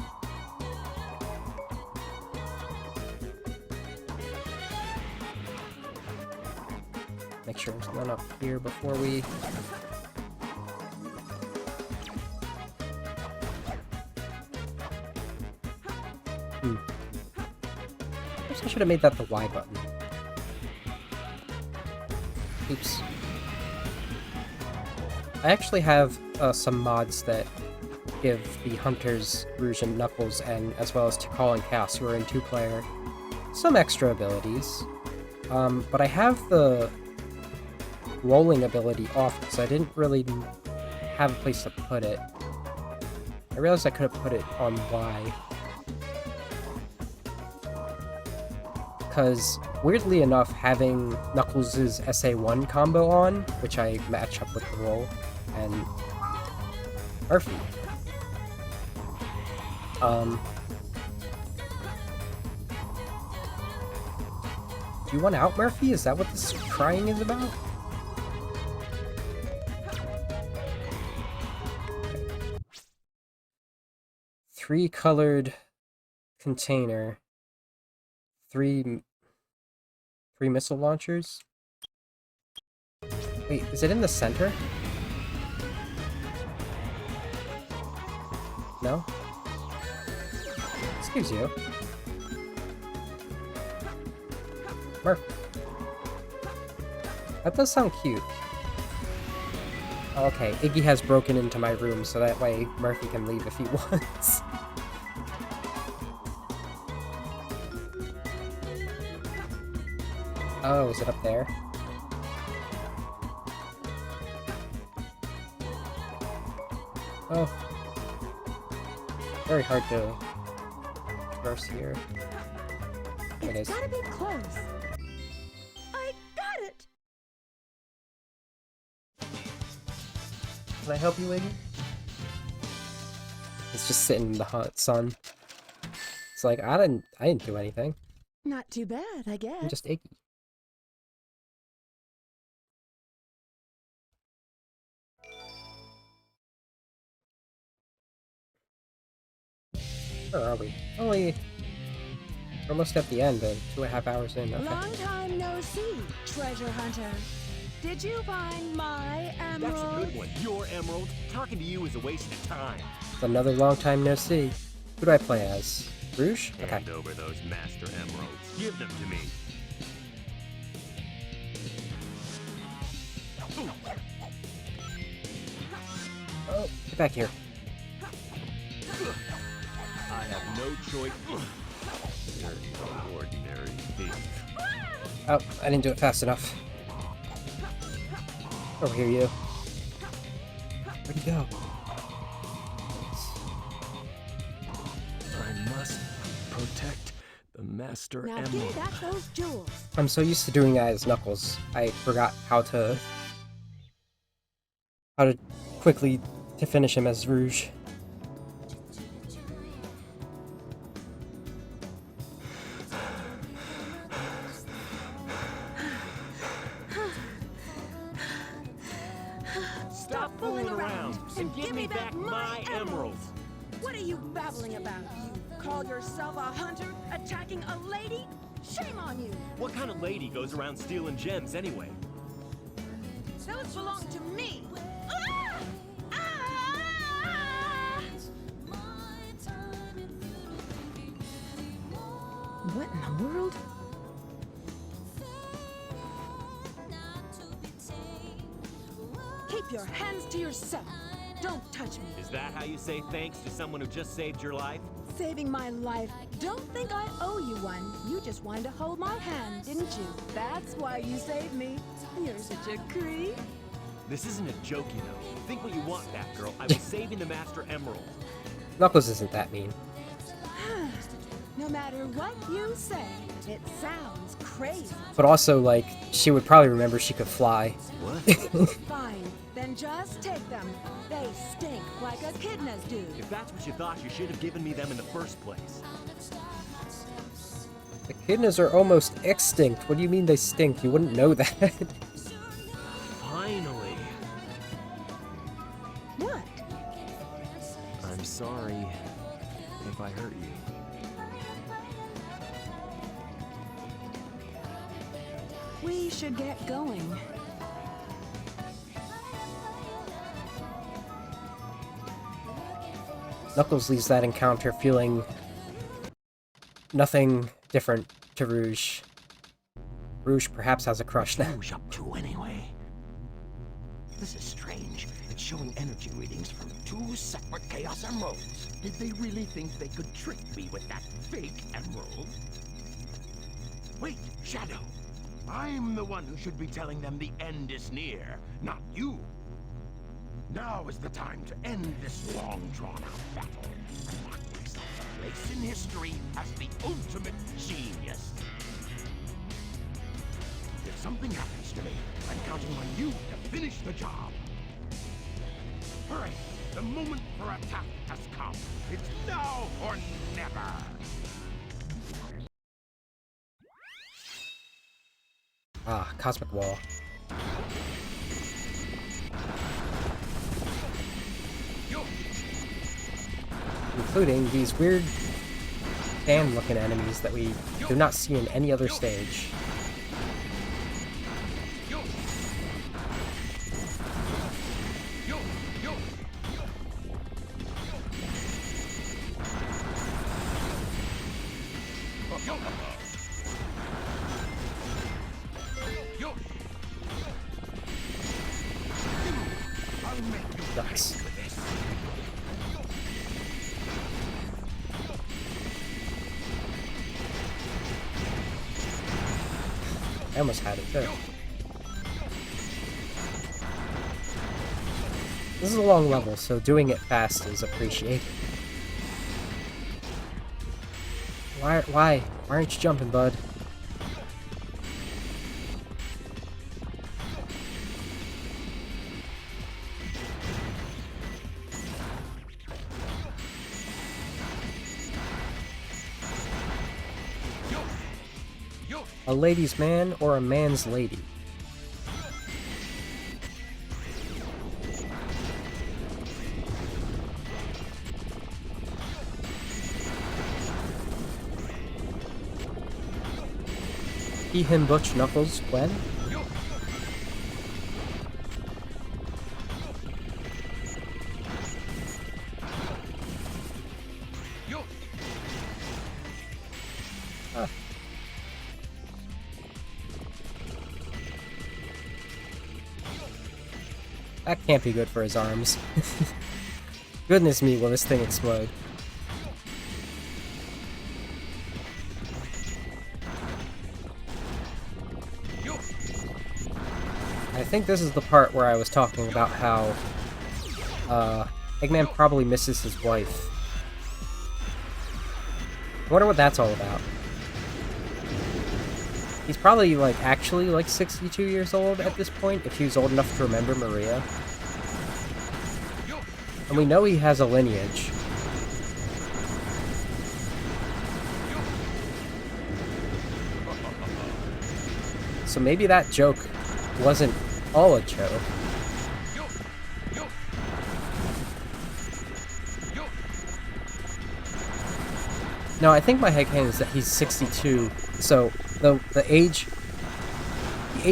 Make sure there's none up here before we... Perhaps I should have made that the Y button. Oops. I actually have some mods that give the hunters, Rouge and Knuckles, and as well as Tikal and Chaos, who are in 2-player, some extra abilities. But I have the rolling ability off because I didn't really have a place to put it. I realized I could have put it on Y. Because, weirdly enough, having Knuckles' SA1 combo on, which I match up with the roll, and Murphy. Do you want out, Murphy? Is that what this crying is about? Three-colored container. Three missile launchers? Wait, is it in the center? No? Excuse you. Murph. That does sound cute. Okay, Iggy has broken into my room, so that way Murphy can leave if he wants. Oh, is it up there? Oh. Very hard to traverse here. It is. It's gotta be close. I got it! Can I help you, lady? It's just sitting in the hot sun. It's like, I didn't do anything. Not too bad, I guess. I'm just Iggy. Where are we? We're almost at the end, 2.5 hours in. Okay. Long time no see, treasure hunter. Did you find my emerald? That's a good one. Your emerald. Talking to you is a waste of time. It's another long time no see. Who do I play as? Rouge? Okay. Hand over those master emeralds. Give them to me. Oh, get back here. I have no choice. You're no ordinary thief. Oh, I didn't do it fast enough. Over here, you. Where'd he go? I must protect the master Now emerald. give me back those jewels. I'm so used to doing that as Knuckles. I forgot how to quickly to finish him as Rouge. Stop fooling around and give me back my emeralds. What are you babbling about? You call yourself a hunter, attacking a lady? Shame on you! What kind of lady goes around stealing gems anyway? Those belong to me! Ah! Ah! What in the world? Keep your hands to yourself. Don't touch me. Is that how you say thanks to someone who just saved your life? Saving my life. Don't think I owe you one. You just wanted to hold my hand, didn't you? That's why you saved me. You're such a creep. This isn't a joke, you know. Think what you want, Batgirl. I was saving the Master Emerald. Knuckles isn't that mean. No matter what you say, it sounds crazy. But also, like, she would probably remember she could fly. What? Fine, then just take them. They stink like echidnas do. If that's what you thought, you should have given me them in the first place. Echidnas are almost extinct. What do you mean they stink? You wouldn't know that. Finally. sorry if I hurt you. We should get going. Knuckles leaves that encounter feeling nothing different to Rouge. Rouge perhaps has a crush now. Rouge up to anyway? This is strange. It's showing energy readings from 2 separate Chaos Emeralds. Did they really think they could trick me with that fake emerald? Wait, Shadow. I'm the one who should be telling them the end is near, not you. Now is the time to end this long, drawn-out battle and mark myself a place in history as the ultimate genius. If something happens to me, I'm counting on you to finish the job. Hurry! The moment for attack has come. It's now or never! Ah, Cosmic Wall. Including these weird fan-looking enemies that we do not see in any other stage. Nice. I almost had it too. This is a long level, so doing it fast is appreciated. Why aren't you jumping, bud? A lady's man or a man's lady? He, him, Butch, Knuckles, when? That can't be good for his arms. Goodness me, will this thing explode. I think this is the part where I was talking about how Eggman probably misses his wife. I wonder what that's all about. He's probably, actually, 62 years old at this point, if he was old enough to remember Maria. And we know he has a lineage. So maybe that joke wasn't all a joke. No, I think my headcanon is that he's 62, so the age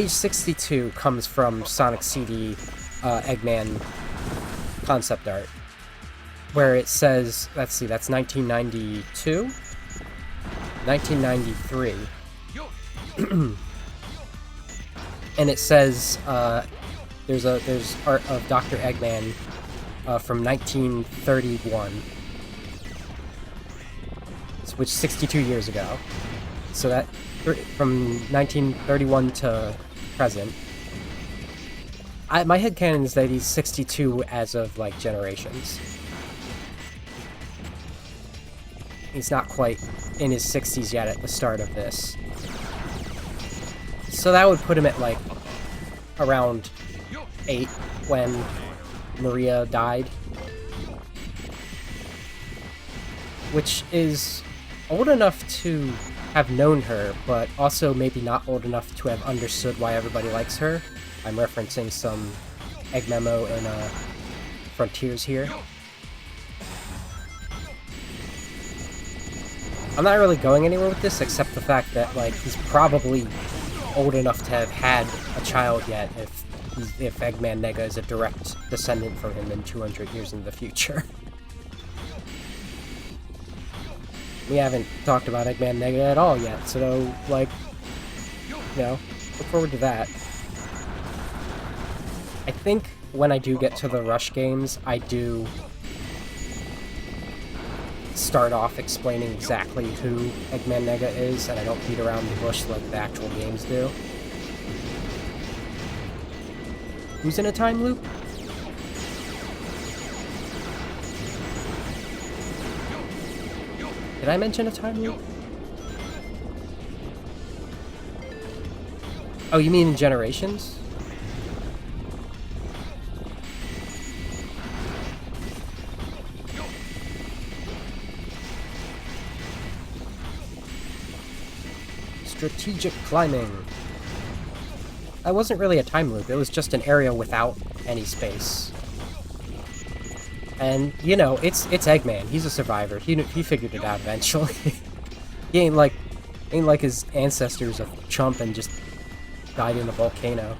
62 comes from Sonic CD Eggman concept art, where it says, let's see, that's 1992? 1993. And it says, there's art of Dr. Eggman from 1931. Which 62 years ago. So that from 1931 to present. My headcanon is that he's 62 as of generations. He's not quite in his 60s yet at the start of this. So that would put him at around 8 when Maria died. Which is old enough to have known her, but also maybe not old enough to have understood why everybody likes her. I'm referencing some Egg Memo and Frontiers here. I'm not really going anywhere with this except the fact that, like, he's probably old enough to have had a child yet if Eggman Nega is a direct descendant from him in 200 years in the future. We haven't talked about Eggman Nega at all yet, so, like, you know, look forward to that. I think when I do get to the Rush games, I do start off explaining exactly who Eggman Nega is, and I don't beat around the bush like the actual games do. Who's in a time loop? Did I mention a time loop? Oh, you mean in Generations? Strategic climbing. That wasn't really a time loop, it was just an area without any space. And, you know, it's Eggman, he's a survivor, he figured it out eventually. He ain't like his ancestors of Chump and just died in a volcano.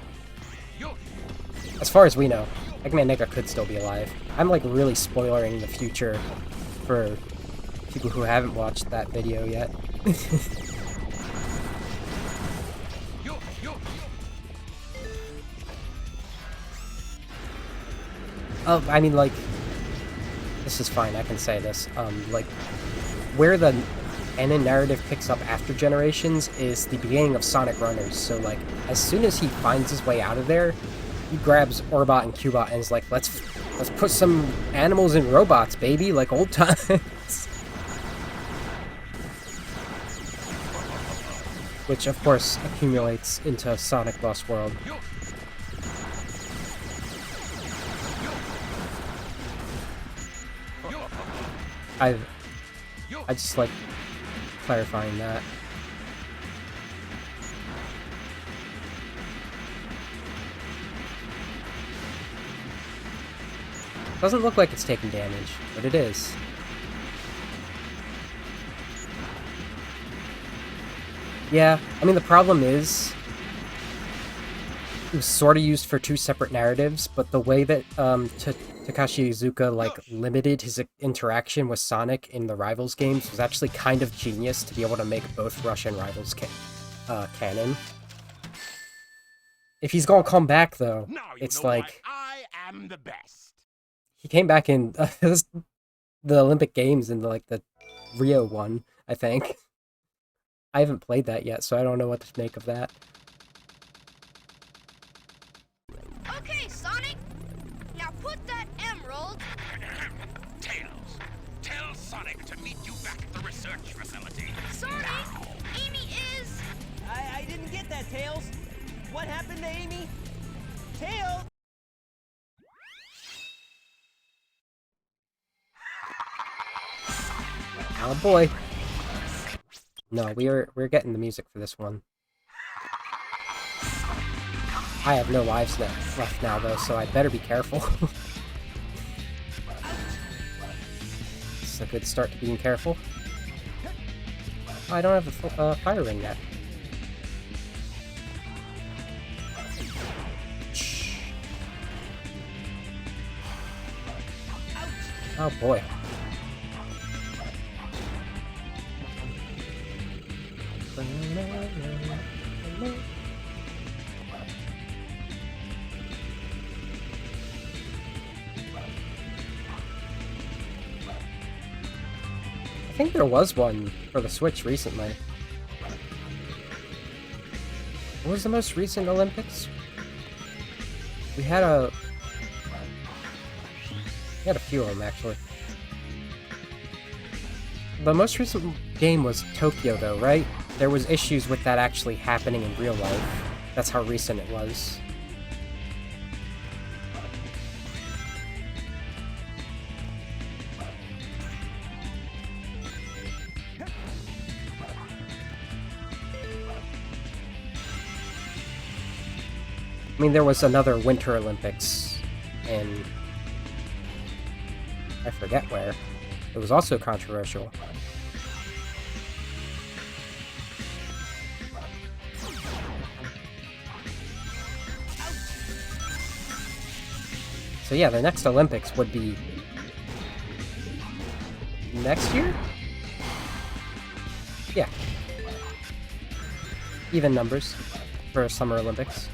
As far as we know, Eggman Nega could still be alive. I'm like really spoiling the future for people who haven't watched that video yet. Oh, I mean, like, this is fine, I can say this. Like, where the canon narrative picks up after Generations is the beginning of Sonic Runners, so, like, as soon as he finds his way out of there, he grabs Orbot and Cubot and is like, let's put some animals and robots, baby, like old times. Which, of course, accumulates into Sonic Lost World. I just like clarifying that. Doesn't look like it's taking damage, but it is. Yeah, I mean the problem is it was sort of used for two separate narratives, but the way that Takashi Iizuka like limited his interaction with Sonic in the Rivals games was actually kind of genius to be able to make both Rush and Rivals canon. If he's gonna come back though, it's like I am the best. He came back in the Olympic Games in like the Rio one, I think. I haven't played that yet, so I don't know what to make of that. Okay, Sonic. Now put that emerald. Tails, tell Sonic to meet you back at the research facility. Sonic, Amy is. I didn't get that, Tails. What happened to Amy? Tails. Oh boy. No, we're getting the music for this one. I have no lives left now though, so I better be careful. It's a good start to being careful. Oh, I don't have a fire ring yet. Oh boy. I think there was one for the Switch recently. What was the most recent Olympics? We had a few of them actually. The most recent game was Tokyo though, right? There was issues with that actually happening in real life. That's how recent it was. I mean, there was another Winter Olympics in... I forget where. It was also controversial. So yeah, the next Olympics would be next year? Yeah. Even numbers for Summer Olympics.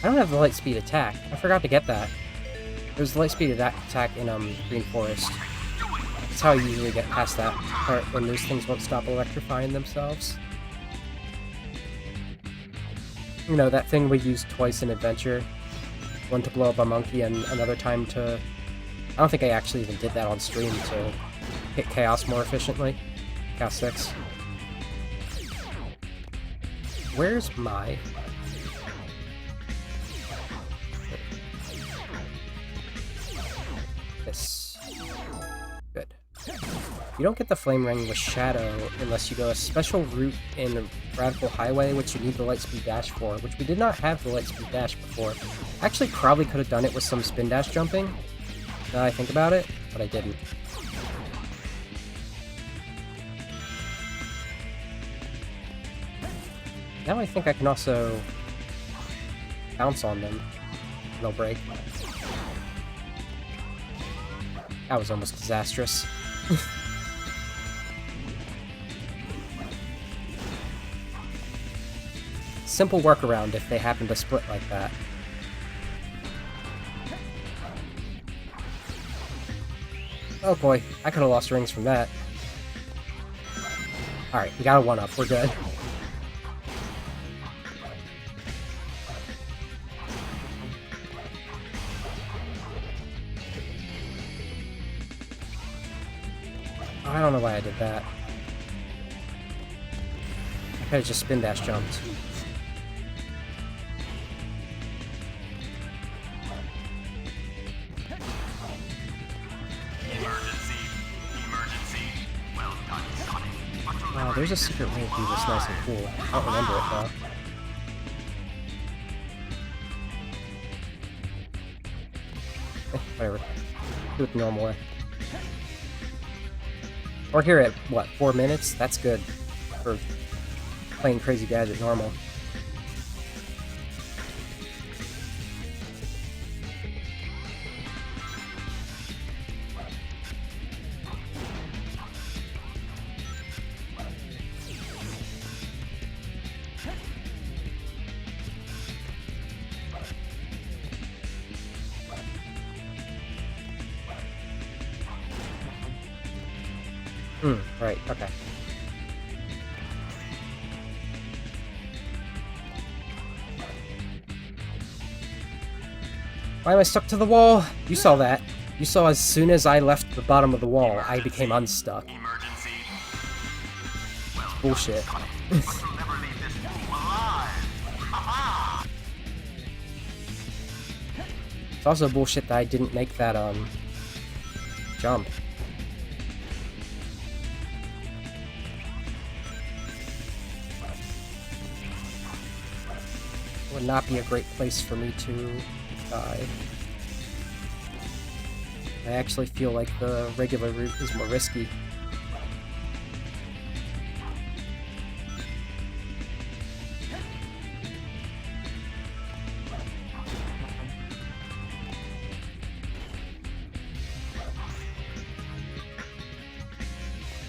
I don't have the Lightspeed attack. I forgot to get that. There's the Lightspeed attack in Green Forest. That's how I usually get past that part when those things won't stop electrifying themselves. You know, that thing we used twice in Adventure. One to blow up a monkey and another time to... I don't think I actually even did that on stream to hit Chaos more efficiently. Chaos 6. Where's my... This. Good. You don't get the Flame Ring with Shadow unless you go a special route in Radical Highway, which you need the Lightspeed Dash for, which we did not have the Lightspeed Dash before. Actually, probably could have done it with some Spin Dash jumping, now I think about it, but I didn't. Now I think I can also bounce on them. They'll break. That was almost disastrous. Simple workaround if they happen to split like that. Oh boy, I could have lost rings from that. Alright, we got a 1-up, we're good. I don't know why I did that. I could have just spin dash jumped. Wow, there's a secret way to do this nice and cool. I don't remember it though. Whatever. Do it the normal way. Or here at, what, 4 minutes? That's good for playing Crazy Gadget normal. Right, okay. Why am I stuck to the wall? You saw that. You saw as soon as I left the bottom of the wall, I became unstuck. It's bullshit. It's also bullshit that I didn't make that, jump. Would not be a great place for me to die. I actually feel like the regular route is more risky.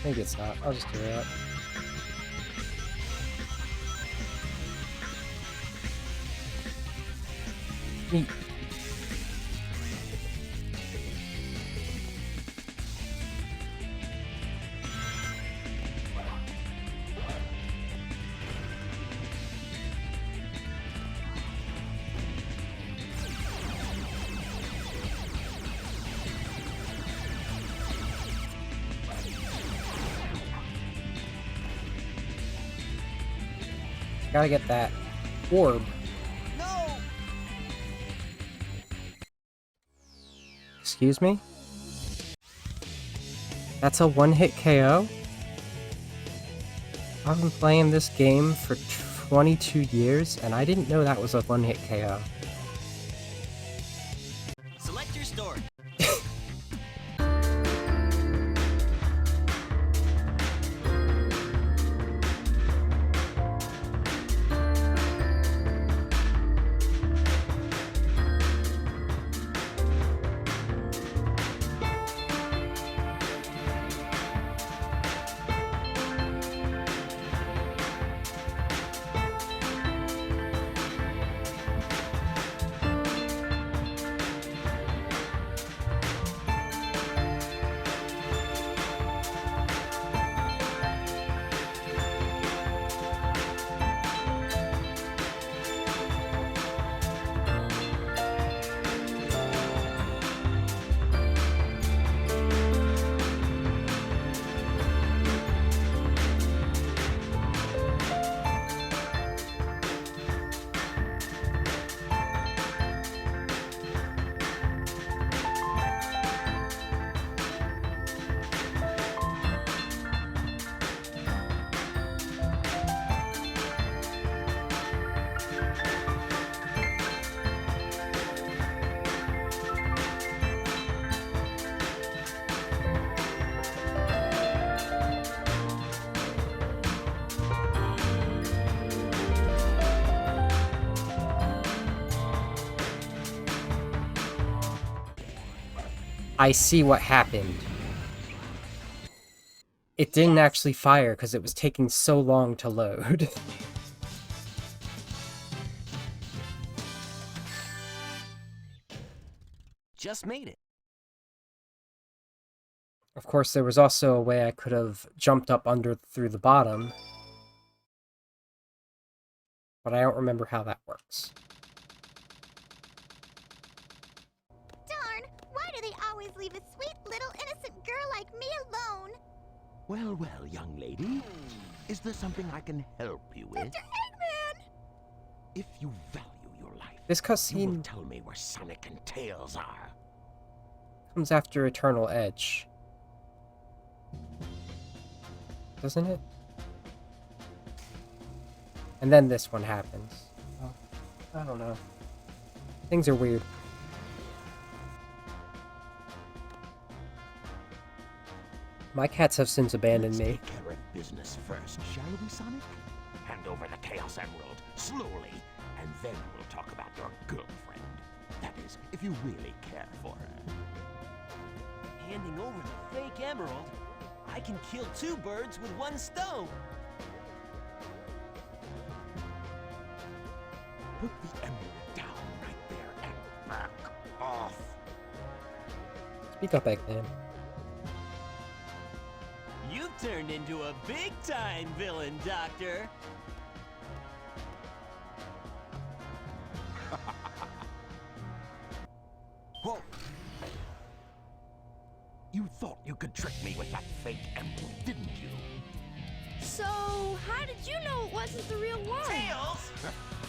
Maybe it's not. I'll just do that. Neat. Gotta get that orb. Excuse me? That's a one-hit KO? I've been playing this game for 22 years, and I didn't know that was a one-hit KO. Select your story. I see what happened. It didn't actually fire because it was taking so long to load. Just made it. Of course, there was also a way I could have jumped up through the bottom, but I don't remember how that works. Darn! Why do they always leave a sweet little innocent girl like me alone? Well, well, young lady. Is there something I can help you with? Mr. Eggman! If you value your life, This you will cutscene tell me where Sonic and Tails are. comes after Eternal Edge. Doesn't it? And then this one happens. Oh, I don't know. Things are weird. My cats have since abandoned me. Let's take care of business first, shall we, Sonic? Hand over the Chaos Emerald, slowly, and then we'll talk about your girlfriend. That is, if you really care for her. Handing over the fake emerald? I can kill 2 birds with 1 stone. Put the emerald down right there and back off. Speak up, Eggman. You've turned into a big-time villain, Doctor. Whoa! You thought you could trick me with that fake emerald, didn't you? So, how did you know it wasn't the real one? Tails!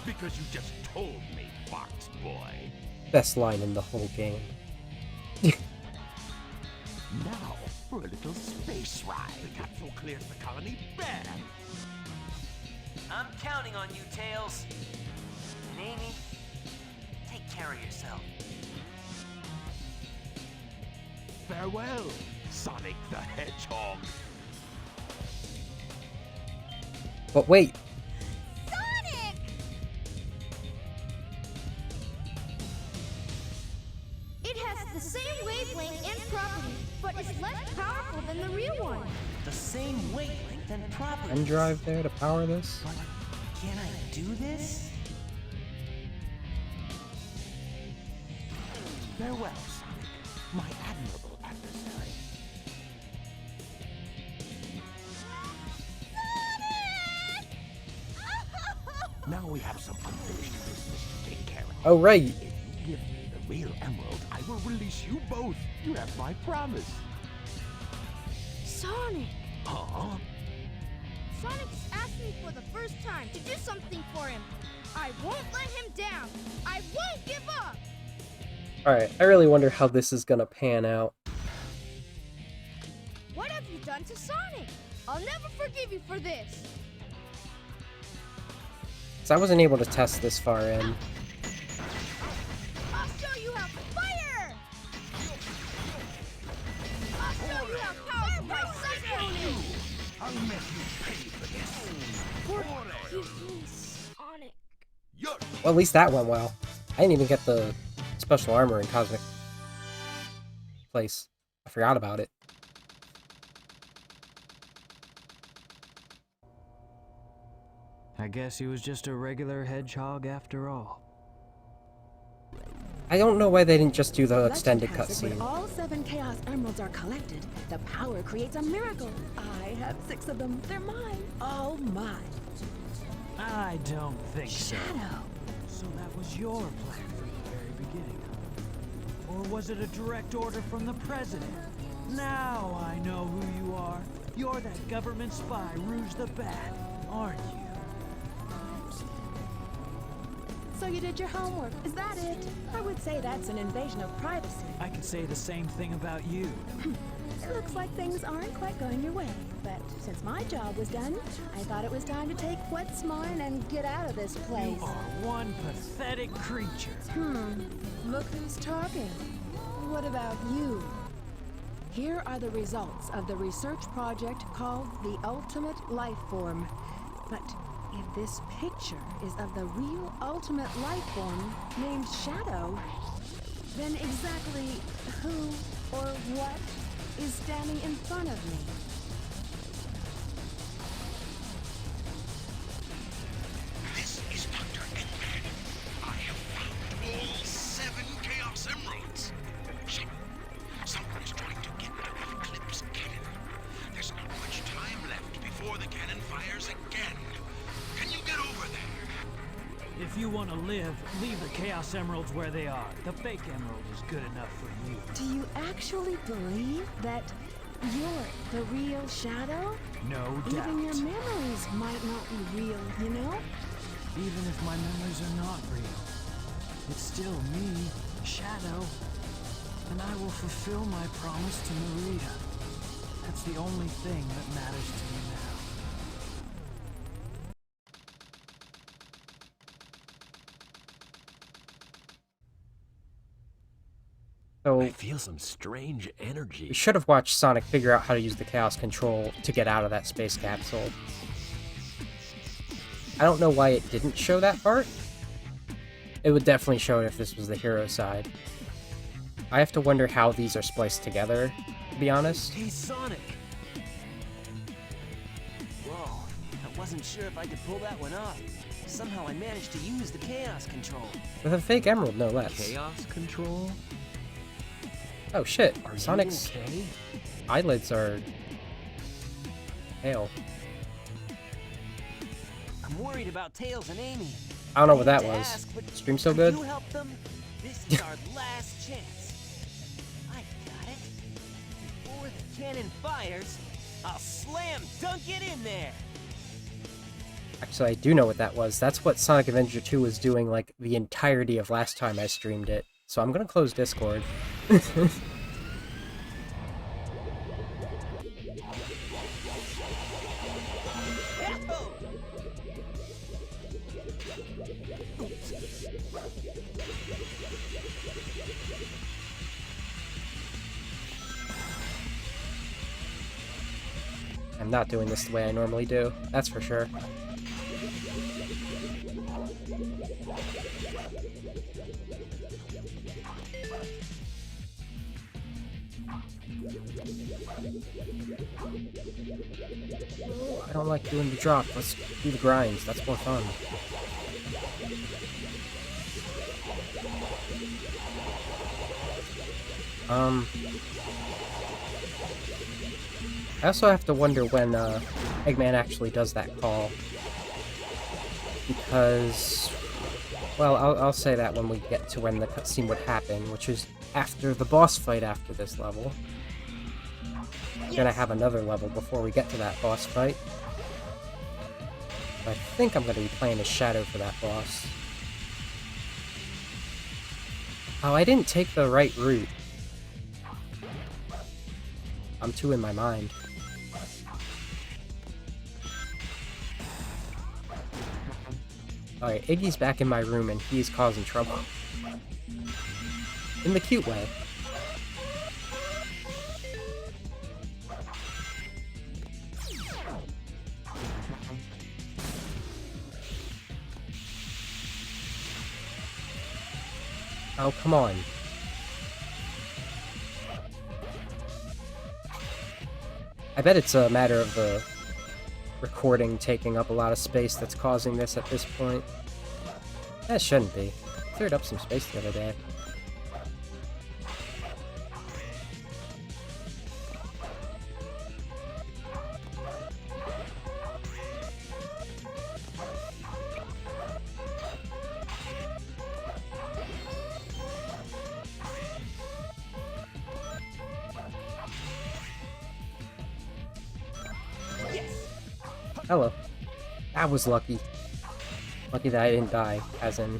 Because you just told me, Fox Boy. Best line in the whole game. Now, for a little space ride. The capsule clears the colony bad. I'm counting on you, Tails. And Amy, take care of yourself. Farewell, Sonic the Hedgehog. But wait, Sonic! It has the same wavelength and property, but is less powerful than the real one. The same wavelength and properties. pen drive there to power this? But can I do this? Farewell, Sonic, my admirable adversary. Now we have some unfinished business to take care of. Oh, right. If you give me the real emerald, I will release you both. You have my promise. Sonic! Huh? Sonic's asked me for the first time to do something for him. I won't let him down. I won't give up. Alright, I really wonder how this is gonna pan out. What have you done to Sonic? I'll never forgive you for this. 'Cause I wasn't able to test this far in. I'll show you how fire! I'll show you how powerful my cyclone is! I'll make you pay for this. Give me Sonic. Well, at least that went well. I didn't even get the special armor in Cosmic Place. I forgot about it. I guess he was just a regular hedgehog after all. I don't know why they didn't just do the extended Legend has it, cutscene. when all 7 Chaos Emeralds are collected, the power creates a miracle. I have 6 of them. They're mine. All mine. I don't think so. Shadow. So that was your plan from the very beginning. Or was it a direct order from the president? Now I know who you are. You're that government spy, Rouge the Bat, aren't you? So you did your homework. Is that it? I would say that's an invasion of privacy. I could say the same thing about you. It looks like things aren't quite going your way. But since my job was done, I thought it was time to take what's mine and get out of this place. You are one pathetic creature. Look who's talking. What about you? Here are the results of the research project called the Ultimate Life Form. But if this picture is of the real ultimate life form named Shadow, then exactly who Or what is standing in front of me? This is Dr. Eggman. I have found all 7 Chaos Emeralds. Someone is trying to get to the Eclipse cannon. There's not much time left before the cannon fires again. Can you get over there? If you want to live, leave the Chaos Emeralds where they are. The fake emerald is good enough for you. Do you actually believe that you're the real Shadow? No doubt. Even your memories might not be real, you know? Even if my memories are not real, it's still me, Shadow. And I will fulfill my promise to Maria. That's the only thing that matters to me now. So I feel some strange energy. we should have watched Sonic figure out how to use the Chaos Control to get out of that space capsule. I don't know why it didn't show that part. It would definitely show it if this was the hero side. I have to wonder how these are spliced together, to be honest. Hey, Sonic! Whoa, I wasn't sure if I could pull that one off. Somehow I managed to use the Chaos Control. With a fake emerald, no less. Chaos Control? Oh shit, Are Sonic's you okay? eyelids are pale. I'm worried about Tails and Amy. I don't know what I that hate to was. ask, but Stream so could good? you help them? This is our last chance. I got it. Before the cannon fires, I'll slam dunk it in there. Actually, I do know what that was. That's what Sonic Adventure 2 was doing, like, the entirety of last time I streamed it. So I'm gonna close Discord. I'm not doing this the way I normally do, that's for sure. I don't like doing the drop, let's do the grinds, that's more fun. I also have to wonder when Eggman actually does that call. Because, well, I'll say that when we get to when the cutscene would happen, which is after the boss fight after this level. We're gonna have another level before we get to that boss fight. I think I'm gonna be playing as Shadow for that boss. Oh, I didn't take the right route. I'm too in my mind. Alright, Iggy's back in my room and he's causing trouble. In the cute way. Oh, come on. I bet it's a matter of the recording taking up a lot of space that's causing this at this point. That shouldn't be. Cleared up some space the other day. Hello. That was lucky. Lucky that I didn't die, as in...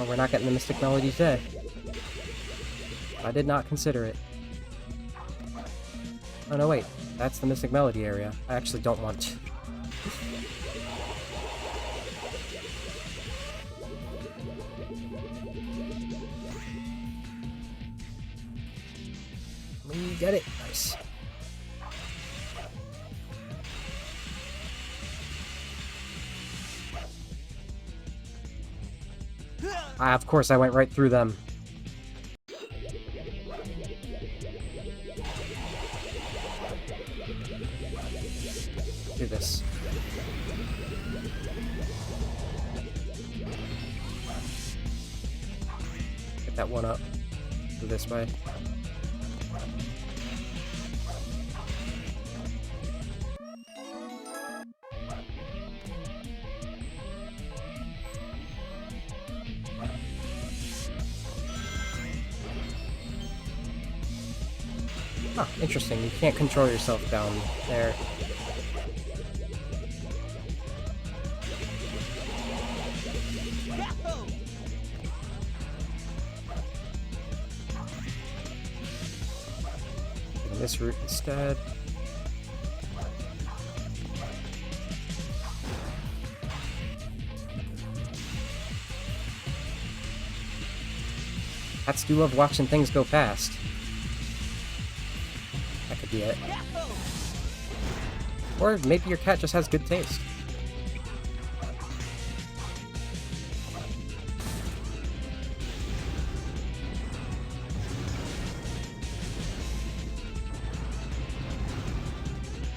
Oh, we're not getting the Mystic Melody today. I did not consider it. Oh no, wait. That's the Mystic Melody area. I actually don't want to. We get it. Nice. Ah, of course I went right through them. Do this. Get that one up. Go this way. Huh, interesting. You can't control yourself down there. This route instead. Cats do love watching things go fast. That could be it. Or maybe your cat just has good taste.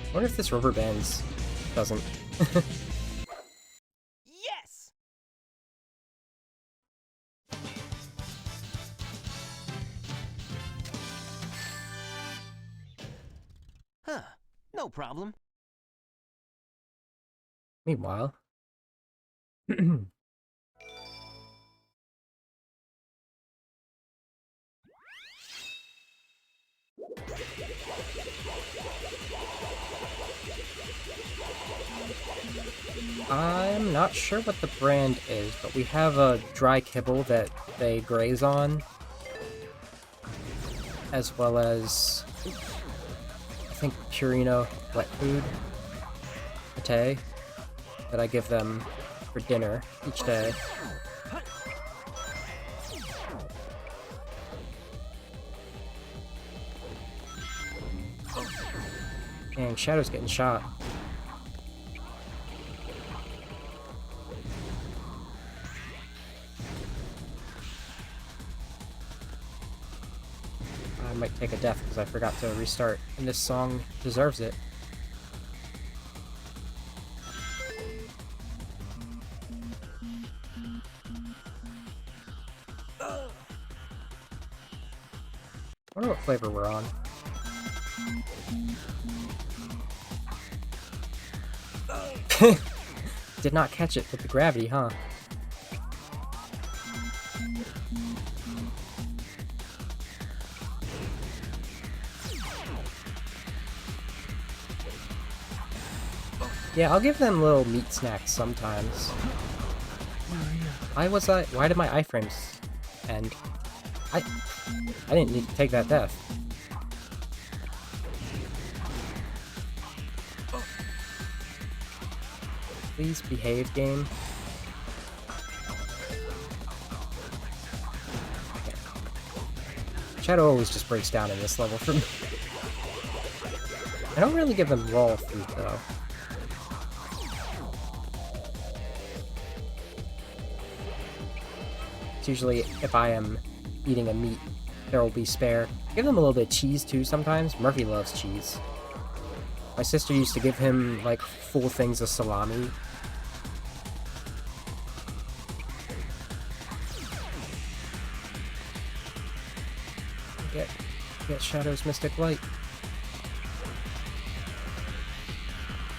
I wonder if this rubber bands doesn't. Yes! Huh. No problem. Meanwhile. I'm not sure what the brand is, but we have a dry kibble that they graze on, as well as, I think, Purina wet food, pate, that I give them for dinner each day. And Shadow's getting shot. I might take a death because I forgot to restart, and this song deserves it. I wonder what flavor we're on. Did not catch it with the gravity, huh? Yeah, I'll give them little meat snacks sometimes. Why did my iframes end? I didn't need to take that death. Please behave, game. Okay. Shadow always just breaks down in this level for me. I don't really give them raw food, though. It's usually, if I am eating a meat, there will be spare. Give them a little bit of cheese, too, sometimes. Murphy loves cheese. My sister used to give him, like, full things of salami. Get Shadow's Mystic Light.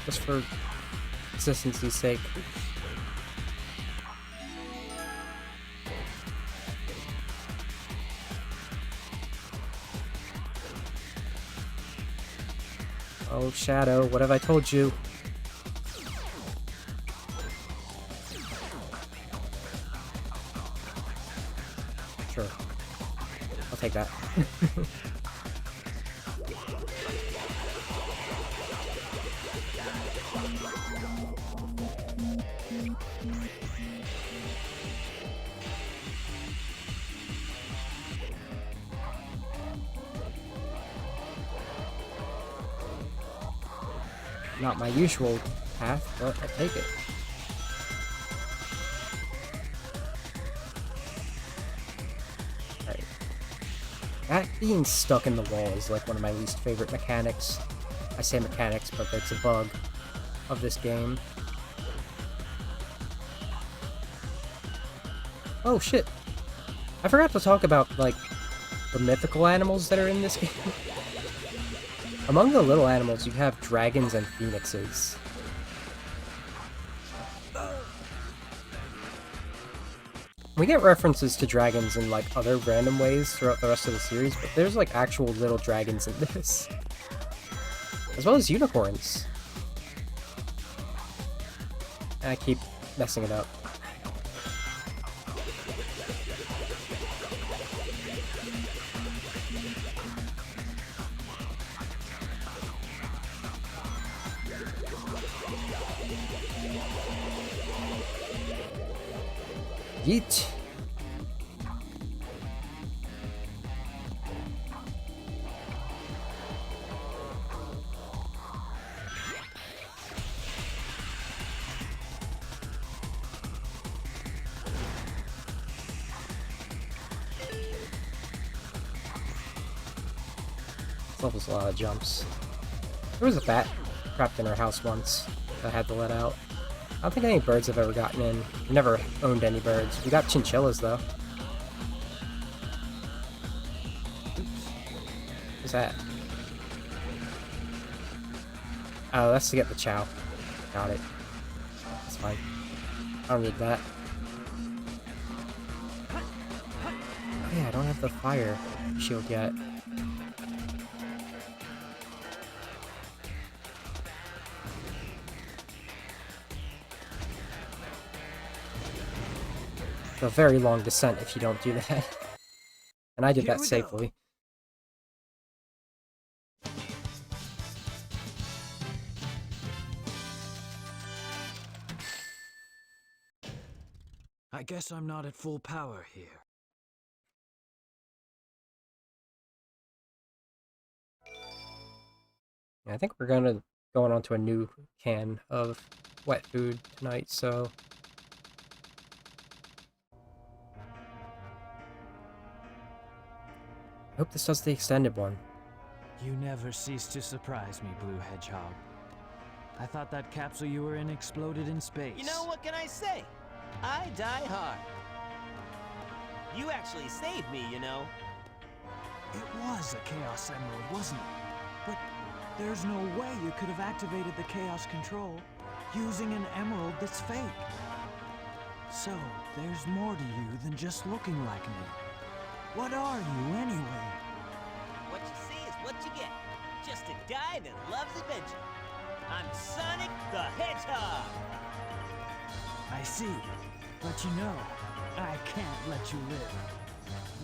Just for consistency's sake. Oh, Shadow, what have I told you? I'll take that. Not my usual path, but I'll take it. Alright. That being stuck in the wall is like one of my least favorite mechanics. I say mechanics, but it's a bug of this game. Oh shit! I forgot to talk about, like, the mythical animals that are in this game. Among the little animals, you have dragons and phoenixes. We get references to dragons in, like, other random ways throughout the rest of the series, but there's, like, actual little dragons in this. As well as unicorns. And I keep messing it up. Yeet. This level's a lot of jumps. There was a bat trapped in our house once that I had to let out. I don't think any birds have ever gotten in. We've never owned any birds. We got chinchillas, though. Oops. What's that? Oh, that's to get the chow. Got it. That's fine. I don't need that. Oh yeah, I don't have the fire shield yet. A very long descent if you don't do that. And I did that safely. I guess I'm not at full power here. Yeah, I think we're going on to a new can of wet food tonight, so I hope this does the extended one. You never cease to surprise me, Blue Hedgehog. I thought that capsule you were in exploded in space. You know, what can I say? I die hard. You actually saved me, you know. It was a Chaos Emerald, wasn't it? But there's no way you could have activated the Chaos Control using an emerald that's fake. So, there's more to you than just looking like me. What are you, anyway? What you see is what you get. Just a guy that loves adventure. I'm Sonic the Hedgehog. I see. But you know, I can't let you live.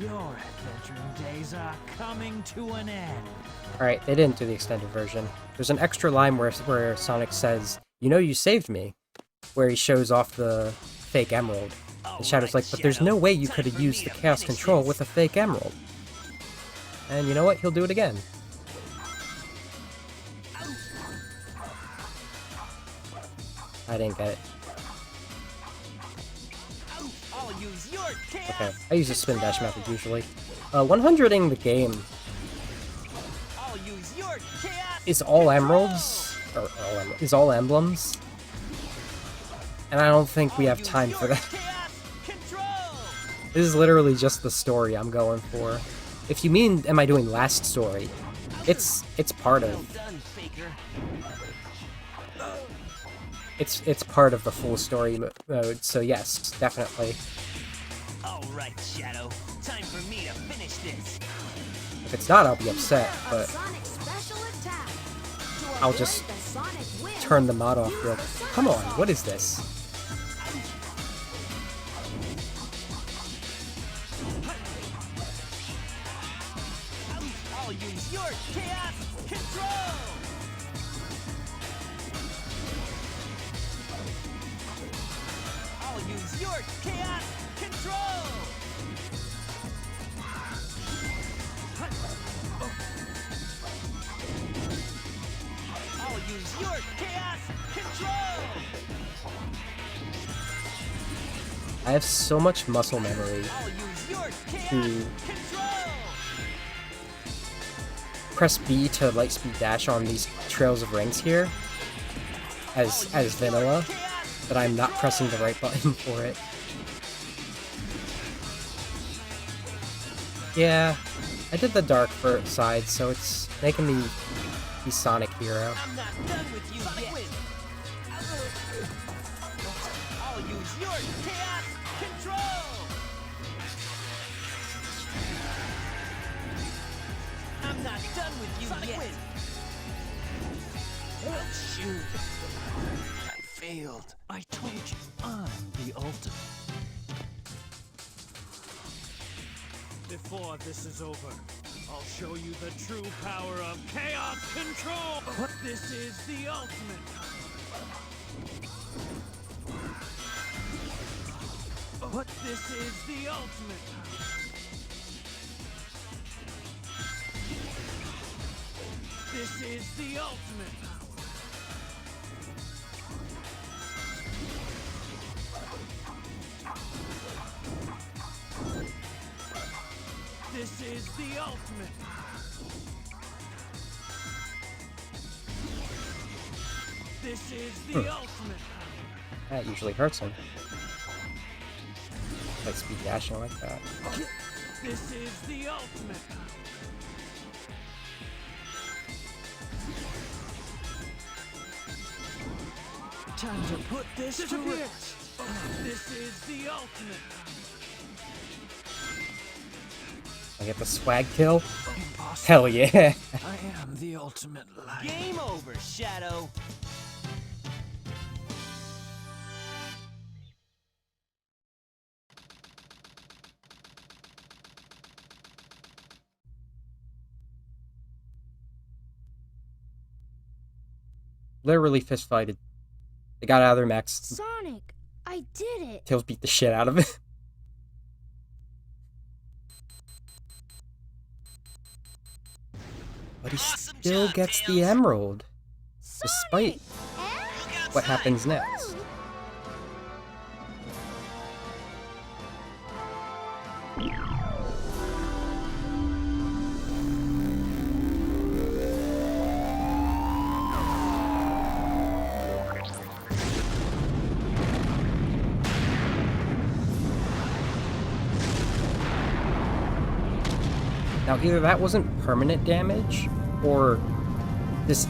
Your adventuring days are coming to an end. Alright, they didn't do the extended version. There's an extra line where Sonic says, "You know you saved me," where he shows off the fake emerald. And Shadow's like, "But there's no way you could have used the Chaos Control with a fake emerald." And you know what? He'll do it again. I didn't get it. Okay, I use the spin dash method usually. 100ing the game is all emeralds, or is all emblems, and I don't think we have time for that. This is literally just the story I'm going for. If you mean, am I doing last story? It's part of. It's part of the full story mode, so yes, definitely. All right, Shadow. Time for me to finish this. If it's not, I'll be upset, but I'll just turn the mod off real quick. Come on, what is this? I'll use your chaos control! I'll use your chaos control! I'll use your chaos control! I have so much muscle memory I'll use your chaos to control! press B to lightspeed dash on these trails of rings here as vanilla, but I'm not pressing the right button for it. Yeah, I did the dark side, so it's making me be Sonic Hero. I'm not done with you yet. I'll use your chaos control! I'm not done with you yet. Well, shoot. I failed. I told you, I'm the ultimate. Before this is over, I'll show you the true power of chaos control! This is the ultimate! This is the ultimate! This is the ultimate power! This is the ultimate! This is the ultimate! That usually hurts him. Like speed dashing like that. This is the ultimate! Time to put this to rest! This is the ultimate! I get the swag kill? Impossible. Hell yeah! I am the ultimate light. Game over, Shadow. Literally fist fighted. They got out of their mechs. Sonic, I did it. Tails beat the shit out of it. But he still gets the emerald, despite what happens next. Now, either that wasn't permanent damage, or this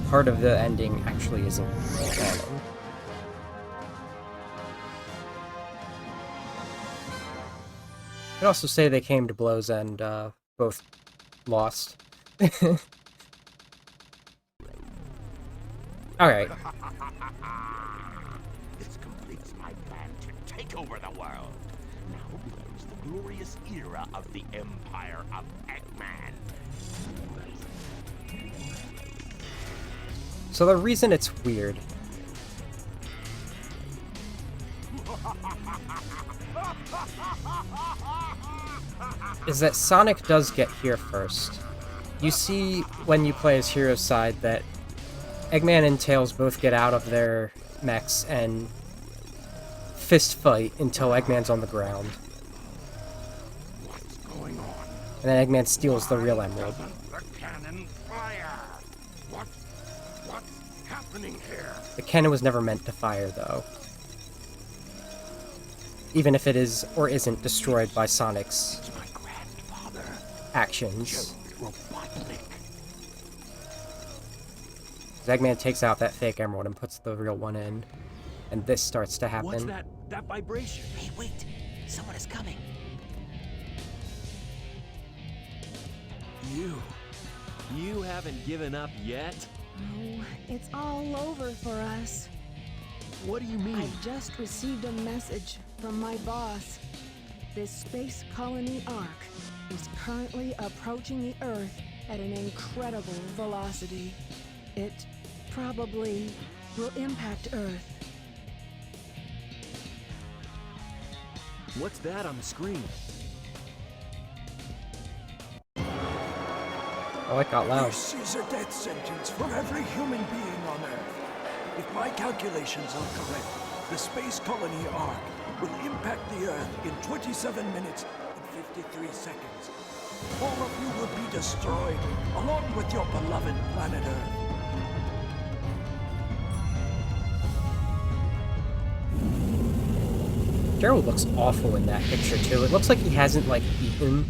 part of the ending actually isn't canon. I'd also say they came to blows and both lost. Alright. This completes my plan to take over the world. Now begins the glorious era of the Empire of Eggman. So the reason it's weird is that Sonic does get here first. You see when you play as Hero's side that Eggman and Tails both get out of their mechs and fist fight until Eggman's on the ground. What's going on? And then Eggman steals the real emerald. The cannon fire. What's happening here? The cannon was never meant to fire, though. Even if it is or isn't destroyed by Sonic's actions. Eggman takes out that fake emerald and puts the real one in. And this starts to happen. What's that vibration? Hey, wait! Someone is coming. You haven't given up yet? Oh, it's all over for us. What do you mean? I've just received a message from my boss. This space colony Ark is currently approaching the Earth at an incredible velocity. It probably will impact Earth. What's that on the screen? Oh, it got loud. This is a death sentence for every human being on Earth. If my calculations are correct, the space colony Ark will impact the Earth in 27 minutes and 53 seconds. All of you will be destroyed, along with your beloved planet Earth. Gerald looks awful in that picture, too. It looks like he hasn't, like, eaten.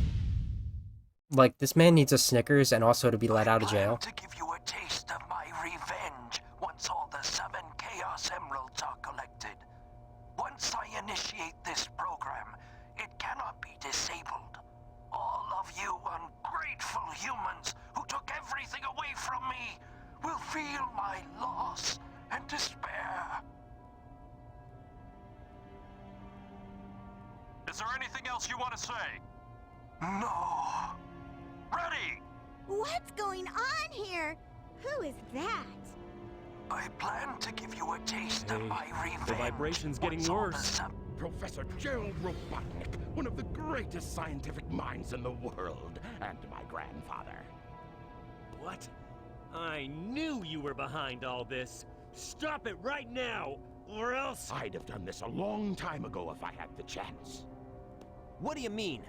Like, this man needs a Snickers and also to be let out of jail. To give you a taste of my revenge once all the 7 Chaos Emeralds are collected. Once I initiate this program, it cannot be disabled. All of you ungrateful humans who took everything away from me will feel my loss and despair. Is there anything else you want to say? No. Ready! What's going on here? Who is that? I plan to give you a taste of my revenge. The vibration's getting worse. Professor Gerald Robotnik, one of the greatest scientific minds in the world, and my grandfather. What? I knew you were behind all this. Stop it right now, or else... I'd have done this a long time ago if I had the chance. What do you mean?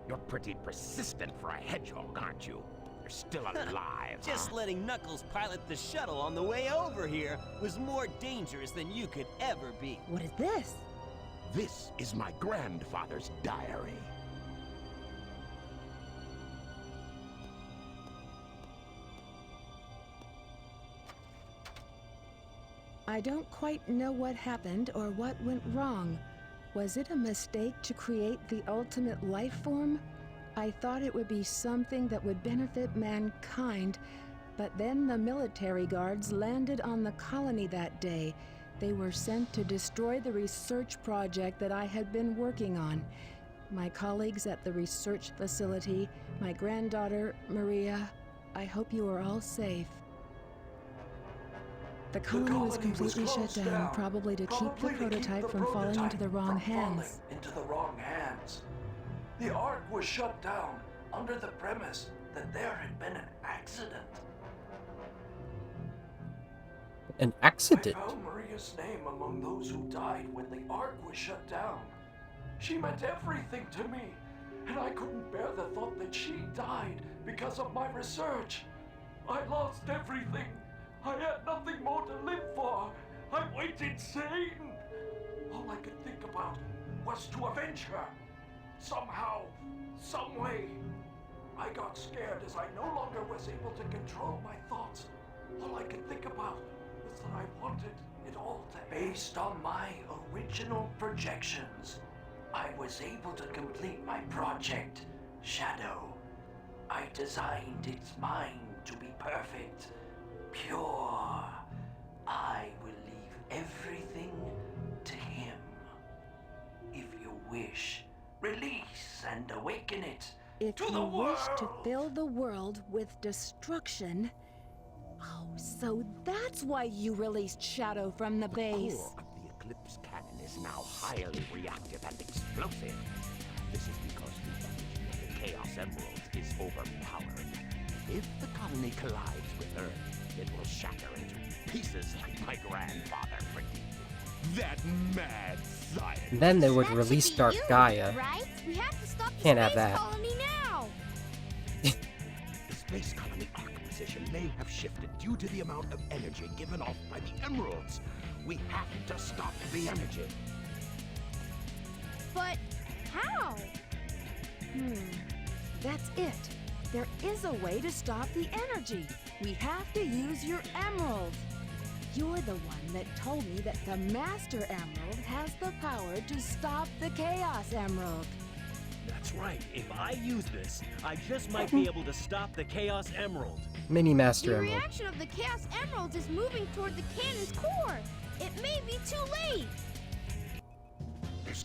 You're pretty persistent for a hedgehog, aren't you? You're still alive, Just huh? letting Knuckles pilot the shuttle on the way over here was more dangerous than you could ever be. What is this? This is my grandfather's diary. I don't quite know what happened or what went wrong. Was it a mistake to create the ultimate life form? I thought it would be something that would benefit mankind, but then the military guards landed on the colony that day. They were sent to destroy the research project that I had been working on. My colleagues at the research facility, my granddaughter, Maria, I hope you are all safe. The colony was completely shut down, probably to keep the prototype from falling into the wrong hands. The Ark was shut down under the premise that there had been an accident. An accident? I found Maria's name among those who died when the Ark was shut down. She meant everything to me, and I couldn't bear the thought that she died because of my research. I lost everything. I had nothing more to live for. I went insane. All I could think about was to avenge her. Somehow, some way. I got scared as I no longer was able to control my thoughts. All I could think about was that I wanted it all to end. Based on my original projections, I was able to complete my project, Shadow. I designed its mind to be perfect, pure. I will leave everything to him. If you wish, release and awaken it If to the you world. wish to fill the world with destruction... Oh, so that's why you released Shadow from the base. The core of the Eclipse cannon is now highly reactive and explosive. This is because the energy of the Chaos Emeralds is overpowered. If the colony collides with Earth, it will shatter into pieces like my grandfather predicted. That mad science. And then they would release Dark Gaia. Right? We have to stop the Can't have space that. colony now. The space colony arc position may have shifted due to the amount of energy given off by the emeralds. We have to stop the energy. But how? That's it. There is a way to stop the energy. We have to use your emerald. You're the one that told me that the Master Emerald has the power to stop the Chaos Emerald. That's right. If I use this, I just might be able to stop the Chaos Emerald. Mini Master The Emerald. reaction of the Chaos Emeralds is moving toward the cannon's core. It may be too late.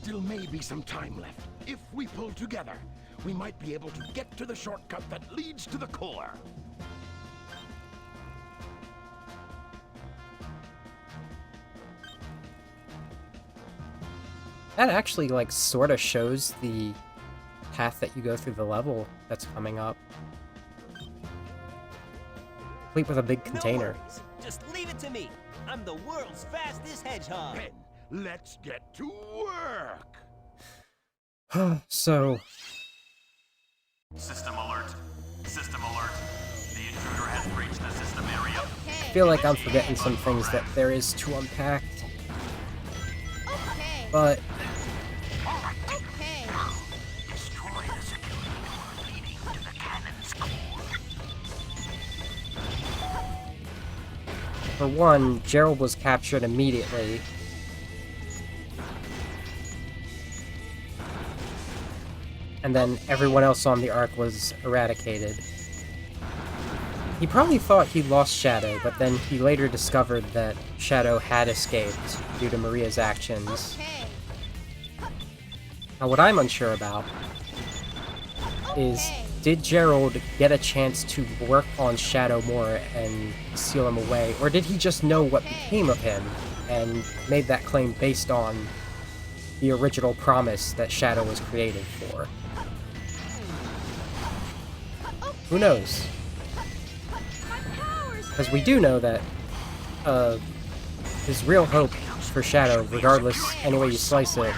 still may be some time left. If we pull together, we might be able to get to the shortcut that leads to the core. That actually, like, sort of shows the path that you go through the level that's coming up. Complete with a big container. No worries. Just leave it to me. I'm the world's fastest hedgehog. Ben, let's get to work. So... System alert. System alert. The intruder has breached the system area. I feel like I'm forgetting some things that there is to unpack. Okay. But... Okay. Destroy the security door leading to the cannon's core. For one, Gerald was captured immediately. And then everyone else on the Ark was eradicated. He probably thought he lost Shadow, but then he later discovered that Shadow had escaped due to Maria's actions. Okay. Now what I'm unsure about is, did Gerald get a chance to work on Shadow more and seal him away, or did he just know what became of him and made that claim based on the original promise that Shadow was created for? Who knows? Because we do know that his real hope for Shadow, regardless any way you slice it,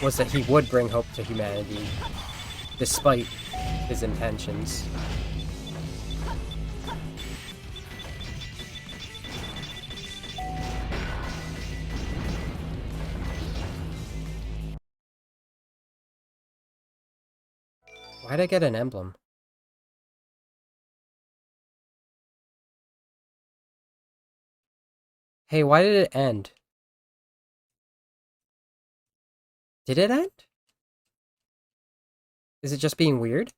was that he would bring hope to humanity, despite his intentions. Why'd I get an emblem? Hey, why did it end? Did it end? Is it just being weird?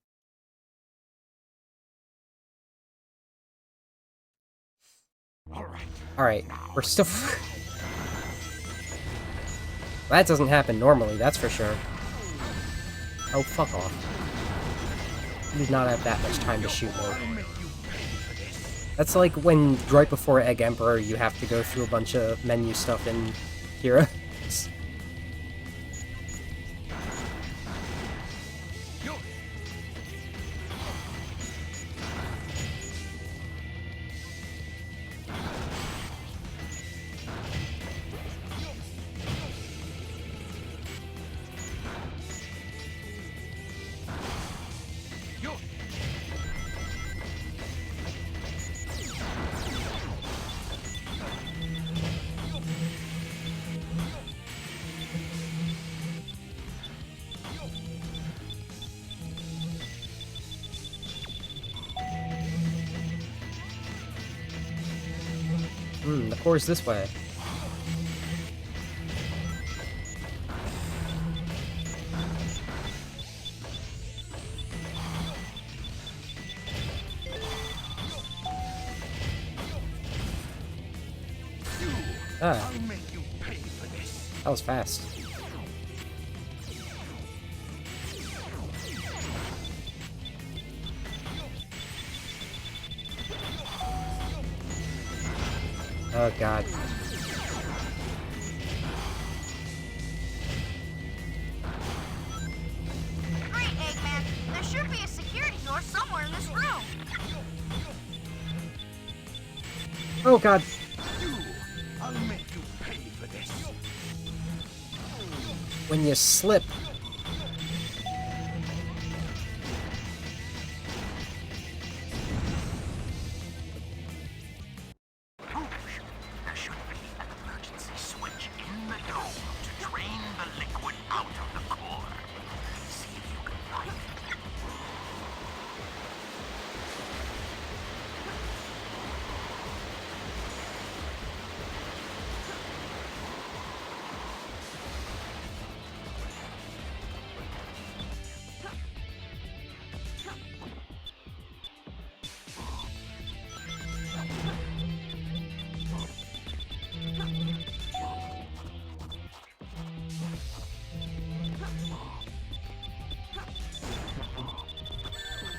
Alright, we're still... That doesn't happen normally, that's for sure. Oh, fuck off. You did not have that much time to shoot me. That's like when, right before Egg Emperor, you have to go through a bunch of menu stuff in Heroes. The core's this way. Ah. That was fast. Oh god. Great, Eggman. There should be a security door somewhere in this room. Oh god. I'll make you pay for this. When you slip. There should be an emergency switch in the dome to drain the liquid out of the core. See if you can find it.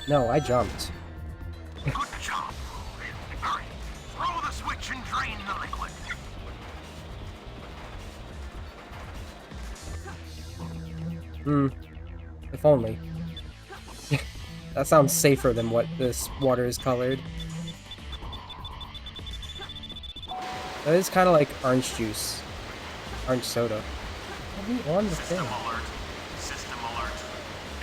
No, I jumped. Good job. Hurry, throw the switch and drain the liquid. If only. That sounds safer than what this water is colored. That is kind of like orange juice. Orange soda. Are we on the thing? System alert.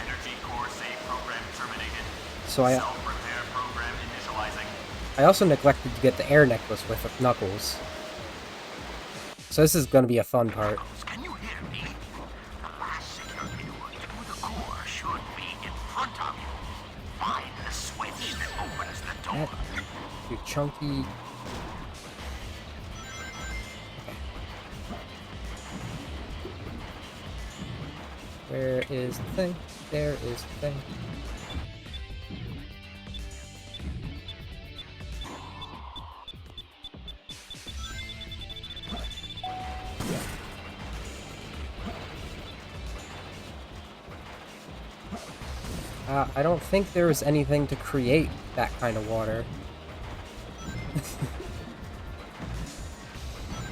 Energy core save program terminated. So I Self-repair program initializing. I also neglected to get the air necklace with Knuckles. So this is going to be a fun part. Can you hear me? The last security door to the core should be in front of you. Find the switch that opens the door. You chunky. Where is the thing? There is the thing. I don't think there was anything to create that kind of water.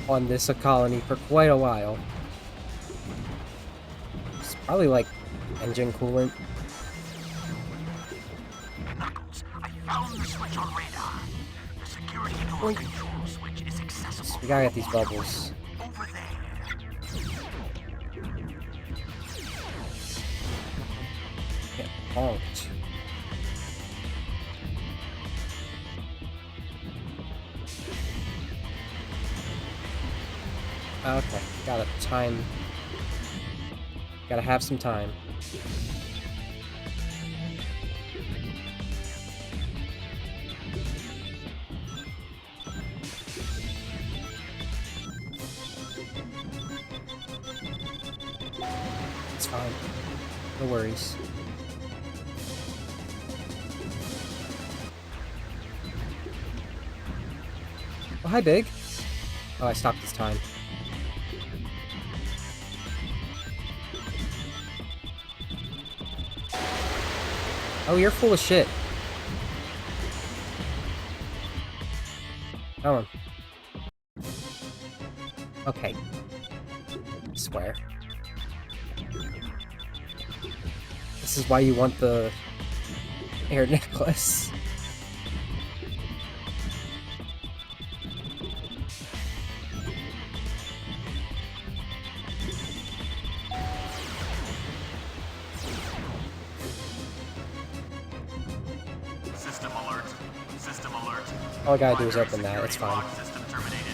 On this colony for quite a while. It's probably like engine coolant. Knuckles, I found the switch on radar. The security door control switch is accessible. So we gotta get these bubbles. Over there. Get bonked. Okay, gotta time. Gotta have some time. It's fine. No worries. Oh, hi, Big. Oh, I stopped this time. Oh, you're full of shit. Come on. Okay. I swear. This is why you want the air necklace. System alert. System alert. All I gotta do is open that, it's fine. System terminated.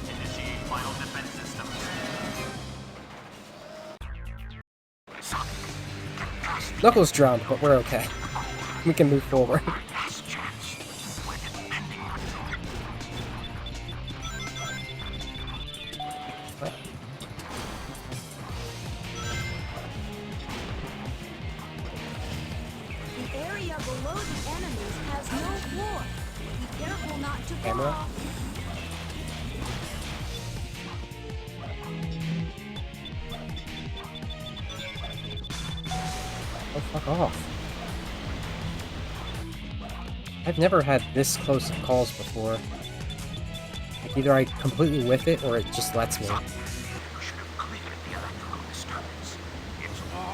Initiate final defense system. Knuckles drowned, but we're okay. We can move forward. The area below the enemies has no floor. Be careful not to fall. Camera? Oh, fuck off. I've never had this close calls before. Like, either I completely whiff it, or it just lets me.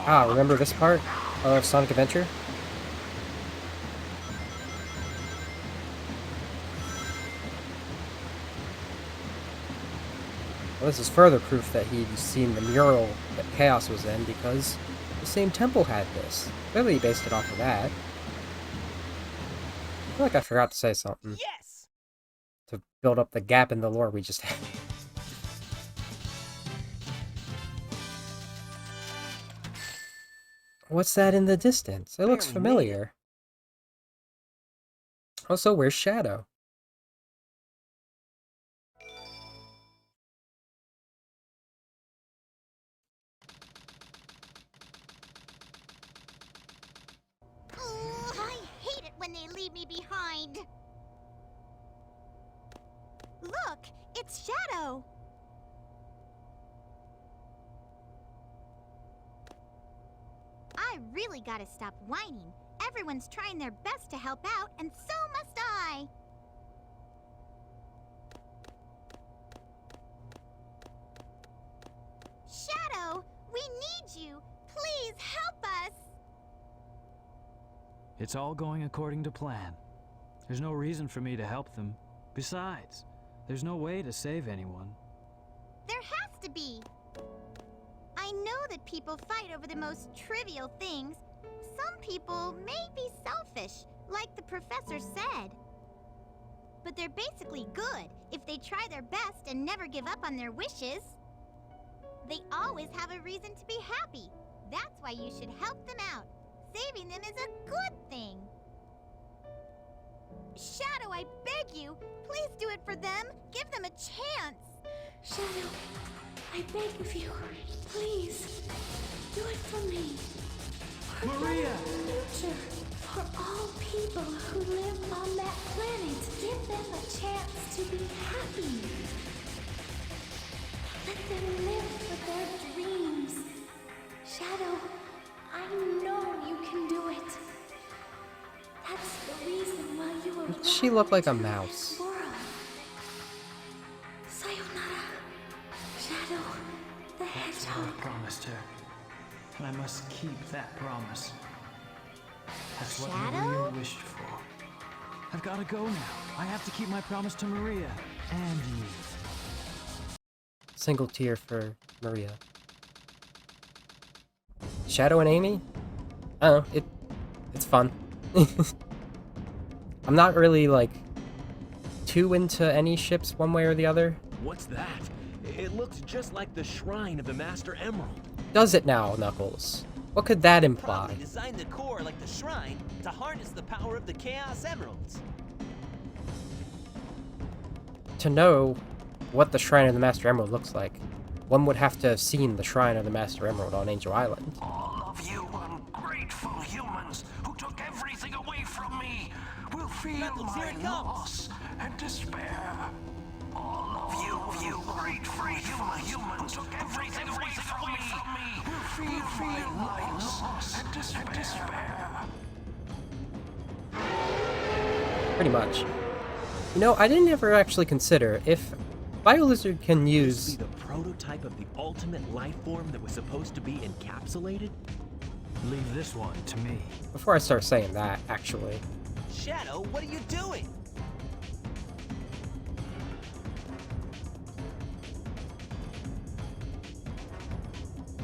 Ah, remember this part of Sonic Adventure? Well, this is further proof that he'd seen the mural that Chaos was in, because the same temple had this. Clearly he based it off of that. I feel like I forgot to say something. Yes! To build up the gap in the lore we just had. What's that in the distance? It looks familiar. Also, where's Shadow? Ooh, I hate it when they leave me behind. Look, it's Shadow. I really gotta stop whining Everyone's trying their best to help out, and so must I. Shadow, we need you. Please help us. It's all going according to plan. There's no reason for me to help them. Besides, there's no way to save anyone. There has to be. I know that people fight over the most trivial things. Some people may be selfish, like the professor said. But they're basically good if they try their best and never give up on their wishes. They always have a reason to be happy. That's why you should help them out. Saving them is a good thing. Shadow, I beg you, please do it for them. Give them a chance. Shadow, I beg of you, please, do it for me. For Maria! a better future for all people who live on that planet. Give them a chance to be happy. Let them live for their dreams. Shadow, I know you can do it. That's the reason why you were She looked like a mouse. world. Sayonara, Shadow, the That's what I Hedgehog. promised her. And I must keep that promise. That's what Shadow? Maria wished for. I've got to go now. I have to keep my promise to Maria and you. Single tear for Maria. Shadow and Amy? I don't know, it's fun. I'm not really, like, too into any ships one way or the other. What's that? It looks just like the shrine of the Master Emerald. Does it now, Knuckles? What could that imply? Probably designed the core like the shrine to harness the power of the Chaos Emeralds. To know what the Shrine of the Master Emerald looks like, one would have to have seen the Shrine of the Master Emerald on Angel Island. All of you ungrateful humans who took everything away from me will feel Knuckles, here my it comes. loss and despair. All of you grateful humans who took everything away from me will feel my loss and despair. Pretty much. You know, I didn't ever actually consider if BioLizard can use... Be the prototype of the ultimate life form that was supposed to be encapsulated? Leave this one to me. Before I start saying that, actually. Shadow, what are you doing?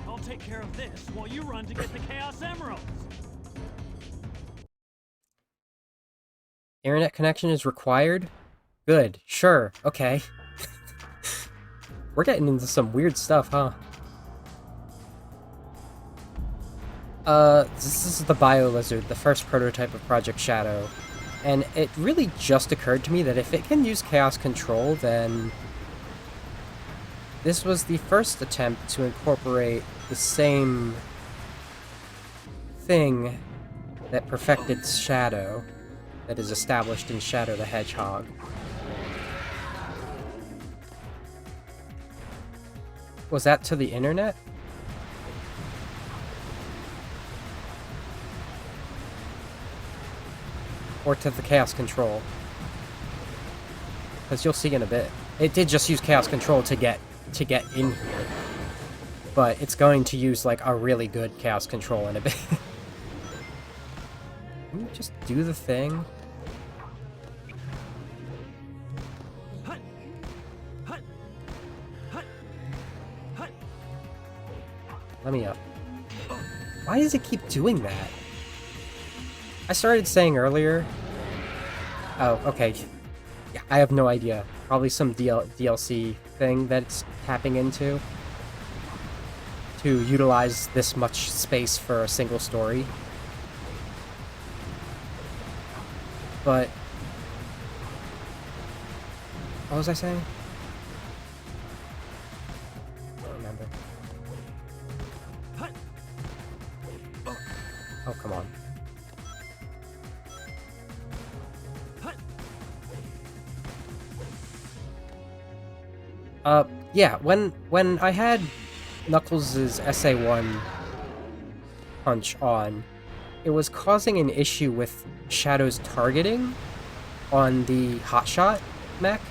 I'll take care of this while you run to get the Chaos Emeralds. Internet connection is required? Good, sure, okay. We're getting into some weird stuff, huh? This is the BioLizard, the first prototype of Project Shadow. And it really just occurred to me that if it can use Chaos Control, then... This was the first attempt to incorporate the same thing that perfected Shadow, that is established in Shadow the Hedgehog. Was that to the internet? Or to the Chaos Control? Because you'll see in a bit. It did just use Chaos Control to get in here. But it's going to use, like, a really good Chaos Control in a bit. Can you just do the thing? Let me up. Why does it keep doing that? I started saying earlier... Oh, okay. Yeah, I have no idea. Probably some DLC thing that it's tapping into. To utilize this much space for a single story. But... What was I saying? I don't remember. Oh, come on. Yeah, when I had Knuckles' SA1 punch on, it was causing an issue with Shadow's targeting on the hotshot mech,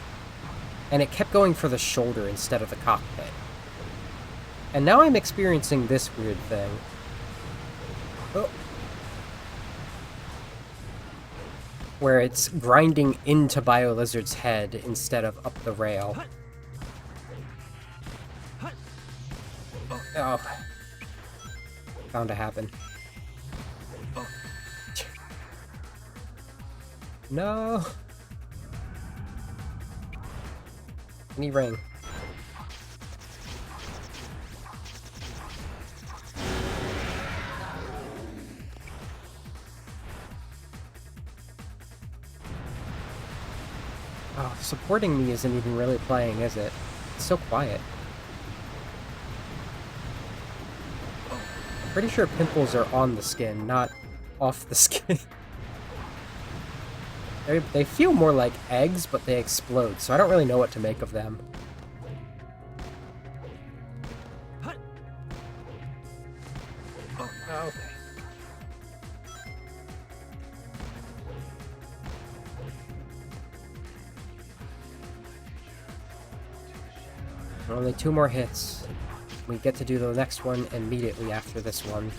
and it kept going for the shoulder instead of the cockpit. And now I'm experiencing this weird thing. Oh. Where it's grinding into BioLizard's head instead of up the rail. Oh. Bound to happen. No. Any ring. Oh, supporting me isn't even really playing, is it? It's so quiet. I'm pretty sure pimples are on the skin, not off the skin. They feel more like eggs, but they explode, so I don't really know what to make of them. Oh, okay. Only 2 more hits. We get to do the next one immediately after this one.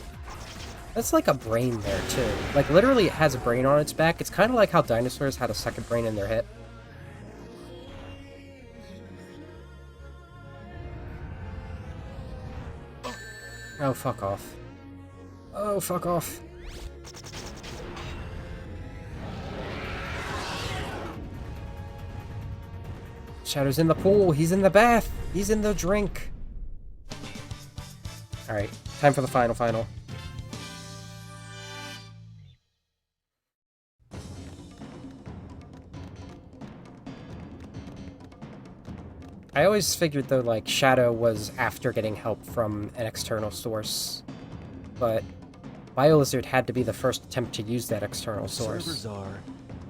That's like a brain there, too. Like, literally, it has a brain on its back. It's kind of like how dinosaurs had a second brain in their hip. Oh, fuck off. Oh, fuck off. Shadow's in the pool. He's in the bath. He's in the drink. Alright, time for the final. I always figured, though, like, Shadow was after getting help from an external source. But BioLizard had to be the first attempt to use that external source. Servers are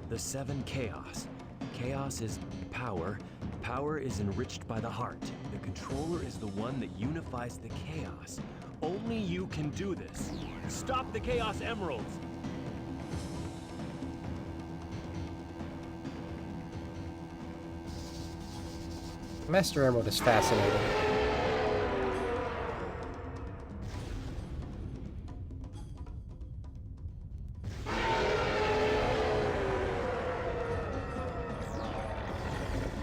the 7 chaos. Chaos is power. Power is enriched by the heart. The controller is the one that unifies the chaos. Only you can do this. Stop the Chaos Emeralds! Master Emerald is fascinating.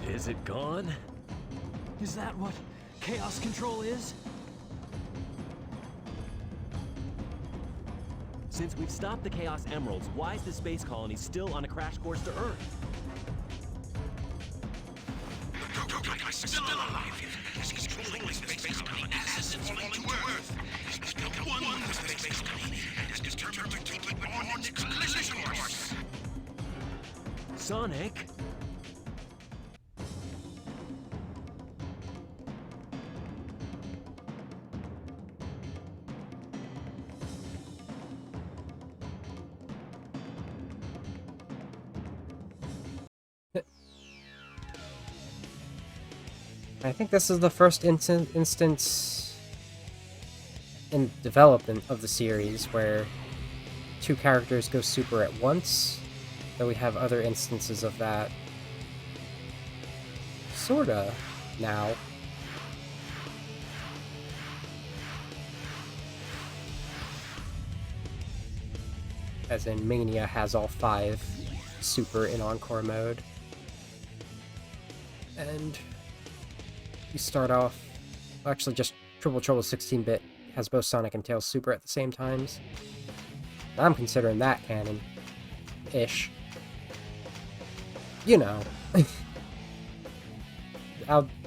Is it gone? Is that what Chaos Control is? Since we've stopped the Chaos Emeralds, why is the space colony still on a crash course to Earth? He's still alive. He's controlling the space colony as it's falling to Earth. He's still one with the space colony and is determined to keep it on its collision course. Sonic? I think this is the first instance in development of the series where 2 characters go super at once, though we have other instances of that. Sorta, now. As in, Mania has all 5 super in Encore mode. And we start off, actually just Triple Trouble 16-bit has both Sonic and Tails super at the same times. I'm considering that canon-ish. You know.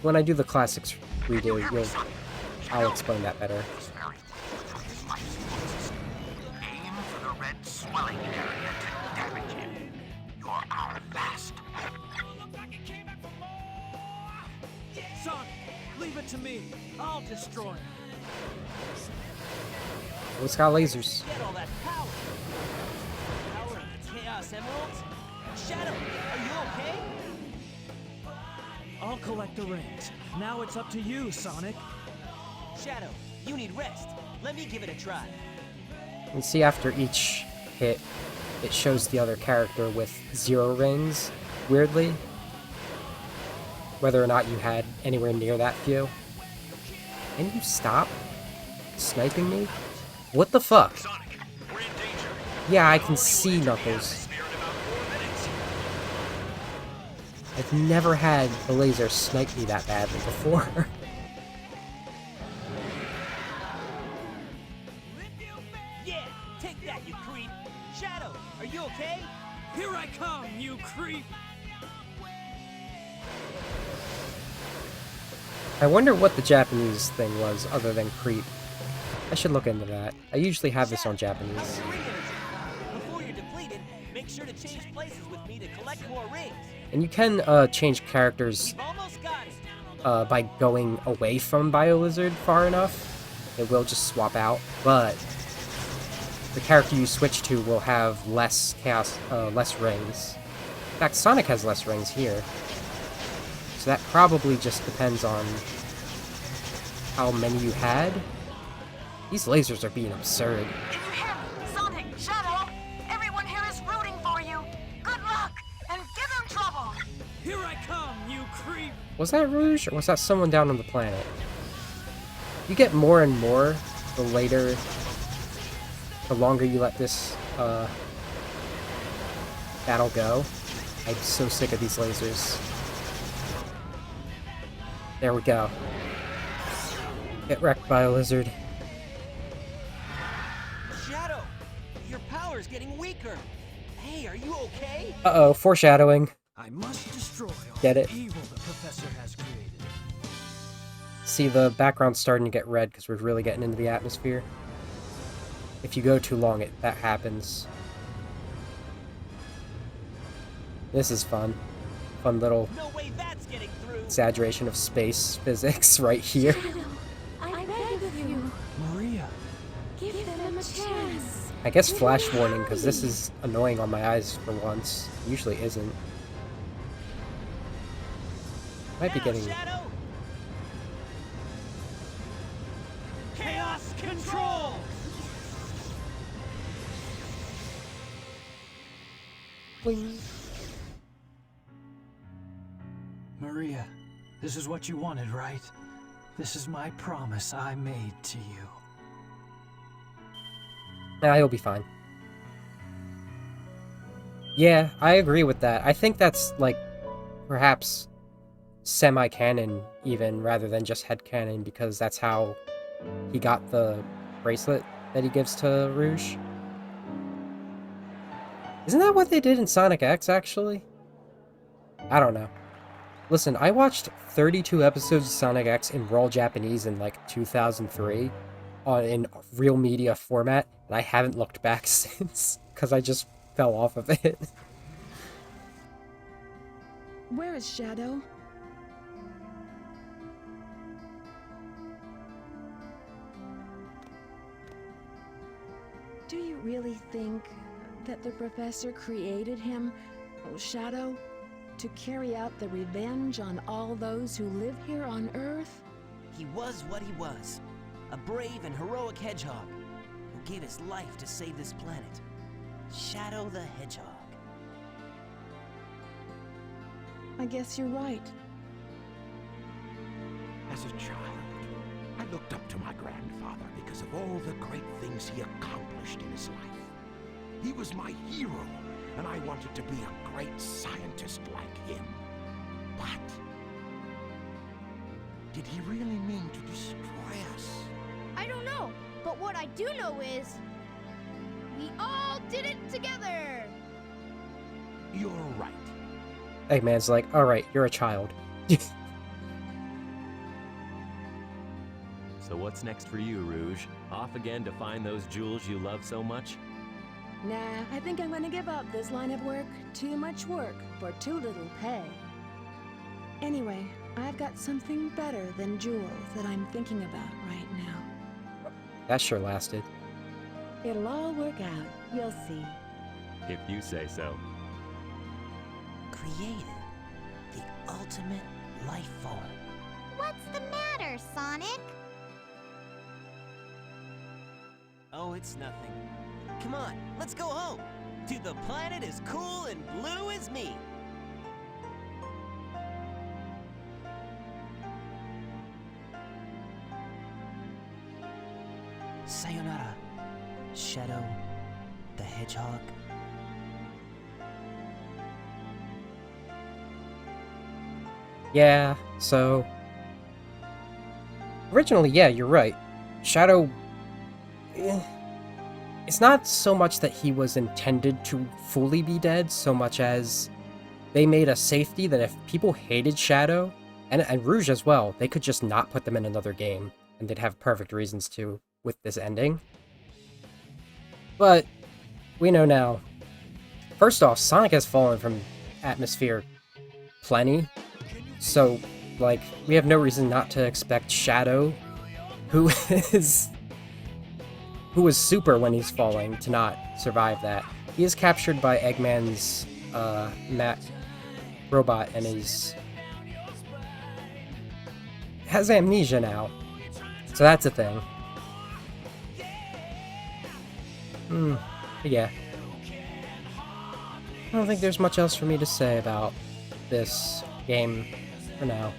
When I do the classics redo, I'll explain that better. Aim for the red swelling area to damage him. You're our last hope. Sonic, leave it to me. I'll destroy him. It's got lasers. Get all that power. Power of the Chaos Emeralds? Shadow, are you okay? I'll collect the rings. Now it's up to you, Sonic. Shadow, you need rest. Let me give it a try. And see, after each hit, it shows the other character with 0 rings, weirdly. Whether or not you had anywhere near that few. Can you stop sniping me? What the fuck? Yeah, I can see Knuckles. I've never had the laser snipe me that badly before. Yeah, take that, you creep. Shadow, are you okay? Here I come, you creep! I wonder what the Japanese thing was other than creep. I should look into that. I usually have this on Japanese. Before you're depleted, make sure to change places with me to collect more rings. And you can change characters Almost got it. by going away from BioLizard far enough. It will just swap out, but the character you switch to will have less less rings. In fact, Sonic has less rings here. So that probably just depends on how many you had. These lasers are being absurd. Can you hear me? Sonic, Shadow, everyone here is rooting for you. Good luck, and give them trouble. Here I come, you creep! Was that Rouge, or was that someone down on the planet? You get more and more the longer you let this battle go. I'm so sick of these lasers. There we go. Get wrecked, BioLizard. Shadow, your power's getting weaker. Hey, are you okay? Uh-oh, foreshadowing. I must destroy all Get it? the evil the Professor has created. See, the background's starting to get red because we're really getting into the atmosphere. If you go too long, that happens. This is fun. Fun little exaggeration of space physics right here. Shadow, I beg of you. Maria. Give them a chance. I guess flash warning, because this is annoying on my eyes for once. Usually isn't. Might be getting... Chaos control! Bling. Maria, this is what you wanted, right? This is my promise I made to you. Nah, he'll be fine. Yeah, I agree with that. I think that's, like, perhaps semi-canon, even, rather than just headcanon, because that's how he got the bracelet that he gives to Rouge. Isn't that what they did in Sonic X, actually? I don't know. Listen, I watched 32 episodes of Sonic X in raw Japanese in, like, 2003, in real media format, and I haven't looked back since, because I just fell off of it. Where is Shadow? Do you really think that the Professor created him, Shadow, to carry out the revenge on all those who live here on Earth? He was what he was. A brave and heroic hedgehog who gave his life to save this planet. Shadow the Hedgehog. I guess you're right. As a child, I looked up to my grandfather because of all the great things he accomplished in his life. He was my hero, and I wanted to be a great scientist like him. But did he really mean to destroy us? I don't know, but what I do know is we all did it together. You're right. Eggman's like, alright, you're a child. So what's next for you, Rouge? Off again to find those jewels you love so much? Nah, I think I'm gonna give up this line of work. Too much work for too little pay. Anyway, I've got something better than jewels that I'm thinking about right now. That sure lasted. It'll all work out. You'll see. If you say so. Created the ultimate life form. What's the matter, Sonic? Oh, it's nothing. Come on, let's go home. To the planet as cool and blue as me. Sayonara, Shadow the Hedgehog. Yeah, so... Originally, yeah, you're right. Shadow... It's not so much that he was intended to fully be dead, so much as they made a safety that if people hated Shadow, and Rouge as well, they could just not put them in another game, and they'd have perfect reasons to with this ending. But we know now. First off, Sonic has fallen from atmosphere plenty, so, like, we have no reason not to expect Shadow, who was super when he's falling, to not survive that. He is captured by Eggman's robot and has amnesia now. So that's a thing. But yeah. I don't think there's much else for me to say about this game for now.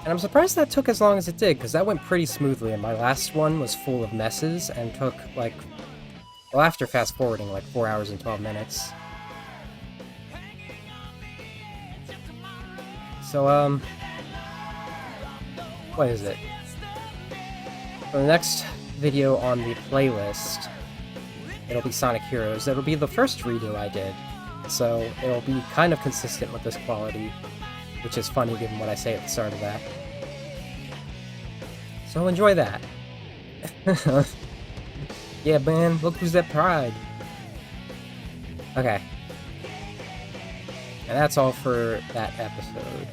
And I'm surprised that took as long as it did, because that went pretty smoothly, and my last one was full of messes and took, like, well, after fast-forwarding, like 4 hours and 12 minutes. So, what is it? For the next video on the playlist, it'll be Sonic Heroes. It'll be the first redo I did, so it'll be kind of consistent with this quality, which is funny given what I say at the start of that. So enjoy that. Yeah, man, look who's that pride. Okay. And that's all for that episode.